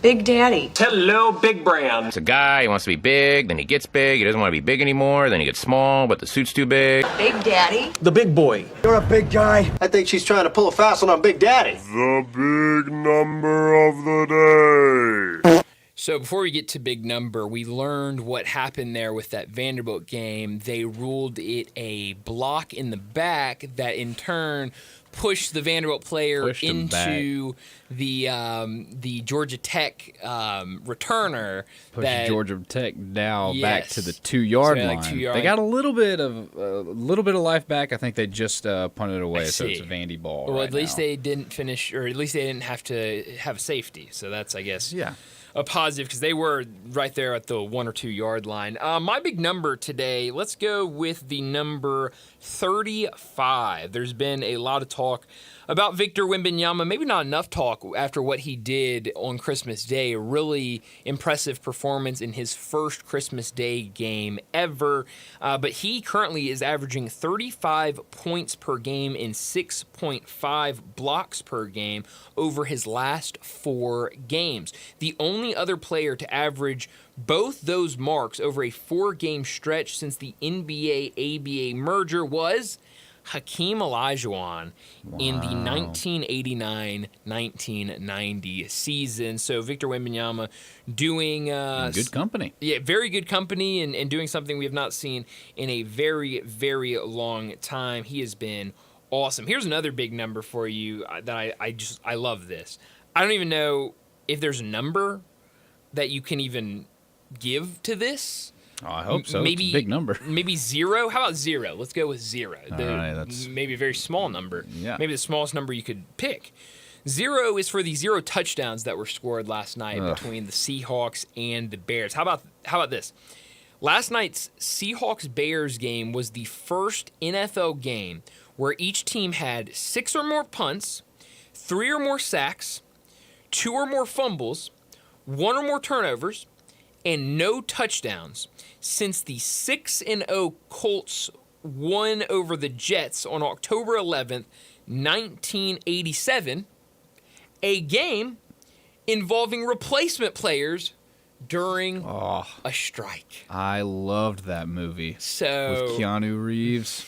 S18: Big Daddy.
S19: Hello, Big Brand. It's a guy, he wants to be big, then he gets big, he doesn't want to be big anymore, then he gets small, but the suit's too big.
S18: Big Daddy.
S19: The big boy.
S20: You're a big guy. I think she's trying to pull a fast one on Big Daddy.
S3: The big number of the day.
S1: So before we get to big number, we learned what happened there with that Vanderbilt game. They ruled it a block in the back that in turn pushed the Vanderbilt player into the Georgia Tech returner.
S2: Pushed Georgia Tech now back to the 2-yard line. They got a little bit of life back. I think they just punted it away, so it's a Vandy ball.
S1: Well, at least they didn't finish, or at least they didn't have to have a safety. So that's, I guess, a positive because they were right there at the 1 or 2 yard line. My big number today, let's go with the number 35. There's been a lot of talk about Victor Wembanyama, maybe not enough talk after what he did on Christmas Day. A really impressive performance in his first Christmas Day game ever. But he currently is averaging 35 points per game and 6.5 blocks per game over his last 4 games. The only other player to average both those marks over a 4-game stretch since the NBA-ABA merger was Hakeem Olajuwon in the 1989-1990 season. So Victor Wembanyama doing
S2: good company.
S1: Yeah, very good company and doing something we have not seen in a very, very long time. He has been awesome. Here's another big number for you that I love this. I don't even know if there's a number that you can even give to this.
S2: Oh, I hope so. Maybe it's a big number.
S1: Maybe 0. How about 0? Let's go with 0.
S2: All right, that's
S1: maybe a very small number.
S2: Yeah.
S1: Maybe the smallest number you could pick. 0 is for the 0 touchdowns that were scored last night between the Seahawks and the Bears. How about this? Last night's Seahawks-Bears game was the first NFL game where each team had 6 or more punts, 3 or more sacks, 2 or more fumbles, 1 or more turnovers, and no touchdowns since the 6-0 Colts won over the Jets on October 11th, 1987, a game involving replacement players during a strike.
S2: I loved that movie.
S1: So
S2: with Keanu Reeves.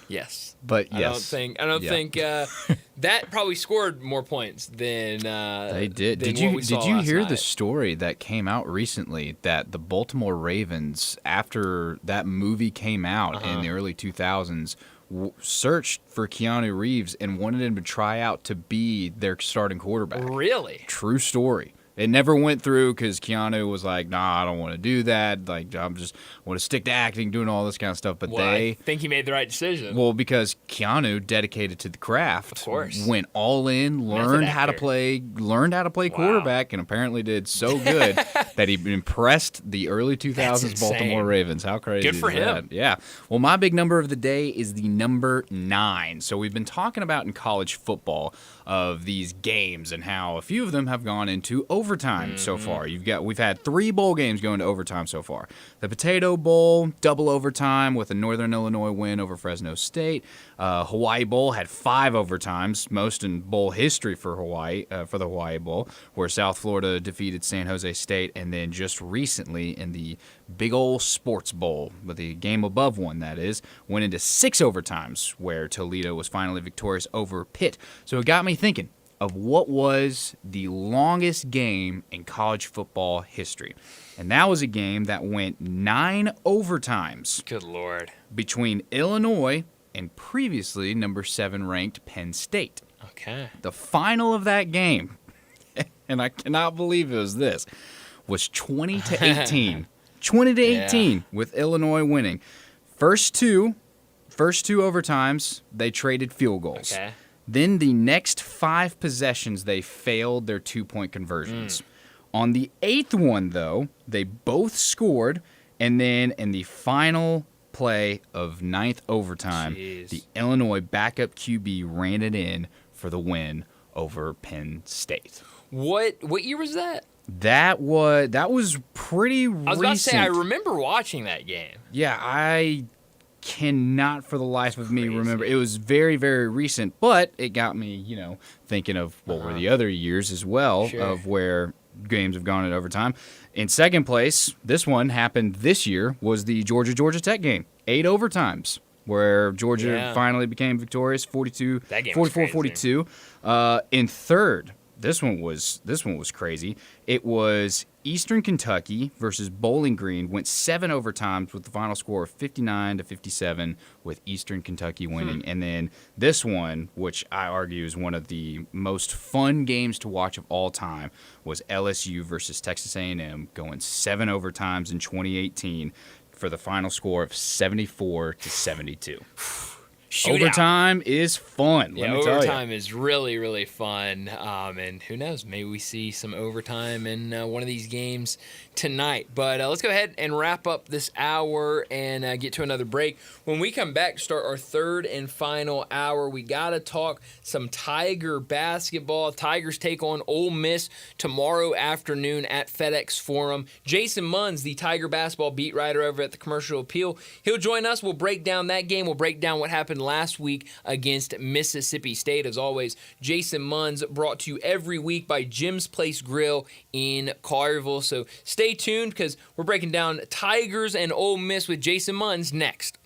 S1: Yes.
S2: But
S1: I
S2: yes.
S1: I don't think that probably scored more points than
S2: they did.
S1: Than
S2: Did you
S1: what we saw last
S2: hear
S1: night.
S2: the story that came out recently that the Baltimore Ravens, after that movie came out in the early 2000s, searched for Keanu Reeves and wanted him to try out to be their starting quarterback?
S1: Really?
S2: True story. It never went through because Keanu was like, "Nah, I don't want to do that. Like, I'm just want to stick to acting, doing all this kind of stuff." But
S1: Well, I think he made the right decision.
S2: well, because Keanu, dedicated to the craft,
S1: Of course.
S2: went all in, learned how to play quarterback, and apparently did so good that he impressed the early 2000s Baltimore Ravens. How crazy
S1: Good for
S2: is
S1: him.
S2: that? Yeah. Well, my big number of the day is the number 9. So we've been talking about in college football of these games and how a few of them have gone into overtime so far. We've had 3 bowl games going to overtime so far. The Potato Bowl, double overtime with a Northern Illinois win over Fresno State. Hawaii Bowl had 5 overtimes, most in bowl history for Hawaii, for the Hawaii Bowl, where South Florida defeated San Jose State, and then just recently in the big old Sports Bowl, with the game above one, that is, went into 6 overtimes, where Toledo was finally victorious over Pitt. So it got me thinking of what was the longest game in college football history. And that was a game that went 9 overtimes.
S1: Good Lord.
S2: Between Illinois and previously number 7 ranked Penn State.
S1: Okay.
S2: The final of that game, and I cannot believe it was this, was 20-18. 20-18 with Illinois winning. First two overtimes, they traded field goals.
S1: Okay.
S2: Then the next 5 possessions, they failed their 2-point conversions. On the 8th one, though, they both scored, and then in the final play of 9th overtime, the Illinois backup QB ran it in for the win over Penn State.
S1: What year was that?
S2: That was pretty recent.
S1: I was about to say, I remember watching that game.
S2: Yeah, I cannot for the life of me remember. It was very, very recent, but it got me, thinking of what were the other years as well, of where games have gone in overtime. In second place, this one happened this year, was the Georgia Tech game. 8 overtimes, where Georgia finally became victorious, 44-42. In third, this one was crazy. It was Eastern Kentucky versus Bowling Green, went 7 overtimes with the final score of 59-57, with Eastern Kentucky winning. And then this one, which I argue is one of the most fun games to watch of all time, was LSU versus Texas A&M, going 7 overtimes in 2018 for the final score of 74-72.
S1: Shootout.
S2: Overtime is fun. Let me tell you.
S1: Overtime is really, really fun. And who knows? Maybe we see some overtime in one of these games tonight. But let's go ahead and wrap up this hour and get to another break. When we come back to start our third and final hour, we got to talk some Tiger basketball. Tigers take on Ole Miss tomorrow afternoon at FedEx Forum. Jason Munns, the Tiger basketball beat writer over at the Commercial Appeal, he'll join us. We'll break down that game. We'll break down what happened last week against Mississippi State. As always, Jason Munns, brought to you every week by Jim's Place Grill in Collierville. So stay tuned because we're breaking down Tigers and Ole Miss with Jason Munns next.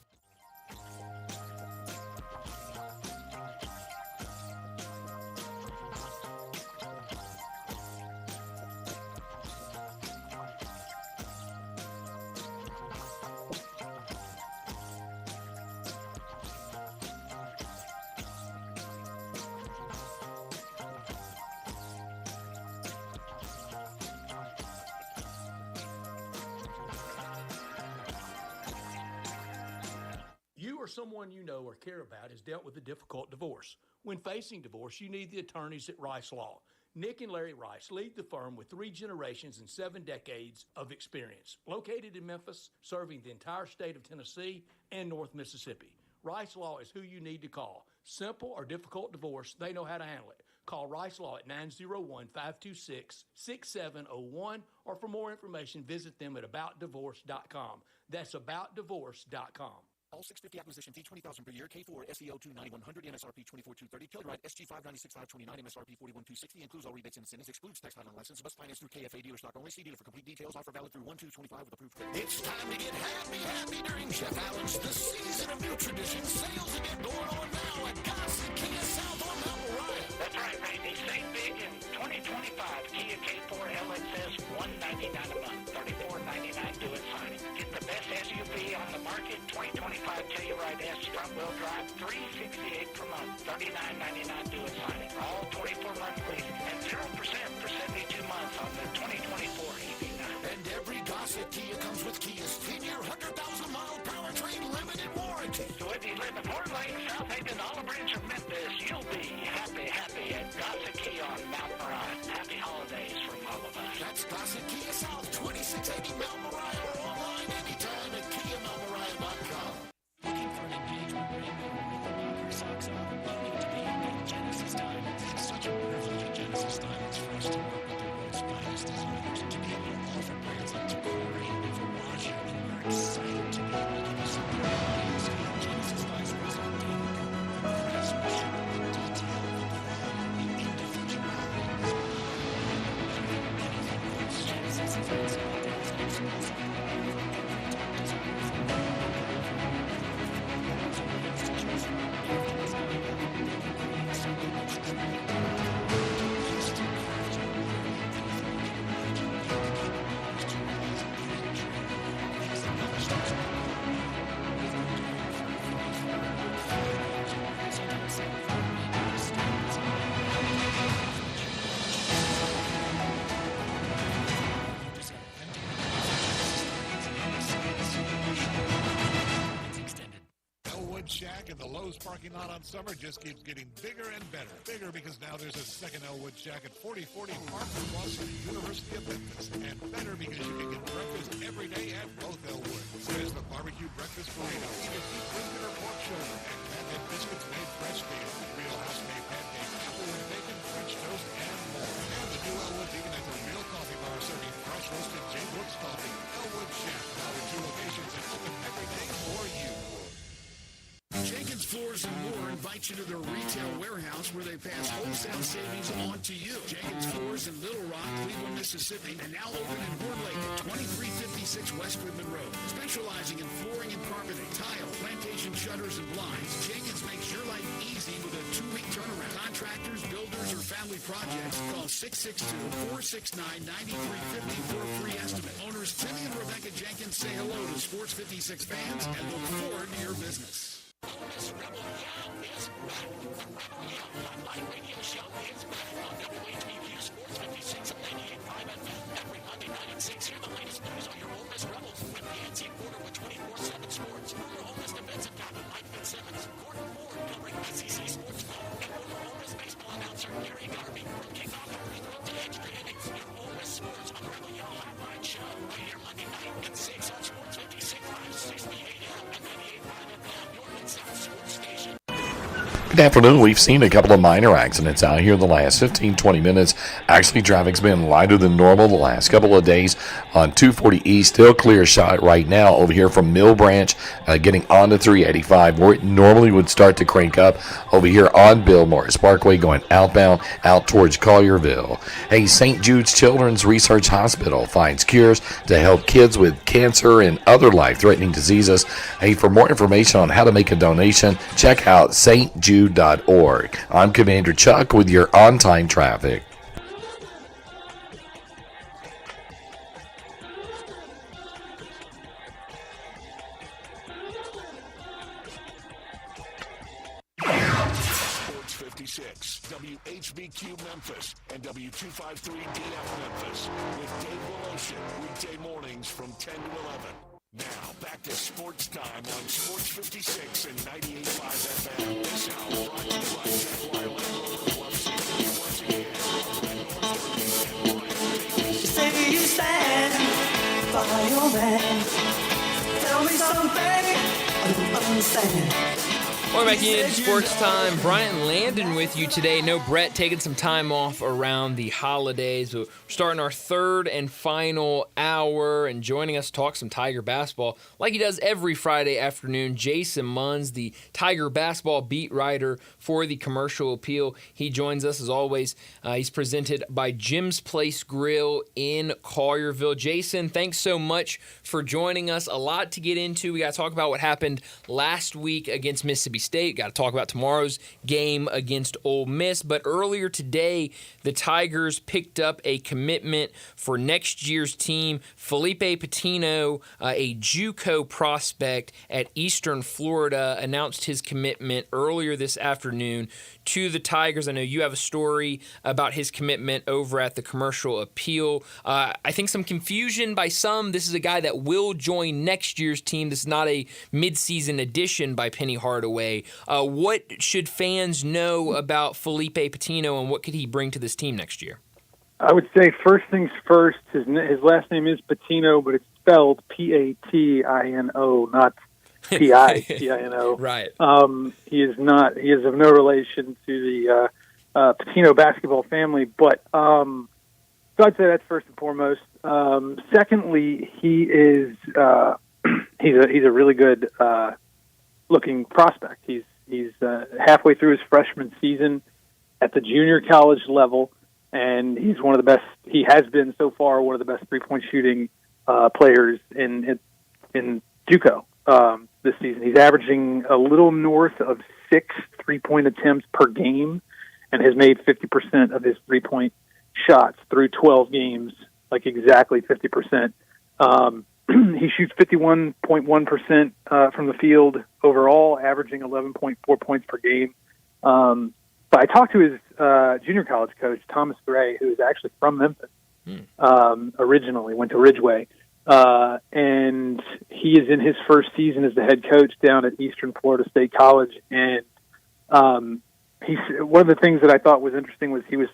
S18: Or someone you know or care about has dealt with a difficult divorce. When facing divorce, you need the attorneys at Rice Law. Nick and Larry Rice lead the firm with 3 generations and 7 decades of experience. Located in Memphis, serving the entire state of Tennessee and North Mississippi. Rice Law is who you need to call. Simple or difficult divorce, they know how to handle it. call Rice Law at 901-526-6701, or for more information, visit them at aboutdivorce.com. That's aboutdivorce.com.
S6: All 650 acquisition fee, $20,000 per year. K4 SEO 29100, MSRP 24230. Telluride SG 596,529, MSRP 41260. Includes all rebates and incentives. Excludes tax title and license. Must finance through KFA dealer stock only. See dealer for complete details. Offer valid through 1/2/25 with approved credit.
S4: It's time to get happy during Chef Allen's The Season of New Tradition sales to get going on now at Gossett Kia South on Mount Moriah.
S10: That's right, Randy. Save big in 2025 Kia K4 LXS, $199 a month, $34.99 due at signing. Get the best SUV on the market, 2025 Telluride S front-wheel drive, $368 per month, $39.99 due at signing. All 24 monthly and 0% for 72 months on the 2024 EV9.
S4: And every Gossett Kia comes with Kia's 10-year, 100,000-mile powertrain limited warranty.
S10: So if you live in Fort Lake, South Haven, Olive Branch, or Memphis, you'll be happy at Gossett Kia on Mount Moriah. Happy holidays from all of us.
S4: That's Gossett Kia South, 2680 Mount Moriah, or online anytime at KiaMountMoriah.com.
S11: Looking for an engagement ring or really knock your socks off? You need to be at Genesis Diamonds. It's such a privilege at Genesis Diamonds for us to work with the world's finest designers, to be able to offer brands like Tacori and Verwaja, and we're excited to be able to give you some great deals. Genesis Vice President David Cooper, the craftsmanship, detail, the quality, the individuality. Genesis events, hotels, and exclusive top designers.
S21: Elwood Shack in the Lowe's parking lot on Summer just keeps getting bigger and better. Bigger because now there's a second Elwood Shack at 4040 Park across from the University of Memphis. And better because you can get breakfast every day at both Elwoods. There's the barbecue breakfast burrito, either beef brisket or pork shoulder, and pancake biscuits made fresh daily. Real house-made pancakes, apple and bacon, French toast, and more. And the new Elwood's even has a real coffee bar serving fresh roasted J. Brooks coffee. Elwood Shack, now in 2 locations and open every day for you.
S6: Jenkins Floors and More invite you to their retail warehouse where they pass wholesale savings on to you. Jenkins Floors in Little Rock, Cleveland, Mississippi, and now open in Horn Lake at 2356 West Whitman Road. Specializing in flooring and carpeting, tile, plantation shutters, and blinds, Jenkins makes your life easy with a 2-week turnaround. Contractors, builders, or family projects, call 662-469-9350 for a free estimate. Owners Timmy and Rebecca Jenkins say hello to Sports 56 fans and look forward to your business.
S4: This Rebel Young is back. The Rebel Young online radio show is back on WHBQ Sports 56 and 98.5 FM. Every Monday night at 6, hear the latest news on your Ole Miss Rebels with the NC Quarter with 24/7 sports. Your Ole Miss defensive guy, Mike Fitzsimmons. Gordon Ford covering SEC sports ball. And former Ole Miss baseball announcer Gary Garvey. Kickoff hours through to extra innings. Your Ole Miss sports on the Rebel Young online show. Right here Monday night at 6 on Sports 56, 560 AM and 98.5 FM. Your South Sports Station.
S15: Good afternoon. We've seen a couple of minor accidents out here in the last 15-20 minutes. Actually, traffic's been lighter than normal the last couple of days on 240 East. Still clear shot right now over here from Mill Branch, getting onto 385, where it normally would start to crank up over here on Bill Morris Parkway, going outbound out towards Collierville. Hey, St. Jude's Children's Research Hospital finds cures to help kids with cancer and other life-threatening diseases. Hey, for more information on how to make a donation, check out stjude.org. I'm Commander Chuck with your on-time traffic.
S6: Sports 56, WHBQ Memphis, and W253DF Memphis with Dave Woloshin, weekday mornings from 10 to 11. Now, back to Sports Time on Sports 56 and 98.5 FM. This hour brought to you by Jaguar Land Rover Bluff City. Once again,
S22: You say you stand by your man. Tell me something I don't understand.
S1: Welcome back in Sports Time. Brian Landon with you today. No Brett taking some time off around the holidays. We're starting our third and final hour, and joining us to talk some Tiger basketball, like he does every Friday afternoon, Jason Munns, the Tiger basketball beat writer for the Commercial Appeal. He joins us as always. He's presented by Jim's Place Grill in Collierville. Jason, thanks so much for joining us. A lot to get into. We got to talk about what happened last week against Mississippi State. Got to talk about tomorrow's game against Ole Miss. But earlier today, the Tigers picked up a commitment for next year's team. Felipe Patino, a JUCO prospect at Eastern Florida, announced his commitment earlier this afternoon to the Tigers. I know you have a story about his commitment over at the Commercial Appeal. I think some confusion by some. This is a guy that will join next year's team. This is not a midseason addition by Penny Hardaway. What should fans know about Felipe Patino, and what could he bring to this team next year?
S7: I would say first things first. His last name is Patino, but it's spelled Patino, not Pintino.
S1: Right.
S7: He is of no relation to the Patino basketball family, but so I'd say that's first and foremost. Secondly, he is he's a really good looking prospect. He's halfway through his freshman season at the junior college level, and he's one of the best. He has been so far one of the best 3-point shooting players in JUCO this season. He's averaging a little north of 6 3-point attempts per game, and has made 50% of his 3-point shots through 12 games, like exactly 50%. He shoots 51.1% from the field overall, averaging 11.4 points per game. But I talked to his junior college coach, Thomas Gray, who is actually from Memphis, originally, went to Ridgeway. And he is in his first season as the head coach down at Eastern Florida State College. And one of the things that I thought was interesting was he was,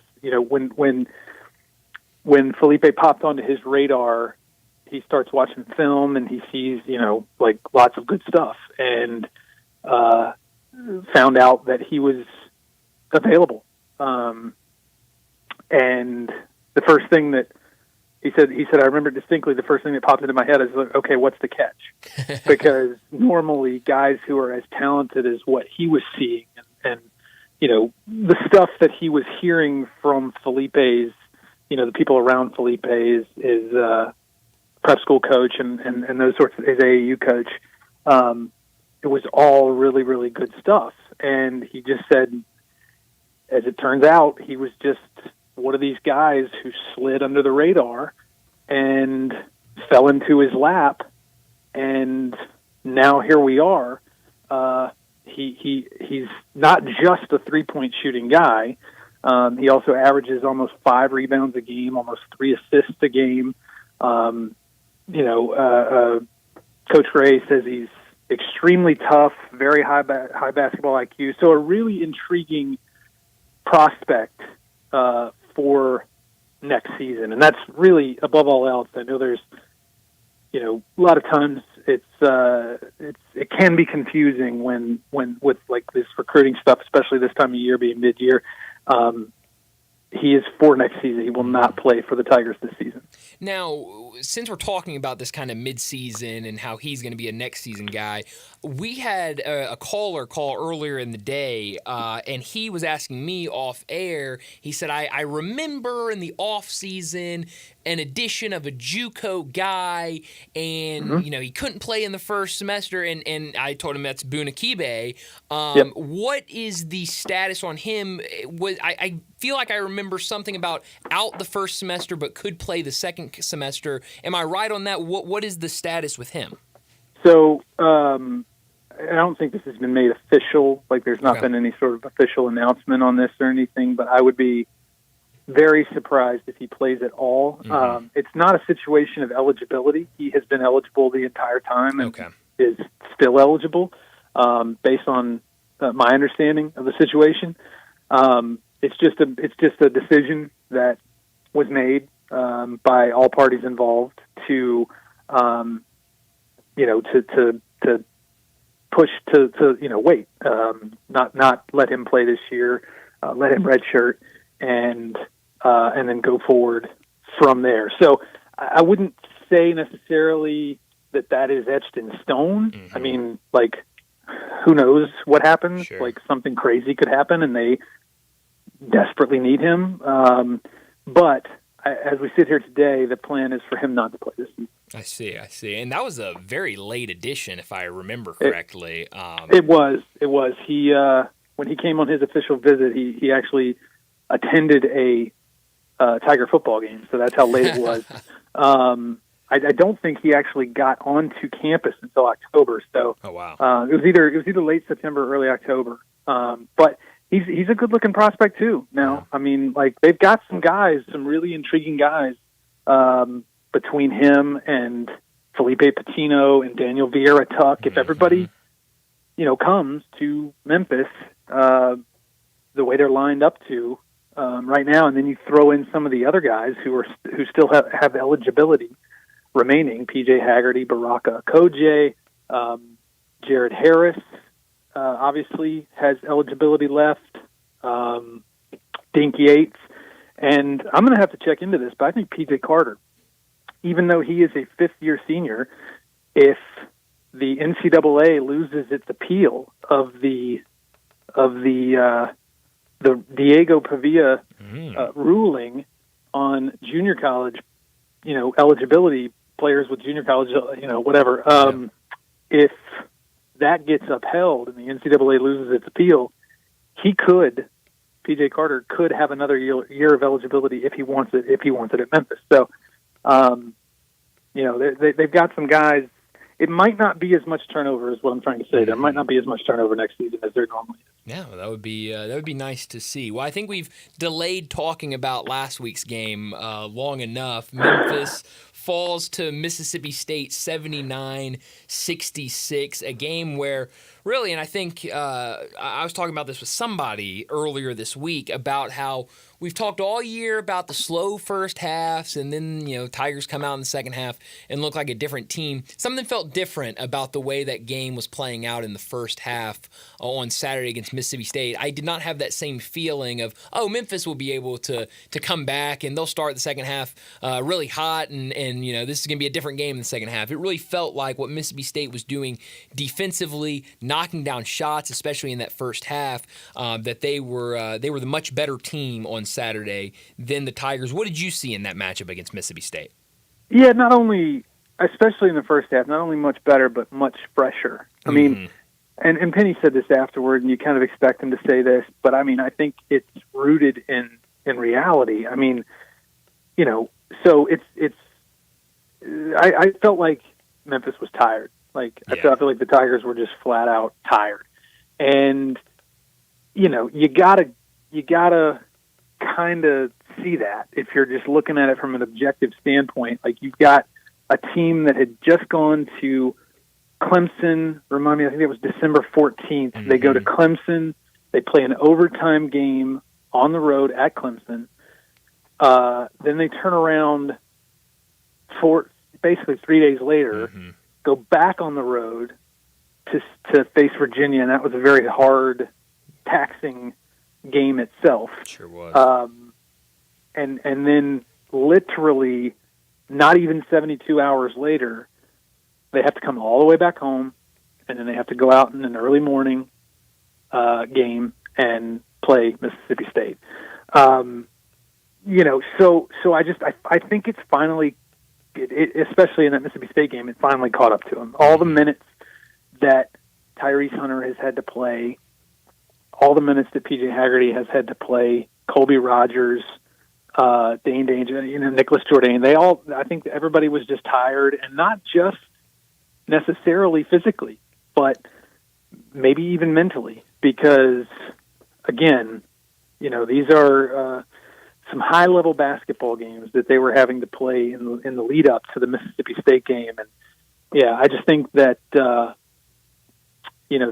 S7: when Felipe popped onto his radar, he starts watching film and he sees, like lots of good stuff, and found out that he was available. And the first thing that he said, I remember distinctly, the first thing that popped into my head is, okay, what's the catch? Because normally guys who are as talented as what he was seeing and the stuff that he was hearing from Felipe's, the people around Felipe is prep school coach and those sorts of, his AAU coach, it was all really, really good stuff. And he just said, as it turns out, he was just one of these guys who slid under the radar and fell into his lap. And now here we are. He's not just a 3-point shooting guy. He also averages almost 5 rebounds a game, almost 3 assists a game. Coach Ray says he's extremely tough, very high basketball IQ. So a really intriguing prospect for next season, and that's really above all else. I know there's, a lot of times it can be confusing when with like this recruiting stuff, especially this time of year being mid-year. He is for next season. He will not play for the Tigers this season.
S1: Now, since we're talking about this kind of mid-season and how he's going to be a next season guy, we had a caller call earlier in the day, and he was asking me off air. He said, I remember in the off season an addition of a JUCO guy, and he couldn't play in the first semester, and I told him that's Bunakibe.
S7: Yep.
S1: What is the status on him? I feel like I remember something about out the first semester but could play the second semester. Am I right on that? What is the status with him?
S7: So I don't think this has been made official. Like, there's not been any sort of official announcement on this or anything, but I would be very surprised if he plays at all. It's not a situation of eligibility. He has been eligible the entire time and is still eligible based on my understanding of the situation. It's just a decision that was made by all parties involved to pushed to wait, not let him play this year, let him redshirt, and then go forward from there. So I wouldn't say necessarily that is etched in stone.
S1: Mm-hmm.
S7: I mean, like, who knows what happens?
S1: Sure.
S7: Like, something crazy could happen, and they desperately need him. But as we sit here today, the plan is for him not to play this season.
S1: I see. And that was a very late addition, if I remember correctly.
S7: It was. He when he came on his official visit, he actually attended a Tiger football game, so that's how late it was. I don't think he actually got onto campus until October. So,
S1: oh wow,
S7: it was either late September or early October. But he's a good looking prospect too. Now, yeah. I mean, like, they've got some guys, some really intriguing guys, between him and Felipe Patino and Daniel Vieira-Tuck. If everybody, comes to Memphis, the way they're lined up to right now, and then you throw in some of the other guys who still have eligibility remaining: PJ Haggerty, Baraka Koje, Jared Harris, obviously has eligibility left, Dinky Yates, and I'm going to have to check into this, but I think PJ Carter, even though he is a fifth-year senior, if the NCAA loses its appeal of the Diego Pavia ruling on junior college, eligibility, players with junior college, whatever. If that gets upheld and the NCAA loses its appeal, PJ Carter could have another year of eligibility if he wants it at Memphis. So, they've got some guys. It might not be as much turnover as what I'm trying to say. There might not be as much turnover next season as there normally is.
S1: Yeah, that would be nice to see. Well, I think we've delayed talking about last week's game long enough. Memphis falls to Mississippi State 79-66, a game where really, and I think I was talking about this with somebody earlier this week about how we've talked all year about the slow first halves, and then, Tigers come out in the second half and look like a different team. Something felt different about the way that game was playing out in the first half on Saturday against Mississippi State. I did not have that same feeling of, Memphis will be able to come back and they'll start the second half really hot and this is going to be a different game in the second half. It really felt like what Mississippi State was doing defensively, knocking down shots, especially in that first half, that they were the much better team on Saturday than the Tigers. What did you see in that matchup against Mississippi State?
S7: Yeah, not only, especially in the first half, not only much better, but much fresher. I mean, and Penny said this afterward, and you kind of expect him to say this, but I mean, I think it's rooted in reality. I mean, so I felt like Memphis was tired. Like, I feel like the Tigers were just flat out tired. And, you gotta kind of see that if you're just looking at it from an objective standpoint. Like, you've got a team that had just gone to Clemson. Remind me, I think it was December 14th. They go to Clemson. They play an overtime game on the road at Clemson. Then they turn around for basically 3 days later, go back on the road to face Virginia, and that was a very hard, taxing game itself.
S1: Sure was.
S7: And then literally not even 72 hours later, they have to come all the way back home, and then they have to go out in an early morning game and play Mississippi State. So I think it's finally, especially in that Mississippi State game, it finally caught up to him. All the minutes that Tyrese Hunter has had to play, all the minutes that PJ Haggerty has had to play, Colby Rogers, Dane Danger, Nicholas Jourdain, I think everybody was just tired, and not just necessarily physically, but maybe even mentally, because, again, these are some high-level basketball games that they were having to play in the lead-up to the Mississippi State game. And, I just think that, that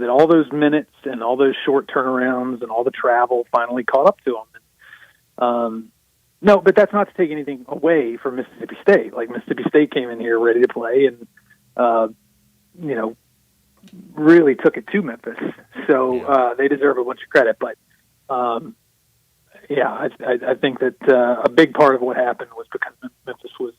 S7: all those minutes and all those short turnarounds and all the travel finally caught up to them. And, no, but that's not to take anything away from Mississippi State. Like, Mississippi State came in here ready to play and, really took it to Memphis. So they deserve a bunch of credit. But, I think that a big part of what happened was because Memphis was,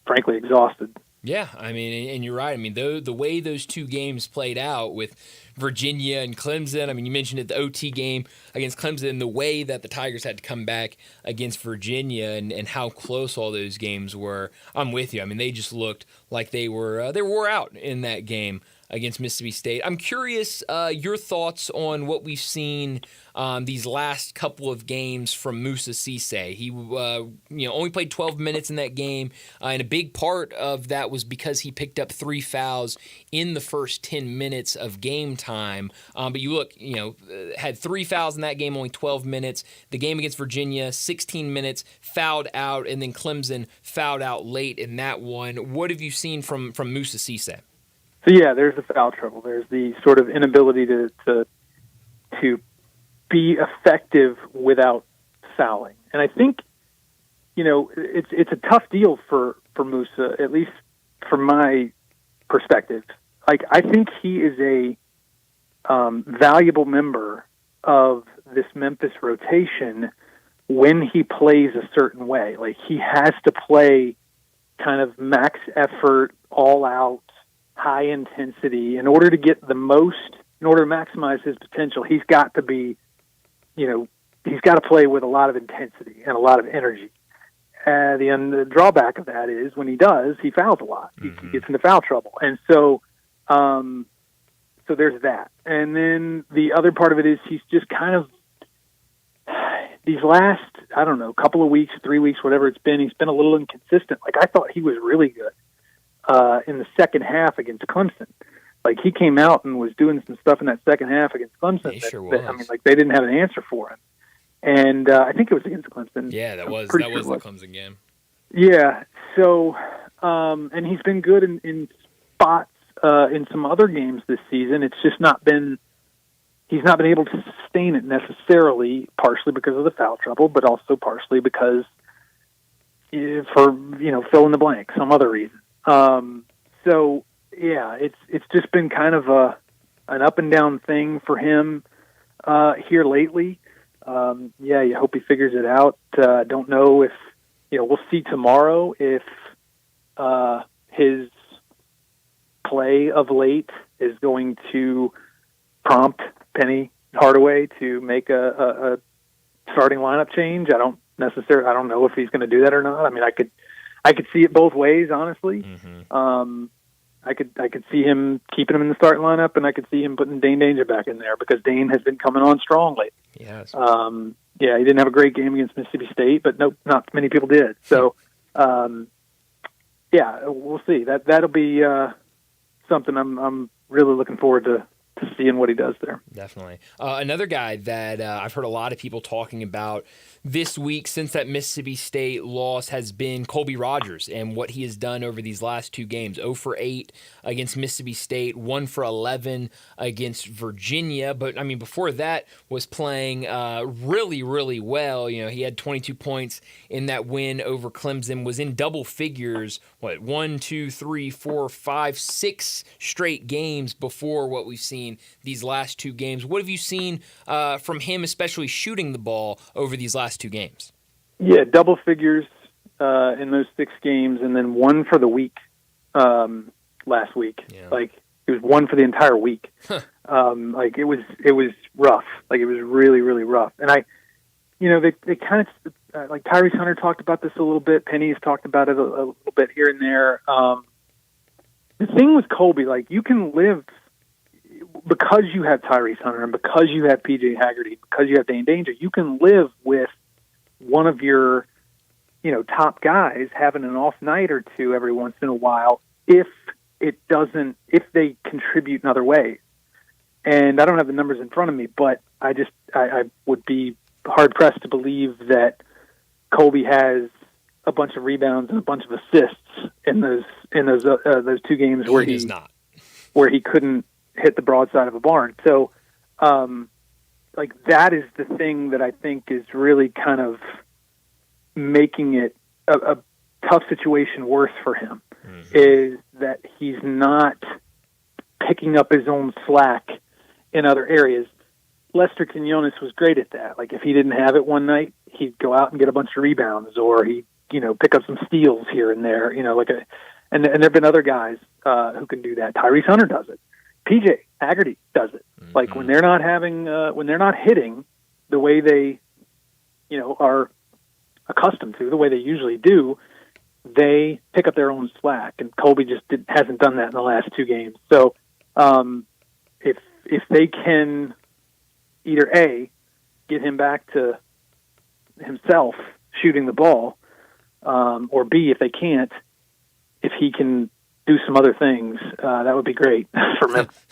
S7: frankly, exhausted.
S1: Yeah, I mean, and you're right. I mean, the way those two games played out with Virginia and Clemson, I mean, you mentioned it, the OT game against Clemson, the way that the Tigers had to come back against Virginia and how close all those games were. I'm with you. I mean, they just looked like they were wore out in that game against Mississippi State. I'm curious your thoughts on what we've seen these last couple of games from Musa Cisse. He only played 12 minutes in that game, and a big part of that was because he picked up 3 fouls in the first 10 minutes of game time. But you look, had 3 fouls in that game, only 12 minutes. The game against Virginia, 16 minutes, fouled out, and then Clemson fouled out late in that one. What have you seen from Musa Cisse?
S7: So yeah, there's the foul trouble. There's the sort of inability to be effective without fouling, and I think it's a tough deal for Musa, at least from my perspective. Like, I think he is a valuable member of this Memphis rotation when he plays a certain way. Like, he has to play kind of max effort, all out, high intensity in order to get the most, in order to maximize his potential. He's got to be, he's got to play with a lot of intensity and a lot of energy. The drawback of that is when he does, he fouls a lot. He gets into foul trouble. And so there's that. And then the other part of it is he's just kind of, these last, I don't know, couple of weeks, 3 weeks, whatever it's been, he's been a little inconsistent. Like, I thought he was really good in the second half against Clemson. Like, he came out and was doing some stuff in that second half against Clemson.
S1: He sure was.
S7: I mean, like, they didn't have an answer for him. And I think it was against Clemson.
S1: Yeah, that was
S7: the
S1: Clemson game.
S7: Yeah. So, and he's been good in spots in some other games this season. It's just he's not been able to sustain it necessarily, partially because of the foul trouble, but also partially because for fill in the blank, some other reason. So yeah, it's just been kind of an up and down thing for him here lately. You hope he figures it out. Don't know if we'll see tomorrow if his play of late is going to prompt Penny Hardaway to make a starting lineup change. I don't know if he's going to do that or not. I mean, I could see it both ways, honestly. I could see him keeping him in the starting lineup, and I could see him putting Dane Danger back in there because Dane has been coming on strong lately.
S1: Yes.
S7: He didn't have a great game against Mississippi State, but not many people did. So, we'll see. That'll be something I'm really looking forward to seeing what he does there.
S1: Definitely. Another guy that I've heard a lot of people talking about this week since that Mississippi State loss has been Colby Rogers and what he has done over these last 2 games. 0 for 8 against Mississippi State, 1 for 11 against Virginia. But, I mean, before that was playing really, really well. He had 22 points in that win over Clemson, was in double figures, 1, 2, 3, 4, 5, 6 straight games before what we've seen these last 2 games. What have you seen from him, especially shooting the ball over these last 2 games?
S7: Yeah, double figures in those 6 games, and then 1 for the week last week. Yeah. Like, it was 1 for the entire week. Like, it was rough. Like, it was really, really rough. And they kind of like Tyrese Hunter talked about this a little bit. Penny's talked about it a little bit here and there. The thing with Colby, like, you can live because you have Tyrese Hunter and because you have PJ Haggerty, because you have Dane Danger, you can live with one of your, top guys having an off night or 2 every once in a while if they contribute in other ways. And I don't have the numbers in front of me, but I would be hard pressed to believe that Colby has a bunch of rebounds and a bunch of assists in those 2 games where
S1: he does not,
S7: where he couldn't hit the broadside of a barn. So, that is the thing that I think is really kind of making it a tough situation worse for him, is that he's not picking up his own slack in other areas. Lester Quinones was great at that. Like if he didn't have it one night, he'd go out and get a bunch of rebounds, or he'd pick up some steals here and there. And there've been other guys who can do that. Tyrese Hunter does it. PJ Haggerty does it. Mm-hmm. Like when they're not hitting the way they are accustomed to, the way they usually do, they pick up their own slack. And Colby just hasn't done that in the last 2 games. So if they can either A, get him back to himself shooting the ball, or B, if they can't, if he can do some other things, that would be great for Memphis.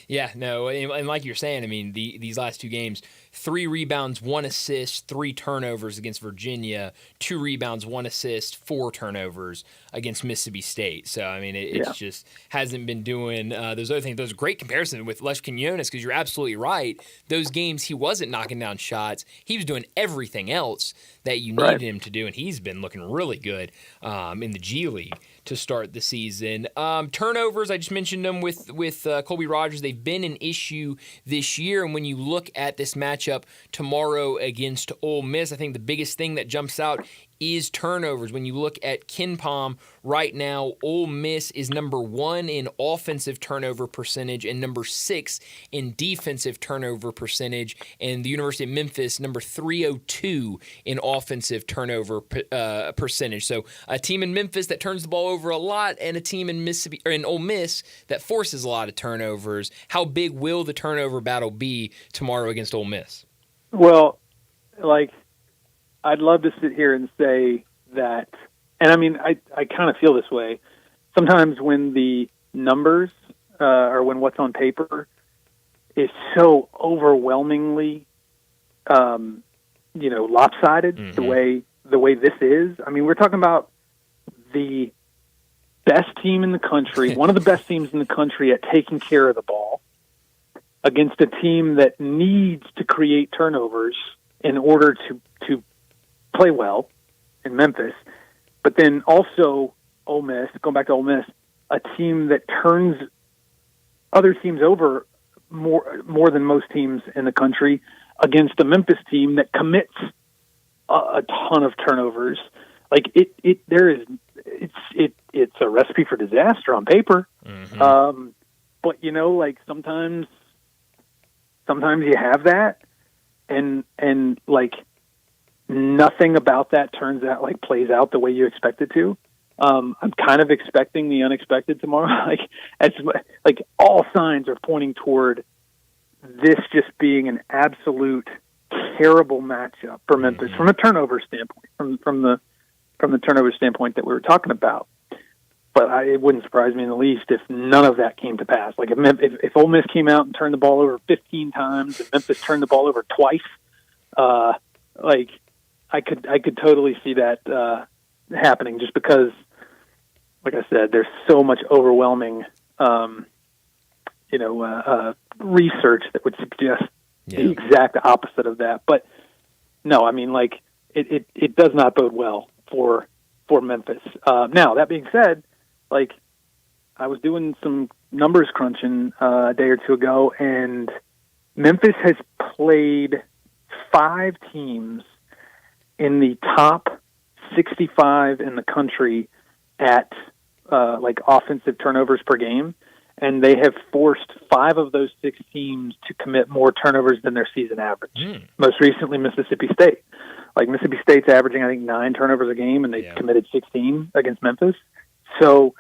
S1: Yeah, no, and like you're saying, I mean, these last 2 games, 3 rebounds, 1 assist, 3 turnovers against Virginia, 2 rebounds, 1 assist, 4 turnovers against Mississippi State. So, I mean, it's just hasn't been doing those other things. Those are great comparisons with Lester Quinones, because you're absolutely right. Those games, he wasn't knocking down shots. He was doing everything else that you needed him to do, and he's been looking really good in the G League to start the season. Turnovers, I just mentioned them with Colby Rogers. They've been an issue this year, and when you look at this matchup tomorrow against Ole Miss, I think the biggest thing that jumps out is turnovers. When you look at KenPom right now, Ole Miss is number 1 in offensive turnover percentage and number 6 in defensive turnover percentage, and the University of Memphis number 302 in offensive turnover percentage. So a team in Memphis that turns the ball over a lot, and a team in Ole Miss that forces a lot of turnovers. How big will the turnover battle be tomorrow against Ole Miss?
S7: Well, I'd love to sit here and say that, and I mean, I kind of feel this way. Sometimes when the numbers or when what's on paper is so overwhelmingly, lopsided, mm-hmm. the way this is. I mean, we're talking about the best team in the country, one of the best teams in the country at taking care of the ball, against a team that needs to create turnovers in order to play well in Memphis. But then also Ole Miss, going back to Ole Miss, a team that turns other teams over more than most teams in the country, against a Memphis team that commits a ton of turnovers. Like it's a recipe for disaster on paper. Mm-hmm. But sometimes you have that, and nothing about that plays out the way you expect it to. I'm kind of expecting the unexpected tomorrow. All signs are pointing toward this just being an absolute terrible matchup for Memphis from a turnover standpoint, from the turnover standpoint that we were talking about. But it wouldn't surprise me in the least if none of that came to pass. Like if Ole Miss came out and turned the ball over 15 times, and Memphis turned the ball over twice, I could totally see that happening, just because, like I said, there's so much overwhelming, research that would suggest the exact opposite of that. But no, I mean, it does not bode well for Memphis. Now, that being said, I was doing some numbers crunching a day or two ago, and Memphis has played 5 teams in the top 65 in the country at offensive turnovers per game, and they have forced 5 of those 6 teams to commit more turnovers than their season average. Most recently, Mississippi State. Mississippi State's averaging, I think, 9 turnovers a game, and they committed 16 against Memphis. So,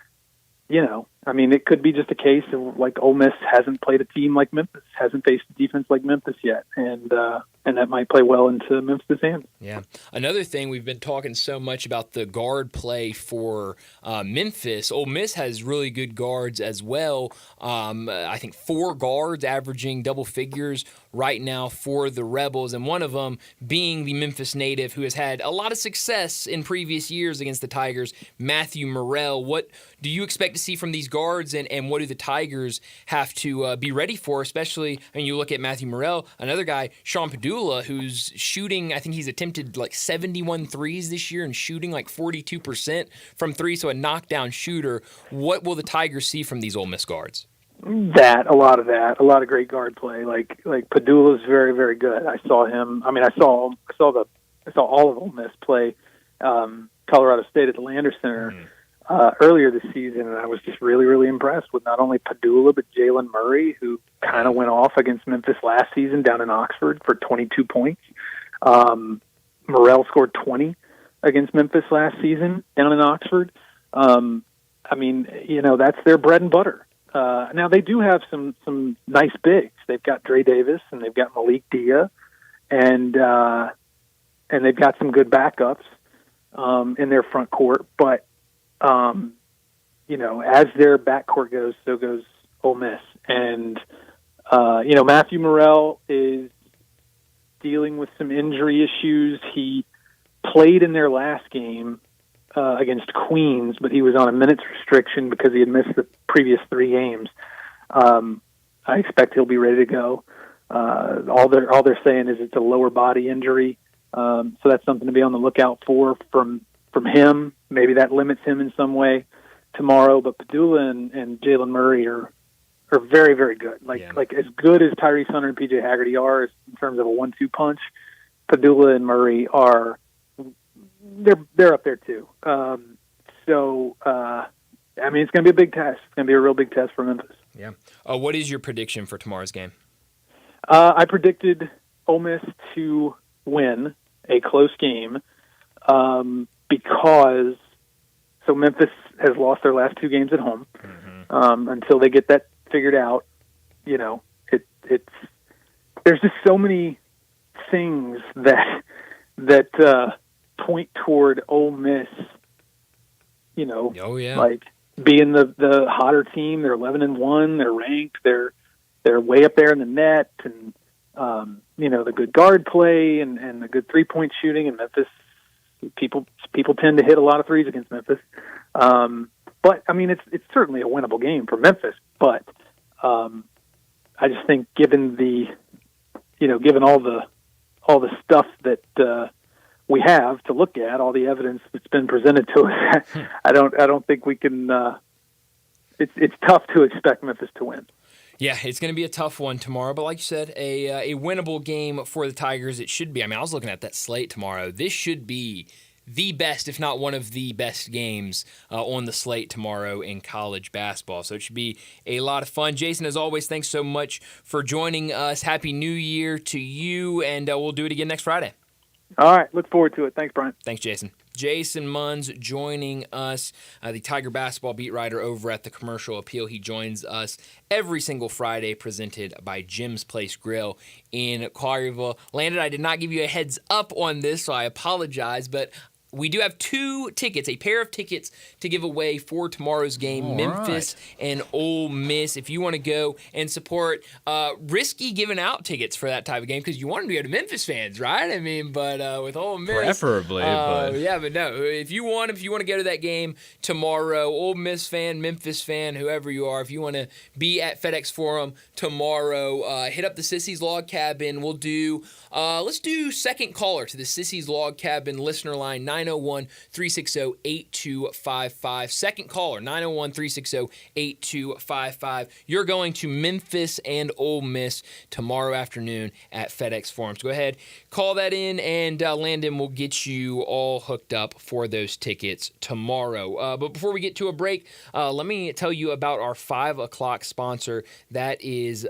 S7: I mean, it could be just a case of Ole Miss hasn't played a team like Memphis, hasn't faced a defense like Memphis yet, and that might play well into Memphis' hands.
S1: Yeah. Another thing, we've been talking so much about the guard play for Memphis. Ole Miss has really good guards as well. I think 4 guards averaging double figures right now for the Rebels, and one of them being the Memphis native who has had a lot of success in previous years against the Tigers, Matthew Morrell. What do you expect to see from these guards, and what do the Tigers have to be ready for, especially, you look at Matthew Morrell, another guy, Sean Padula, who's shooting, I think he's attempted 71 threes this year and shooting 42% from 3, so a knockdown shooter. What will the Tigers see from these Ole Miss guards?
S7: A lot of great guard play. Like Padula's very, very good. I saw him. I mean, I saw all of Ole Miss play Colorado State at the Landers Center earlier this season, and I was just really, really impressed with not only Padula but Jalen Murray, who kind of went off against Memphis last season down in Oxford for 22 points. Morrell scored 20 against Memphis last season down in Oxford. I mean, that's their bread and butter. Now they do have some nice bigs. They've got Dre Davis and they've got Malik Dia, and they've got some good backups in their front court. But as their backcourt goes, so goes Ole Miss. And Matthew Morrell is dealing with some injury issues. He played in their last game against Queens, but he was on a minutes restriction because he had missed the previous 3 games. I expect he'll be ready to go. All they're saying is it's a lower body injury, so that's something to be on the lookout for from him. Maybe that limits him in some way tomorrow. But Padula and Jalen Murray are very, very good. Like as good as Tyrese Hunter and PJ Haggerty are in terms of a 1-2 punch. Padula and Murray are. They're up there too. I mean, it's going to be a big test. It's going to be a real big test for Memphis.
S1: Yeah. What is your prediction for tomorrow's game?
S7: I predicted Ole Miss to win a close game because Memphis has lost their last 2 games at home. Until they get that figured out, it's there's just so many things that point toward Ole Miss, like being the hotter team. They're 11-1. They're ranked. They're way up there in the net, and the good guard play and the good 3-point shooting. And Memphis, people tend to hit a lot of threes against Memphis. But I mean, it's certainly a winnable game for Memphis. But I just think given all the stuff that we have to look at, all the evidence that's been presented to us, I don't think we can. It's tough to expect Memphis to win.
S1: Yeah, it's going to be a tough one tomorrow, but like you said, a winnable game for the Tigers. It should be. I mean, I was looking at that slate tomorrow. This should be the best, if not one of the best games on the slate tomorrow in college basketball. So it should be a lot of fun. Jason, as always, thanks so much for joining us. Happy New Year to you, and we'll do it again next Friday.
S7: All right, look forward to it. Thanks, Brian.
S1: Thanks, Jason. Jason Munz joining us, the Tiger basketball beat writer over at the Commercial Appeal. He joins us every single Friday, presented by Jim's Place Grill in Collierville. Landon, I did not give you a heads up on this, so I apologize, but we do have 2 tickets, a pair of tickets to give away for tomorrow's game, Memphis and Ole Miss. If you want to go and support, risky giving out tickets for that type of game because you want them to go to Memphis fans, right? I mean, but with Ole Miss,
S2: preferably.
S1: Yeah, but no. If you want to go to that game tomorrow, Ole Miss fan, Memphis fan, whoever you are, if you want to be at FedEx Forum tomorrow, hit up the Sissy's Log Cabin. We'll do. Let's do second caller to the Sissy's Log Cabin listener line, 901-360-8255. Second caller, 901-360-8255. You're going to Memphis and Ole Miss tomorrow afternoon at FedEx Forum. So go ahead, call that in, and Landon will get you all hooked up for those tickets tomorrow. But before we get to a break, let me tell you about our 5 o'clock sponsor. That is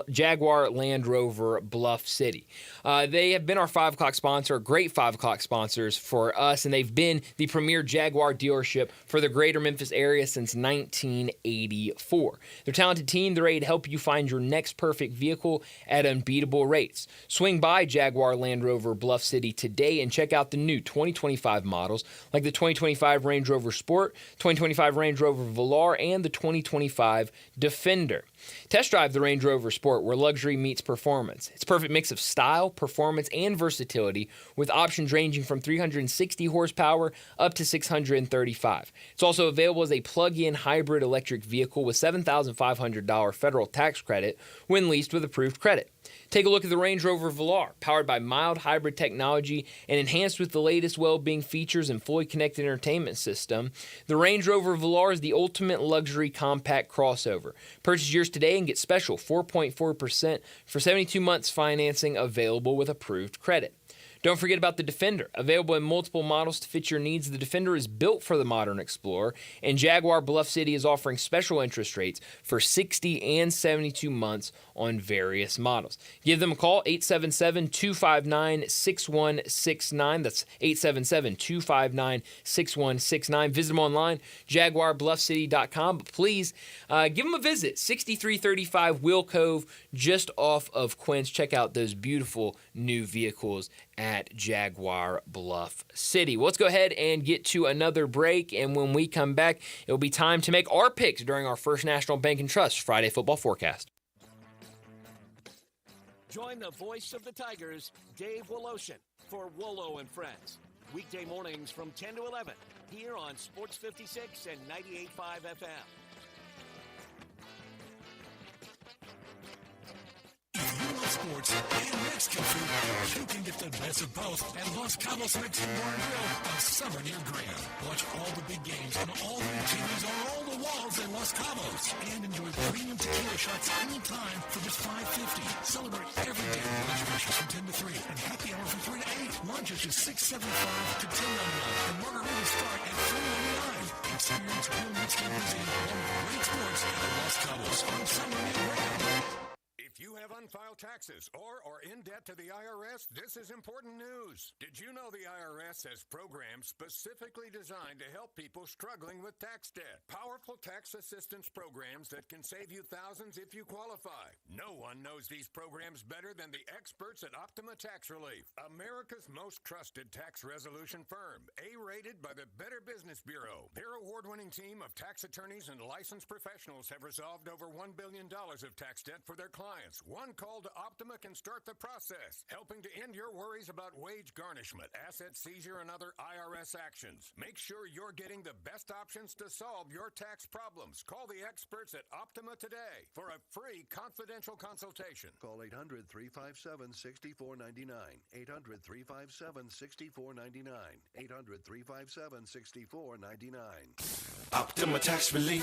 S1: Jaguar Land Rover Bluff City. They have been our 5 o'clock sponsor, great 5 o'clock sponsors for us, and they've been the premier Jaguar dealership for the greater Memphis area since 1984. They're a talented team. They're ready to help you find your next perfect vehicle at unbeatable rates. Swing by Jaguar Land Rover Bluff City today and check out the new 2025 models like the 2025 Range Rover Sport, 2025 Range Rover Velar, and the 2025 Defender. Test drive the Range Rover Sport, where luxury meets performance. It's a perfect mix of style, performance, and versatility, with options ranging from 360 horsepower up to 635. It's also available as a plug-in hybrid electric vehicle with $7,500 federal tax credit when leased with approved credit. Take a look at the Range Rover Velar, powered by mild hybrid technology and enhanced with the latest well-being features and fully connected entertainment system. The Range Rover Velar is the ultimate luxury compact crossover. Purchase yours today and get special 4.4% for 72 months financing available with approved credit. Don't forget about the Defender. Available in multiple models to fit your needs, the Defender is built for the modern explorer, and Jaguar Bluff City is offering special interest rates for 60 and 72 months on various models. Give them a call, 877-259-6169. That's 877-259-6169. Visit them online, jaguarbluffcity.com. But please give them a visit, 6335 Will Cove, just off of Quince. Check out those beautiful new vehicles at Jaguar Bluff City. Well, let's go ahead and get to another break, and when we come back, it'll be time to make our picks during our First National Bank and Trust Friday football forecast.
S6: Join the voice of the Tigers, Dave Woloshin, for Wolo and Friends. Weekday mornings from 10 to 11, here on Sports 56 and 98.5 FM.
S11: If you love sports and Mexican food, you can get the best of both at Los Cabos Mexican Bar and Grill on Summer near Graham. Watch all the big games on all the TVs on all the walls at Los Cabos. And enjoy premium tequila shots anytime for just $5.50. Celebrate every day with reservations from 10 to 3 and happy hour from 3 to 8. Lunch is just $6.75 to $10.99 and margaritas start at $4.99. Experience real Mexican cuisine along with great sports at Los Cabos on Summer near Graham.
S8: If you have unfiled taxes or are in debt to the IRS, this is important news. Did you know the IRS has programs specifically designed to help people struggling with tax debt? Powerful tax assistance programs that can save you thousands if you qualify. No one knows these programs better than the experts at Optima Tax Relief, America's most trusted tax resolution firm, A-rated by the Better Business Bureau. Their award-winning team of tax attorneys and licensed professionals have resolved over $1 billion of tax debt for their clients. One call to Optima can start the process, helping to end your worries about wage garnishment, asset seizure, and other IRS actions. Make sure you're getting the best options to solve your tax problems. Call the experts at Optima today for a free confidential consultation.
S9: Call 800-357-6499. 800-357-6499. 800-357-6499.
S11: Optima Tax Relief.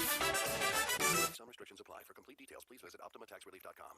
S9: Some restrictions apply. For complete details, please visit OptimaTaxRelief.com.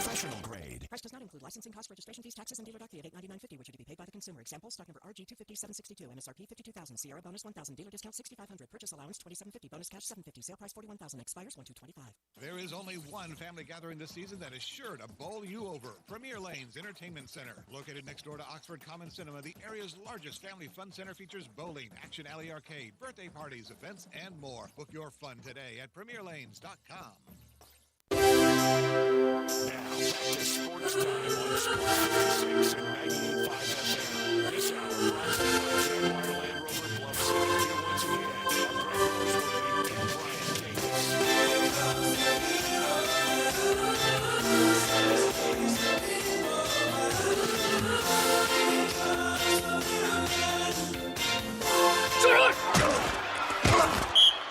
S11: Professional grade.
S23: Price does not include licensing costs, registration fees, taxes, and dealer doc fee at $899.50, which are to be paid by the consumer. Example, stock number RG250762, MSRP $52,000, Sierra bonus $1,000, dealer discount $6,500, purchase allowance $27.50, bonus cash $750, sale price $41,000, expires 1/2/25.
S21: There is only one family gathering this season that is sure to bowl you over. Premier Lanes Entertainment Center. Located next door to Oxford Common Cinema, the area's largest family fun center features bowling, Action Alley Arcade, birthday parties, events, and more. Book your fun today at premierlanes.com.
S6: Now, back to Sports Time on Sports 56 and 98.5 FM. This hour brought to you by Jaguar Land Rover Bluff City. Here once again are Greg Rosewood and Brian Davis.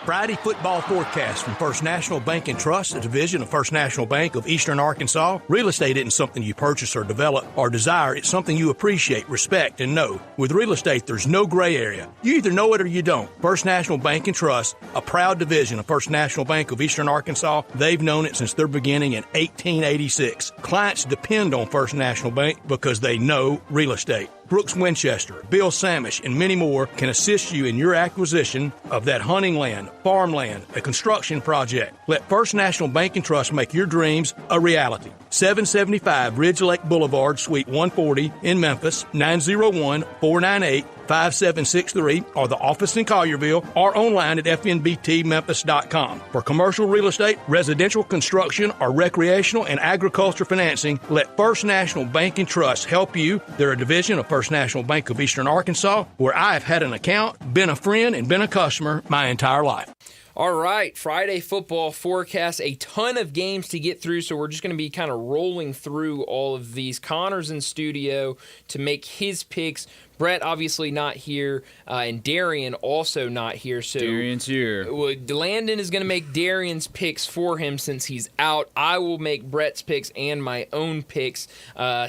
S18: Friday football forecast from First National Bank and Trust, a division of First National Bank of Eastern Arkansas. Real estate isn't something you purchase or develop or desire. It's something you appreciate, respect, and know. With real estate, there's no gray area. You either know it or you don't. First National Bank and Trust, a proud division of First National Bank of Eastern Arkansas. They've known it since their beginning in 1886. Clients depend on First National Bank because they know real estate. Brooks Winchester, Bill Samish, and many more can assist you in your acquisition of that hunting land, farmland, a construction project. Let First National Bank and Trust make your dreams a reality. 775 Ridge Lake Boulevard, Suite 140 in Memphis, 901-498-5763, or the office in Collierville, or online at fnbtmemphis.com. For commercial real estate, residential construction, or recreational and agriculture financing, let First National Bank and Trust help you. They're a division of First National Bank of Eastern Arkansas, where I have had an account, been a friend, and been a customer my entire life.
S1: All right, Friday football forecast, a ton of games to get through, so we're just going to be kind of rolling through all of these. Connor's in studio to make his picks. Brett obviously not here, and Darian also not here. So
S2: Darian's here.
S1: Landon is going to make Darian's picks for him since he's out. I will make Brett's picks and my own picks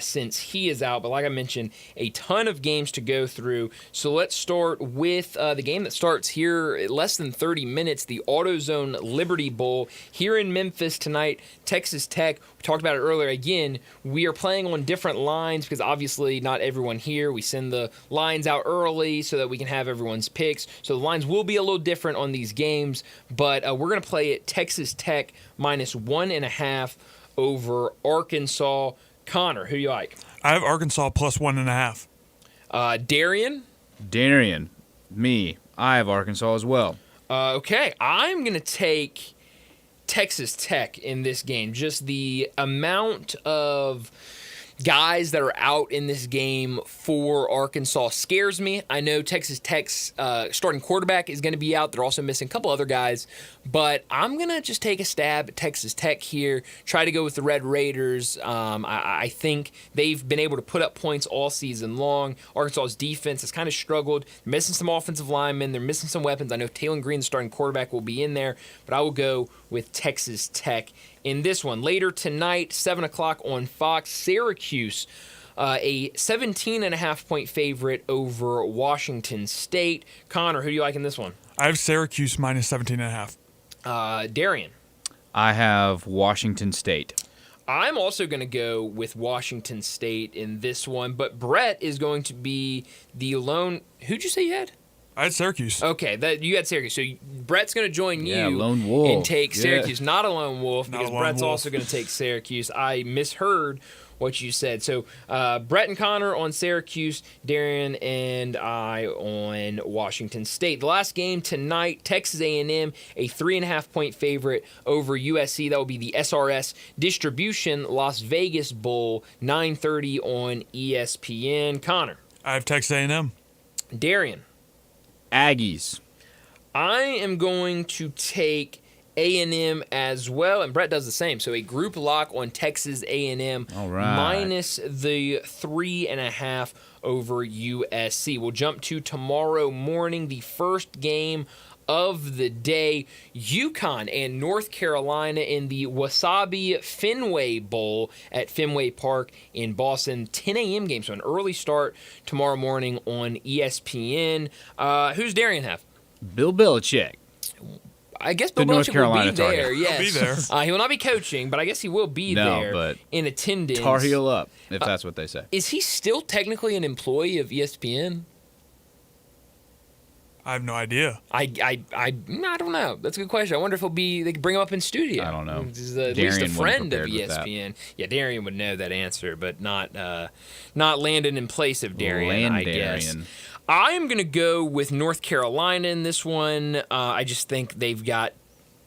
S1: since he is out. But like I mentioned, a ton of games to go through. So let's start with the game that starts here in less than 30 minutes, the AutoZone Liberty Bowl here in Memphis tonight. Texas Tech, we talked about it earlier. Again, we are playing on different lines because obviously not everyone here. We send the lines out early so that we can have everyone's picks. So the lines will be a little different on these games, but we're going to play it Texas Tech -1.5 over Arkansas. Connor, who do you like?
S5: I have Arkansas +1.5.
S1: Darian?
S2: Me. I have Arkansas as well.
S1: Okay, I'm going to take Texas Tech in this game. Just the amount of guys that are out in this game for Arkansas scares me. I know Texas Tech's starting quarterback is going to be out. They're also missing a couple other guys. But I'm going to just take a stab at Texas Tech here, try to go with the Red Raiders. I think they've been able to put up points all season long. Arkansas's defense has kind of struggled. They're missing some offensive linemen. They're missing some weapons. I know Taylor Green, the starting quarterback, will be in there. But I will go with Texas Tech in this one. Later tonight, 7 o'clock on Fox, Syracuse, a 17.5-point favorite over Washington State. Connor, who do you like in this one?
S5: I have Syracuse -17.5.
S1: Darian?
S2: I have Washington State.
S1: I'm also going to go with Washington State in this one, but Brett is going to be the lone. Who'd you say you had?
S5: I had Syracuse.
S1: Okay, you had Syracuse. So Brett's going to join you
S2: lone wolf.
S1: and take Syracuse.
S2: Yeah.
S1: Not a lone wolf,
S5: Not
S1: because
S5: a lone
S1: Brett's
S5: wolf.
S1: also going to take Syracuse. I misheard what you said. So Brett and Connor on Syracuse, Darian and I on Washington State. The last game tonight, Texas A&M, a 3.5-point favorite over USC. That will be the SRS Distribution Las Vegas Bowl, 9:30 on ESPN. Connor?
S5: I have Texas A&M.
S1: Darian?
S2: Aggies.
S1: I am going to take A&M as well, and Brett does the same. So a group lock on Texas A&M,
S2: All right.
S1: minus the 3.5 over USC. We'll jump to tomorrow morning, the first game of the day, UConn and North Carolina in the Wasabi Fenway Bowl at Fenway Park in Boston. 10 a.m. game, so an early start tomorrow morning on ESPN. Who's Darian have?
S2: Bill Belichick.
S1: I guess Bill
S2: The North
S1: Belichick
S2: Carolina
S1: will be there.
S2: target.
S1: Yes.
S5: He'll be there.
S1: He will not be coaching, but I guess he will be
S2: No,
S1: there
S2: but
S1: in attendance.
S2: Tar Heel up, if that's what they say.
S1: Is he still technically an employee of ESPN?
S5: I have no idea.
S1: I don't know. That's a good question. I wonder if they could bring him up in studio.
S2: I don't know.
S1: He's at
S2: Darian
S1: least a
S2: wasn't
S1: friend of
S2: prepared with that.
S1: ESPN. Yeah, Darian would know that answer, but not Landon in place of Darian, I guess. I am going to go with North Carolina in this one. I just think they've got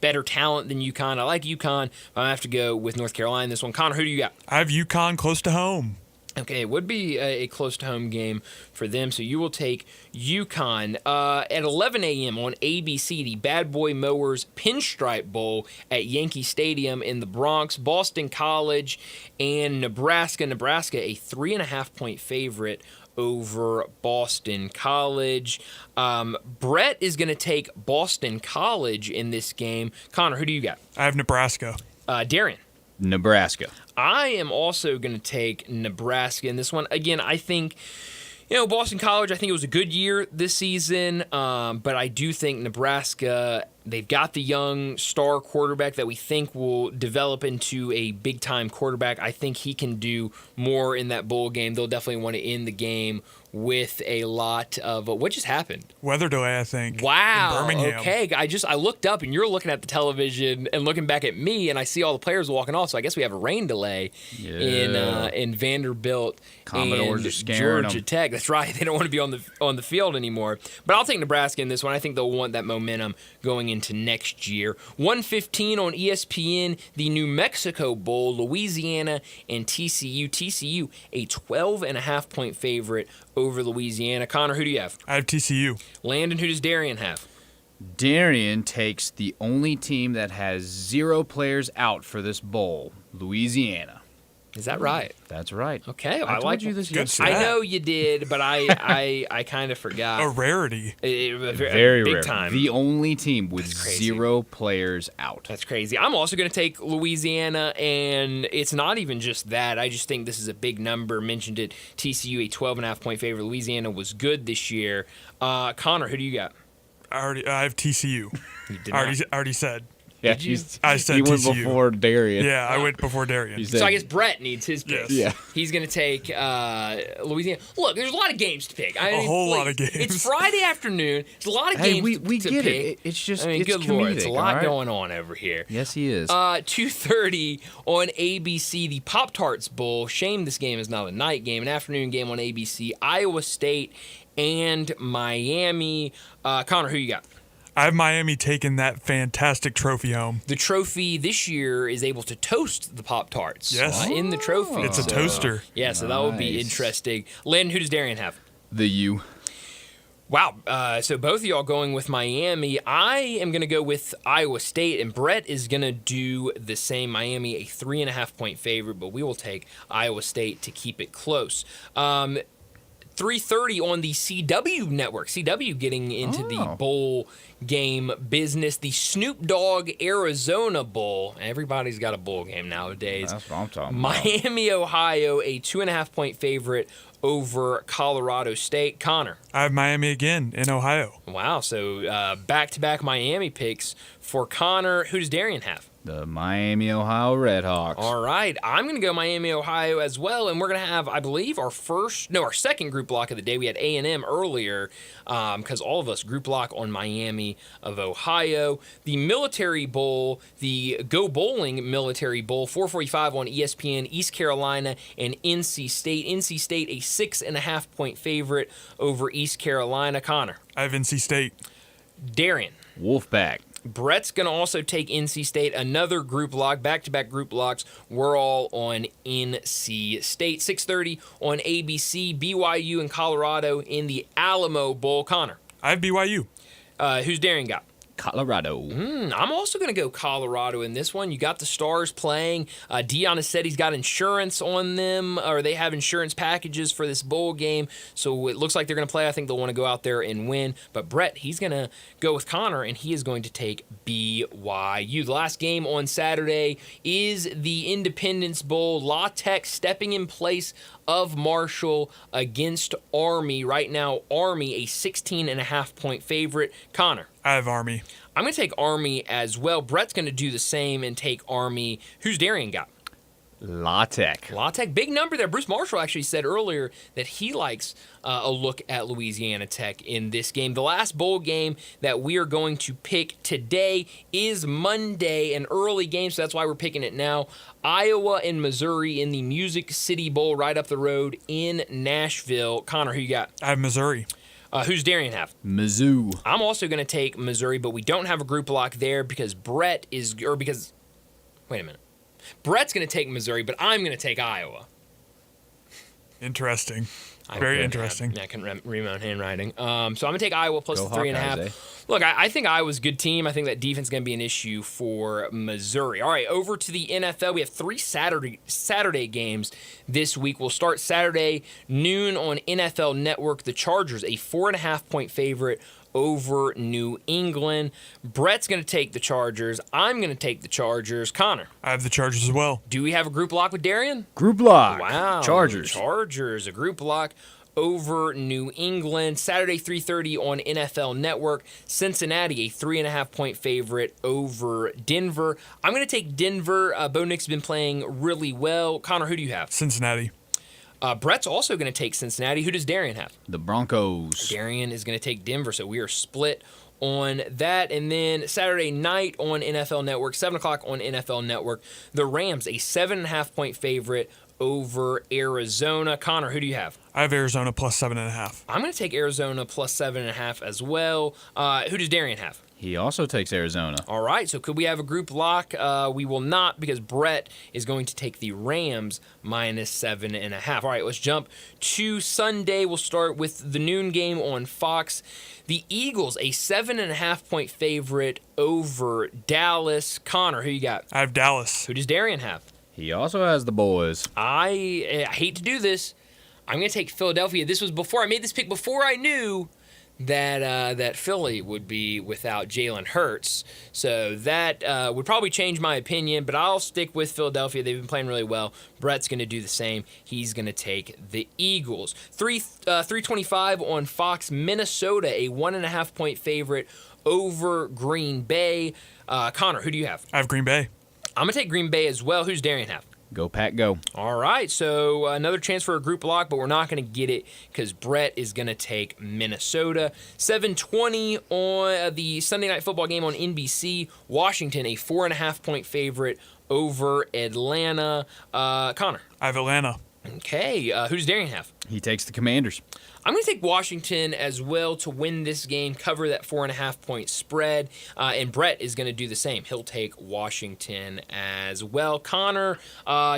S1: better talent than UConn. I like UConn. I have to go with North Carolina in this one. Connor, who do you got?
S5: I have UConn close to home.
S1: Okay, it would be a close-to-home game for them, so you will take UConn. At 11 a.m. on ABC, the Bad Boy Mowers Pinstripe Bowl at Yankee Stadium in the Bronx. Boston College and Nebraska. Nebraska, a 3.5-point favorite over Boston College. Brett is going to take Boston College in this game. Connor, who do you got?
S5: I have Nebraska.
S1: Darian?
S2: Nebraska.
S1: I am also going to take Nebraska in this one. Again, I think, Boston College, I think it was a good year this season, but I do think Nebraska, they've got the young star quarterback that we think will develop into a big-time quarterback. I think he can do more in that bowl game. They'll definitely want to end the game with a lot of what just happened?
S5: Weather delay, I think.
S1: Wow.
S5: In Birmingham.
S1: Okay. I looked up and you're looking at the television and looking back at me and I see all the players walking off. So I guess we have a rain delay in Vanderbilt
S2: Commodores
S1: and
S2: are scaring
S1: Georgia
S2: them.
S1: Tech. That's right. They don't want to be on the field anymore. But I'll take Nebraska in this one. I think they'll want that momentum going into next year. 1:15 on ESPN, the New Mexico Bowl, Louisiana and TCU. TCU, a 12.5-point favorite over Louisiana. Connor, who do you have?
S5: I have TCU.
S1: Landon, who does Darian have?
S2: Darian takes the only team that has 0 players out for this bowl, Louisiana.
S1: Is that right?
S2: That's right.
S1: Okay,
S2: I told you this yesterday.
S1: I know you did, but I kind of forgot.
S5: A rarity.
S2: Very
S1: big
S2: rare.
S1: time.
S2: The only team with 0 players out.
S1: That's crazy. I'm also going to take Louisiana, and it's not even just that. I just think this is a big number. Mentioned it. TCU, a 12.5-point favorite. Louisiana was good this year. Connor, who do you got?
S5: I have TCU.
S1: You did
S5: I
S1: not.
S5: already said.
S2: Yeah,
S5: I said
S2: he went
S5: TCU.
S2: before Darian.
S5: Yeah, I went before Darian.
S1: So I guess Brett needs his pick.
S5: Yes. Yeah.
S1: He's going to take Louisiana. Look, there's a lot of games to pick.
S5: A whole lot of games.
S1: It's Friday afternoon. There's a lot of
S2: Hey,
S1: games
S2: we
S1: to
S2: get
S1: pick.
S2: it. It's just
S1: I mean,
S2: it's
S1: good Lord, it's a
S2: comedic,
S1: lot
S2: all right?
S1: going on over here.
S2: Yes, he is.
S1: 2:30 on ABC, the Pop-Tarts Bowl. Shame this game is not a night game, an afternoon game on ABC. Iowa State and Miami. Connor, who you got?
S5: I have Miami taking that fantastic trophy home.
S1: The trophy this year is able to toast the Pop-Tarts.
S5: Yes.
S1: In the trophy.
S5: It's a toaster.
S1: Yeah, so that will be
S2: Nice.
S1: interesting. Lynn, who does Darian have?
S2: The U.
S1: Wow. So both of y'all going with Miami. I am going to go with Iowa State, and Brett is going to do the same. Miami, a 3.5-point favorite, but we will take Iowa State to keep it close. 3:30 on the CW network. CW getting into the bowl game business. The Snoop Dogg Arizona Bowl. Everybody's got a bowl game nowadays.
S2: That's what I'm talking about.
S1: Miami, Ohio, a 2.5-point favorite over Colorado State. Connor.
S5: I have Miami again in Ohio.
S1: Wow. So back-to-back Miami picks for Connor. Who does Darian have?
S2: The Miami, Ohio Redhawks.
S1: All right. I'm going to go Miami, Ohio as well, and we're going to have, I believe, our second group block of the day. We had A&M earlier because all of us group block on Miami of Ohio. The Military Bowl, the Go Bowling Military Bowl, 4:45 on ESPN, East Carolina and NC State. NC State, a 6.5-point favorite over East Carolina. Connor.
S5: I have NC State.
S1: Darian.
S2: Wolfpack.
S1: Brett's going to also take NC State, another group lock, back-to-back group locks. We're all on NC State. 6:30 on ABC, BYU and Colorado in the Alamo Bowl. Connor.
S5: I have BYU.
S1: Who's Darian got?
S2: Colorado.
S1: I'm also going to go Colorado in this one. You got the Stars playing. Dion has said he's got insurance on them, or they have insurance packages for this bowl game. So it looks like they're going to play. I think they'll want to go out there and win. But Brett, he's going to go with Connor, and he is going to take BYU. The last game on Saturday is the Independence Bowl. La Tech stepping in place of Marshall against Army. Right now, Army, a 16.5-point favorite. Connor.
S5: I have Army.
S1: I'm going to take Army as well. Brett's going to do the same and take Army. Who's Darian got?
S2: La Tech.
S1: La Tech, big number there. Bruce Marshall actually said earlier that he likes a look at Louisiana Tech in this game. The last bowl game that we are going to pick today is Monday, an early game, so that's why we're picking it now. Iowa and Missouri in the Music City Bowl right up the road in Nashville. Connor, who you got?
S5: I have Missouri.
S1: Who's Darian have?
S2: Mizzou.
S1: I'm also going to take Missouri, but we don't have a group lock there because wait a minute. Brett's going to take Missouri, but I'm going to take Iowa.
S5: Interesting. Very interesting.
S1: I can read my own handwriting. So I'm going to take Iowa plus
S2: Go
S1: the 3.5.
S2: Hawkeyes, eh?
S1: Look, I think Iowa's a good team. I think that defense is going to be an issue for Missouri. All right, over to the NFL. We have 3 Saturday games this week. We'll start Saturday noon on NFL Network. The Chargers, a 4.5-point favorite over New England. Brett's going to take the Chargers. I'm going to take the Chargers. Connor.
S5: I have the Chargers as well.
S1: Do we have a group lock with Darian?
S2: Group lock.
S1: Wow.
S2: Chargers.
S1: Chargers, a group lock over New England. Saturday, 3:30 on NFL Network. Cincinnati, a 3.5-point favorite over Denver. I'm going to take Denver. Bo Nix's been playing really well. Connor, who do you have?
S5: Cincinnati.
S1: Brett's also going to take Cincinnati. Who does Darian have?
S2: The Broncos.
S1: Darian is going to take Denver, so we are split on that. And then Saturday night on NFL Network, 7 o'clock on NFL Network, the Rams, a 7.5-point favorite over Arizona. Connor, who do you have?
S5: I have Arizona plus 7.5.
S1: I'm going to take Arizona plus 7.5 as well. Who does Darian have?
S2: He also takes Arizona.
S1: All right, so could we have a group lock? We will not, because Brett is going to take the Rams minus 7.5. All right, let's jump to Sunday. We'll start with the noon game on Fox. The Eagles, a 7.5-point favorite over Dallas. Connor, who you got?
S5: I have Dallas.
S1: Who does Darian have?
S2: He also has the boys.
S1: I hate to do this. I'm going to take Philadelphia. This was before I made this pick, before I knew that Philly would be without Jalen Hurts. So that would probably change my opinion, but I'll stick with Philadelphia. They've been playing really well. Brett's going to do the same. He's going to take the Eagles. 325 on Fox. Minnesota, a 1.5-point favorite over Green Bay. Connor, who do you have?
S5: I have Green Bay.
S1: I'm going to take Green Bay as well. Who's Darian have?
S2: Go, Pack, go.
S1: All right, so another chance for a group lock, but we're not going to get it because Brett is going to take Minnesota. 7:20 on the Sunday Night Football game on NBC. Washington, a 4.5-point favorite over Atlanta. Connor?
S5: I have Atlanta.
S1: Okay, who does Darian have?
S2: He takes the Commanders.
S1: I'm going to take Washington as well to win this game, cover that 4.5-point spread, and Brett is going to do the same. He'll take Washington as well. Connor,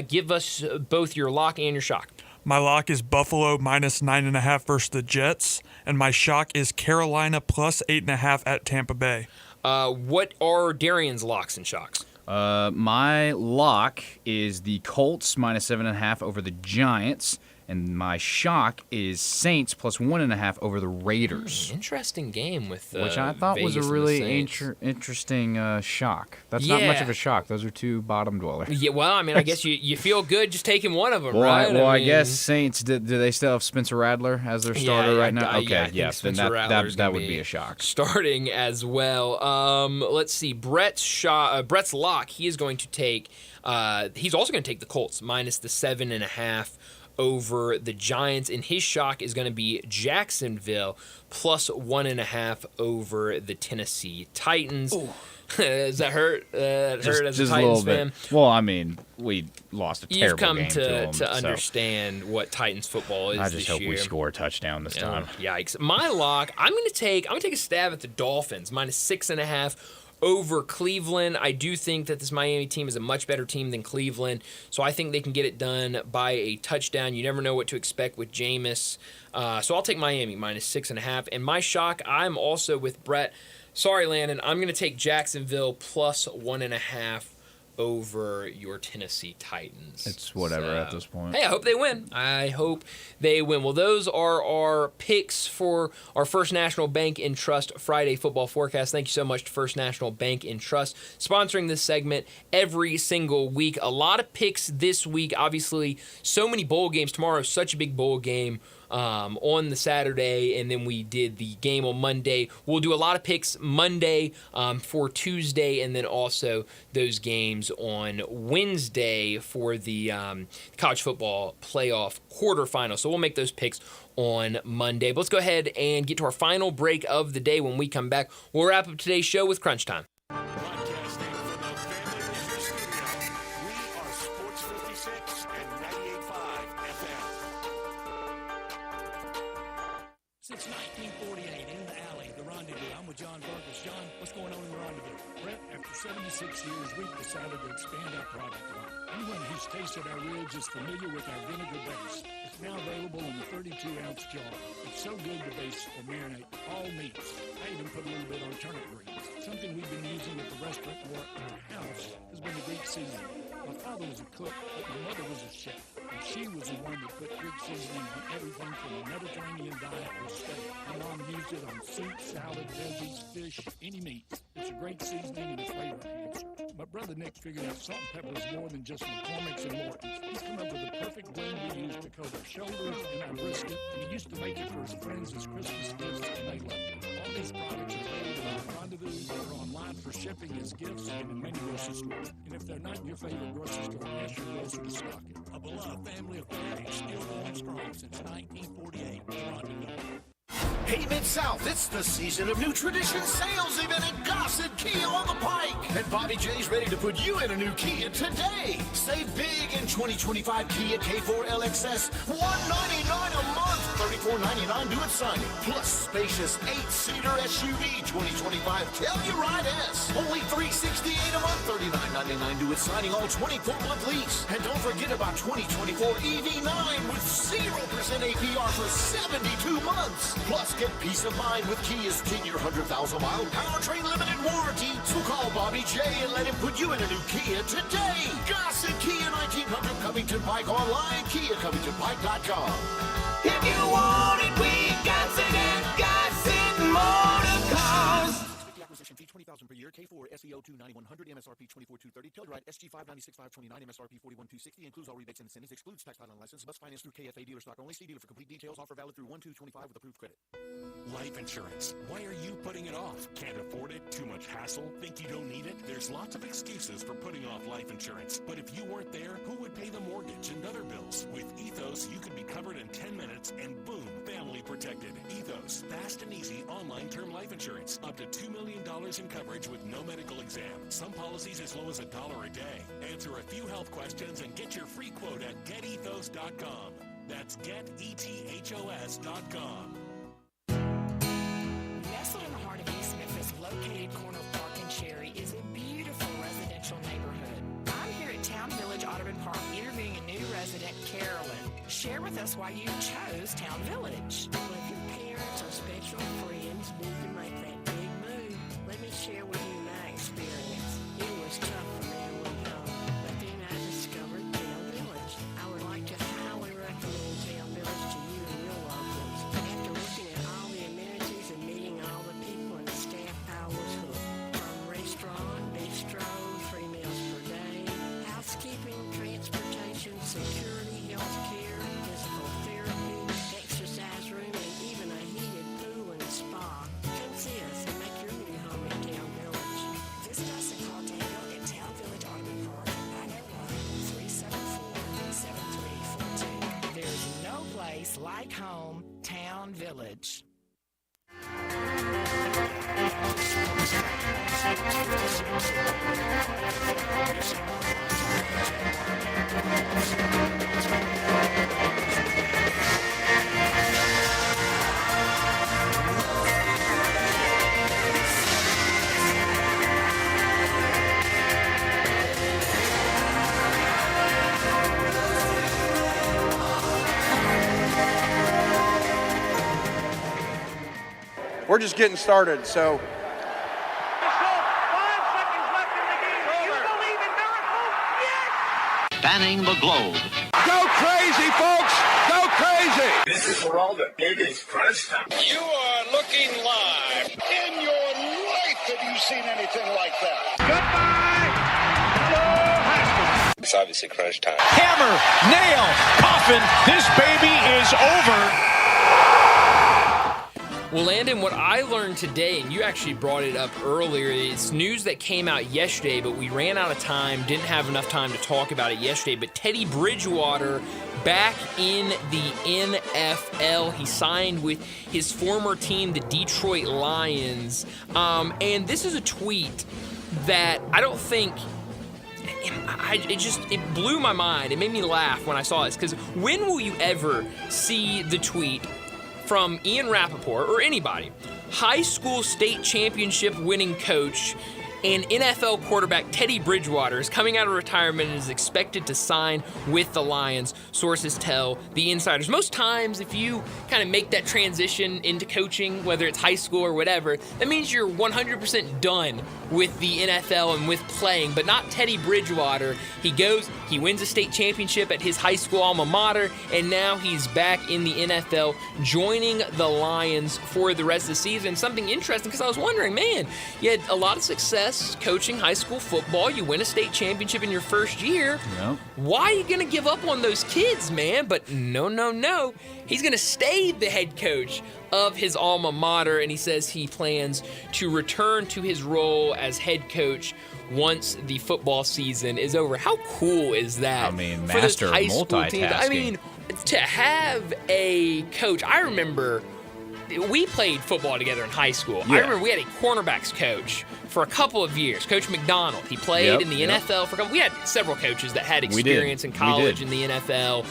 S1: give us both your lock and your shock.
S5: My lock is Buffalo minus 9.5 versus the Jets, and my shock is Carolina plus 8.5 at Tampa Bay.
S1: What are Darian's locks and shocks?
S2: My lock is the Colts minus 7.5 over the Giants. And my shock is Saints plus 1.5 over the Raiders.
S1: Interesting game with
S2: which I thought
S1: Vegas
S2: was a really interesting shock. That's not much of a shock. Those are two bottom dwellers.
S1: Yeah, well, I mean, I guess you feel good just taking one of them,
S2: well,
S1: right?
S2: I guess Saints, do they still have Spencer Rattler as their starter right now? Okay,
S1: yes,
S2: then that would be a shock.
S1: Starting as well. Let's see. Brett's lock, he is going to take, he's also going to take the Colts minus the 7.5 over the Giants, and his shock is going to be Jacksonville plus 1.5 over the Tennessee Titans. Does that hurt? Hurt as a Titans fan?
S2: Well, I mean, we lost a terrible game
S1: You've come to
S2: them,
S1: understand what Titans football is.
S2: I just hope
S1: year.
S2: we score a touchdown this time.
S1: Yikes! My lock, I'm going to take a stab at the Dolphins minus 6.5. over Cleveland. I do think that this Miami team is a much better team than Cleveland, so I think they can get it done by a touchdown. You never know what to expect with Jameis. So I'll take Miami minus 6.5. And my shock, I'm also with Brett. Sorry, Landon. I'm going to take Jacksonville plus 1.5 over your Tennessee Titans.
S2: It's whatever at this point.
S1: Hey, I hope they win. Well, those are our picks for our First National Bank and Trust Friday football forecast. Thank you so much to First National Bank and Trust sponsoring this segment every single week. A lot of picks this week. Obviously, so many bowl games. Tomorrow is such a big bowl game. On the Saturday, and then we did the game on Monday. We'll do a lot of picks Monday for Tuesday, and then also those games on Wednesday for the college football playoff quarterfinal. So we'll make those picks on Monday. But let's go ahead and get to our final break of the day. When we come back, we'll wrap up today's show with Crunch Time.
S6: Broadcasting from the Family Leisure Studio, we are Sports 56 and 98.5 FM.
S18: Since 1948, in the alley, the Rendezvous. I'm with John Burgess. John, what's going on in the Rendezvous?
S11: Brett, after 76 years, we've decided to expand our product line. Anyone who's tasted our ribs is familiar with our vinegar base. It's now available in the 32-ounce jar. It's so good to base or marinate all meats. I even put a little bit on turnip greens. Something we've been using at the restaurant or in our house has been the Greek seasoning. My father was a cook, but my mother was a chef. And she was the one that put Greek seasoning on everything from a Mediterranean diet to steak. My mom used it on soup, salad, veggies, fish, any meat. It's a great seasoning and a flavor enhancer. My brother Nick figured out salt and pepper is more than just McCormick's and Morton's. He's come up with the perfect blend we use to coat our shoulders and our brisket, and he used to make it for his friends as Christmas gifts, and they loved it. All these products are available at Rendezvous or online for shipping as gifts and in many grocery stores. And if they're not in your favorite grocery store, ask your grocer to stock it. A beloved family affair is still going strong since 1948. Rendezvous.
S13: Hey, Mid-South, it's the season of New Tradition sales event at Gossett Kia on the Pike. And Bobby J's ready to put you in a new Kia today. Save big and 2025 Kia K4 LXS, $199 a month, $34.99 due at signing. Plus spacious 8-seater SUV 2025 Telluride S, only $368 a month, $39.99 due at signing, all 24-month lease. And don't forget about 2024 EV9 with 0% APR for 72 months. Plus get peace of mind with Kia's 10-year, 100,000-mile powertrain limited warranty. So call Bobby J and let him put you in a new Kia today. Gossett Kia 1900 Covington Pike online, KiaCovingtonPike.com.
S22: If you want it, we got it at Gossett Motor Cars.
S9: Acquisition fee $20,000 per year. K4 SEO2 9100 MSRP 24230. Telluride SG5 96529 MSRP 41260. Includes all rebates and incentives. Excludes tax title and license. Must finance through KFA dealer stock only. See dealer for complete details. Offer valid through 1/2/25 with approved credit.
S6: Life insurance. Why are you putting it off? Can't afford it? Too much hassle? Think you don't need it? There's lots of excuses for putting off life insurance. But if you weren't there, who would pay the mortgage and other bills? With Ethos, you can be covered in 10 minutes and boom, family protected. Ethos, fast and easy online term life insurance. Up to $2 million in coverage with no medical exam. Some policies as low as $1 a day. Answer a few health questions and get your free quote at getethos.com. That's getethos.com.
S14: Nestled in the heart of East Memphis, located corner of Park and Cherry, is a beautiful residential neighborhood. I'm here at Town Village Audubon Park interviewing a new resident, Carolyn. Share with us why you chose Town Village.
S16: Well, if your parents or special friends need to make that big move, let me share with you my experience. It was tough for me to leave home, but then I discovered Town Village. I would like to highly recommend Town Village to you and your loved ones. After looking at all the amenities and meeting all the people and staff, I was hooked. From restaurant, bistro, 3 meals per day, housekeeping, transportation, security, health care, physical therapy, exercise room, and even a heated pool and spa. Come see us and make your new home in Town Village.
S14: Visit us and call Daniel at Town Village Audubon Park, 901-374-7342. There's no place like home, Town Village.
S17: We're just getting started, so.
S24: Spanning the globe.
S17: Go crazy, folks! Go crazy!
S25: This is for all the babies crunch time.
S26: You are looking live.
S25: In your life have you seen anything like that?
S26: It's obviously crunch time.
S27: Hammer, nail, coffin. This baby is over.
S1: Well, Landon, what I learned today, and you actually brought it up earlier, is news that came out yesterday, but we ran out of time, didn't have enough time to talk about it yesterday, but Teddy Bridgewater back in the NFL. He signed with his former team, the Detroit Lions, and this is a tweet that I don't think... It blew my mind. It made me laugh when I saw this, because when will you ever see the tweet from Ian Rappaport or anybody? High school state championship winning coach and NFL quarterback Teddy Bridgewater is coming out of retirement and is expected to sign with the Lions, sources tell the insiders. Most times, if you kind of make that transition into coaching, whether it's high school or whatever, that means you're 100% done with the NFL and with playing, but not Teddy Bridgewater. He goes, he wins a state championship at his high school alma mater, and now he's back in the NFL, joining the Lions for the rest of the season. Something interesting, because I was wondering, man, you had a lot of success coaching high school football. You win a state championship in your first year.
S2: Yep.
S1: Why are you going to give up on those kids, man? But no. He's going to stay the head coach of his alma mater, and he says he plans to return to his role as head coach once the football season is over. How cool is that?
S2: I mean,
S1: for those
S2: master
S1: high school
S2: multitasking.
S1: teams? I mean, to have a coach, I remember we played football together in high school.
S2: Yeah.
S1: I remember we had a cornerbacks coach for a couple of years, Coach McDonald. He played in the NFL for a couple. We had several coaches that had experience in college in the NFL.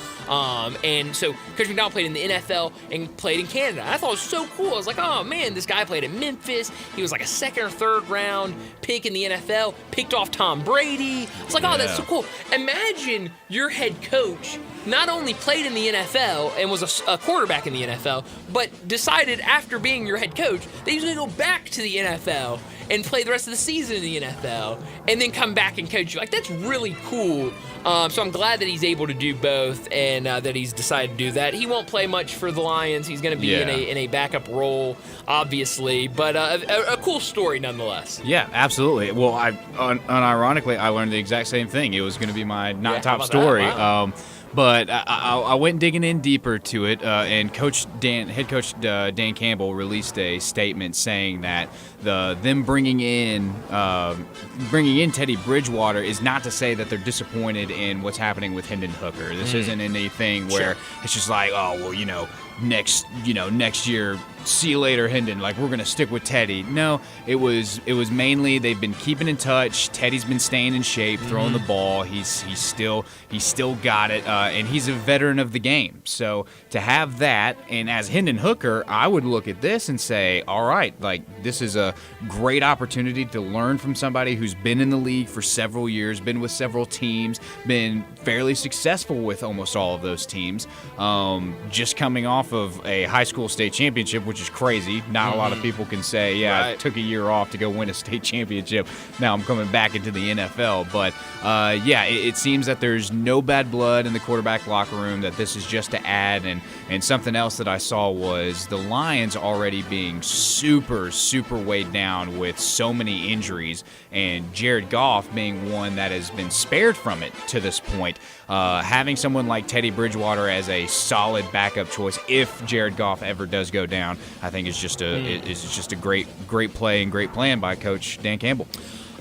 S1: And so Coach McDonald played in the NFL and played in Canada. I thought it was so cool. I was like, oh man, this guy played at Memphis. He was like a second or third round pick in the NFL, picked off Tom Brady. I was like, oh, that's so cool. Imagine your head coach not only played in the NFL and was a quarterback in the NFL, but decided after being your head coach that he's going to go back to the NFL and play the rest of the season in the NFL and then come back and coach you. Like, that's really cool. So I'm glad that he's able to do both and that he's decided to do that. He won't play much for the Lions. He's going to be in a backup role, obviously, but a cool story nonetheless.
S2: Yeah, absolutely. Well, unironically, I learned the exact same thing. It was going to be my not top story. Wow. But I went digging in deeper to it, and head coach Dan Campbell released a statement saying that them bringing in Teddy Bridgewater is not to say that they're disappointed in what's happening with Hendon Hooker. This isn't anything where it's just like, oh well, next year, see you later, Hendon. Like, we're gonna stick with Teddy. No, it was mainly they've been keeping in touch. Teddy's been staying in shape, throwing the ball. He's still got it, and he's a veteran of the game. So to have that, and as Hendon Hooker, I would look at this and say, all right, like this is a great opportunity to learn from somebody who's been in the league for several years, been with several teams, been fairly successful with almost all of those teams. Just coming off of a high school state championship, which is crazy. Not a lot of people can say, I took a year off to go win a state championship. Now I'm coming back into the NFL. But it seems that there's no bad blood in the quarterback locker room, that this is just to add. And something else that I saw was the Lions already being super, super weighed down with so many injuries, and Jared Goff being one that has been spared from it to this point. Having someone like Teddy Bridgewater as a solid backup choice if Jared Goff ever does go down, I think is just a great play and great plan by Coach Dan Campbell.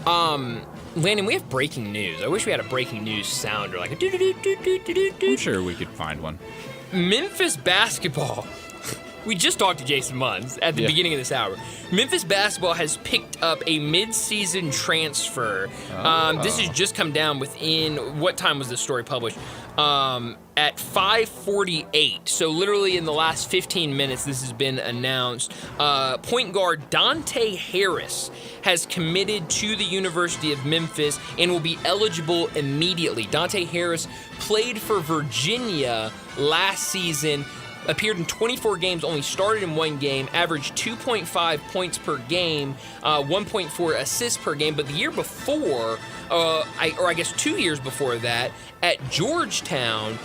S1: Landon, we have breaking news. I wish we had a breaking news sounder, like a
S2: I'm sure we could find one.
S1: Memphis basketball. We just talked to Jason Munns at the beginning of this hour. Memphis basketball has picked up a mid-season transfer. This has just come down within, what time was this story published? At 5:48. So literally in the last 15 minutes, this has been announced. Point guard Dante Harris has committed to the University of Memphis and will be eligible immediately. Dante Harris played for Virginia last season, appeared in 24 games, only started in one game, averaged 2.5 points per game, 1.4 assists per game. But the year before, I guess 2 years before that, at Georgetown,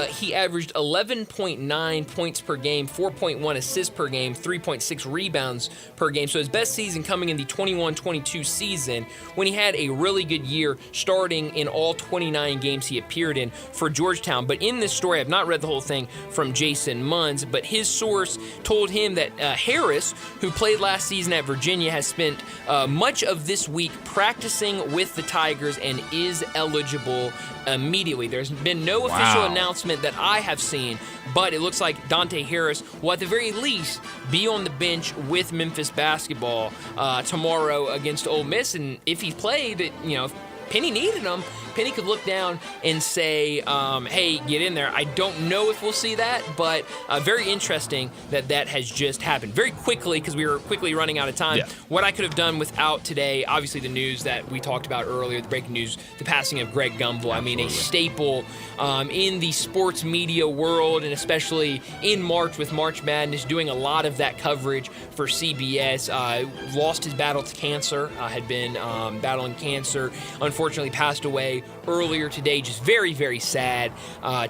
S1: he averaged 11.9 points per game, 4.1 assists per game, 3.6 rebounds per game. So his best season coming in the 21-22 season, when he had a really good year starting in all 29 games he appeared in for Georgetown. But in this story, I've not read the whole thing from Jason Munns, but his source told him that Harris, who played last season at Virginia, has spent much of this week practicing with the Tigers and is eligible immediately. There's been no official announcement that I have seen, but it looks like Dante Harris will at the very least be on the bench with Memphis basketball tomorrow against Ole Miss. And if he played, if Penny needed him, Penny could look down and say, hey, get in there. I don't know if we'll see that, but very interesting that has just happened very quickly because we were quickly running out of time. Yeah. What I could have done without today, obviously the news that we talked about earlier, the breaking news, the passing of Greg Gumbel. I mean, a staple in the sports media world, and especially in March with March Madness, doing a lot of that coverage for CBS. Lost his battle to cancer, had been battling cancer, unfortunately passed away earlier today. Just very, very sad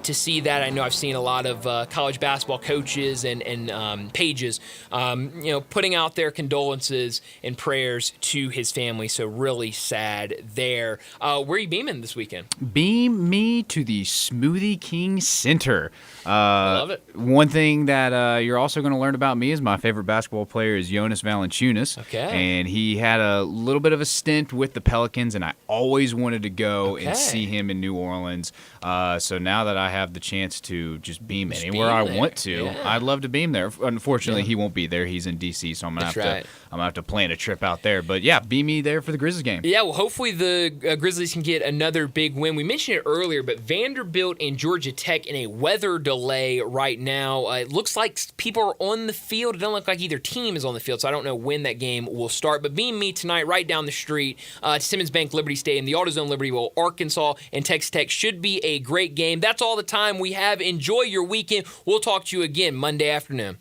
S1: to see that. I know I've seen a lot of college basketball coaches and pages, putting out their condolences and prayers to his family. So really sad there. Where are you beaming this weekend?
S2: Beam me to to the Smoothie King Center.
S1: Love it.
S2: One thing that you're also going to learn about me is my favorite basketball player is Jonas Valanciunas.
S1: Okay.
S2: And he had a little bit of a stint with the Pelicans, and I always wanted to go and see him in New Orleans. So now that I have the chance to just beam anywhere I want to, I'd love to beam there. Unfortunately, he won't be there. He's in D.C., so I'm going to have to plan a trip out there. But, yeah, beam me there for the Grizzlies game.
S1: Yeah, well, hopefully the Grizzlies can get another big win. We mentioned it earlier, but Vanderbilt and Georgia Tech in a weather delay right now. It looks like people are on the field. It doesn't look like either team is on the field, so I don't know when that game will start. But beam me tonight right down the street to Simmons Bank Liberty Stadium, the AutoZone Liberty Bowl, Arkansas and Texas Tech. Should be a great game. That's all the time we have. Enjoy your weekend. We'll talk to you again Monday afternoon.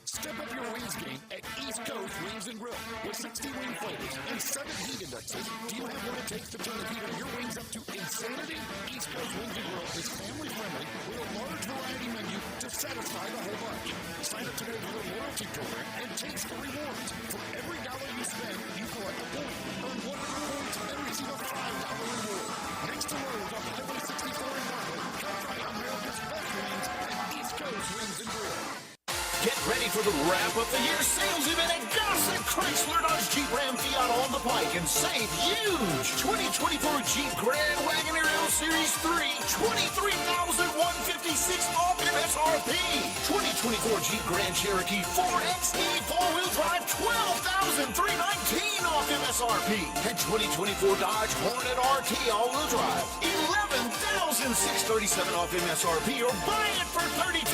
S8: Step up your wings game at East Coast Wings and Grill. With 60 wing flavors and 7 heat indexes, do you have what it takes to turn the heat on your wings up to insanity? East Coast Wings and Grill is family friendly with a large variety menu to satisfy the whole bunch. Sign up today to their loyalty program and taste the rewards. For every dollar you spend, you collect a point. Earn 100 points and receive a $5 reward. Next to Lowe's on Highway 64 in Marlin, come try America's best wings at East Coast Wings and Grill.
S13: Get ready for the wrap-up the year sales event at Gossett Chrysler Dodge Jeep Ram Fiat on the Pike and save huge 2024 Jeep Grand Wagoneer L Series 3, $23,156 off MSRP. 2024 Jeep Grand Cherokee 4XE 4-wheel drive, $12,319 off MSRP. And 2024 Dodge Hornet RT all-wheel drive, $11,637 off MSRP, or buy it for $32,900.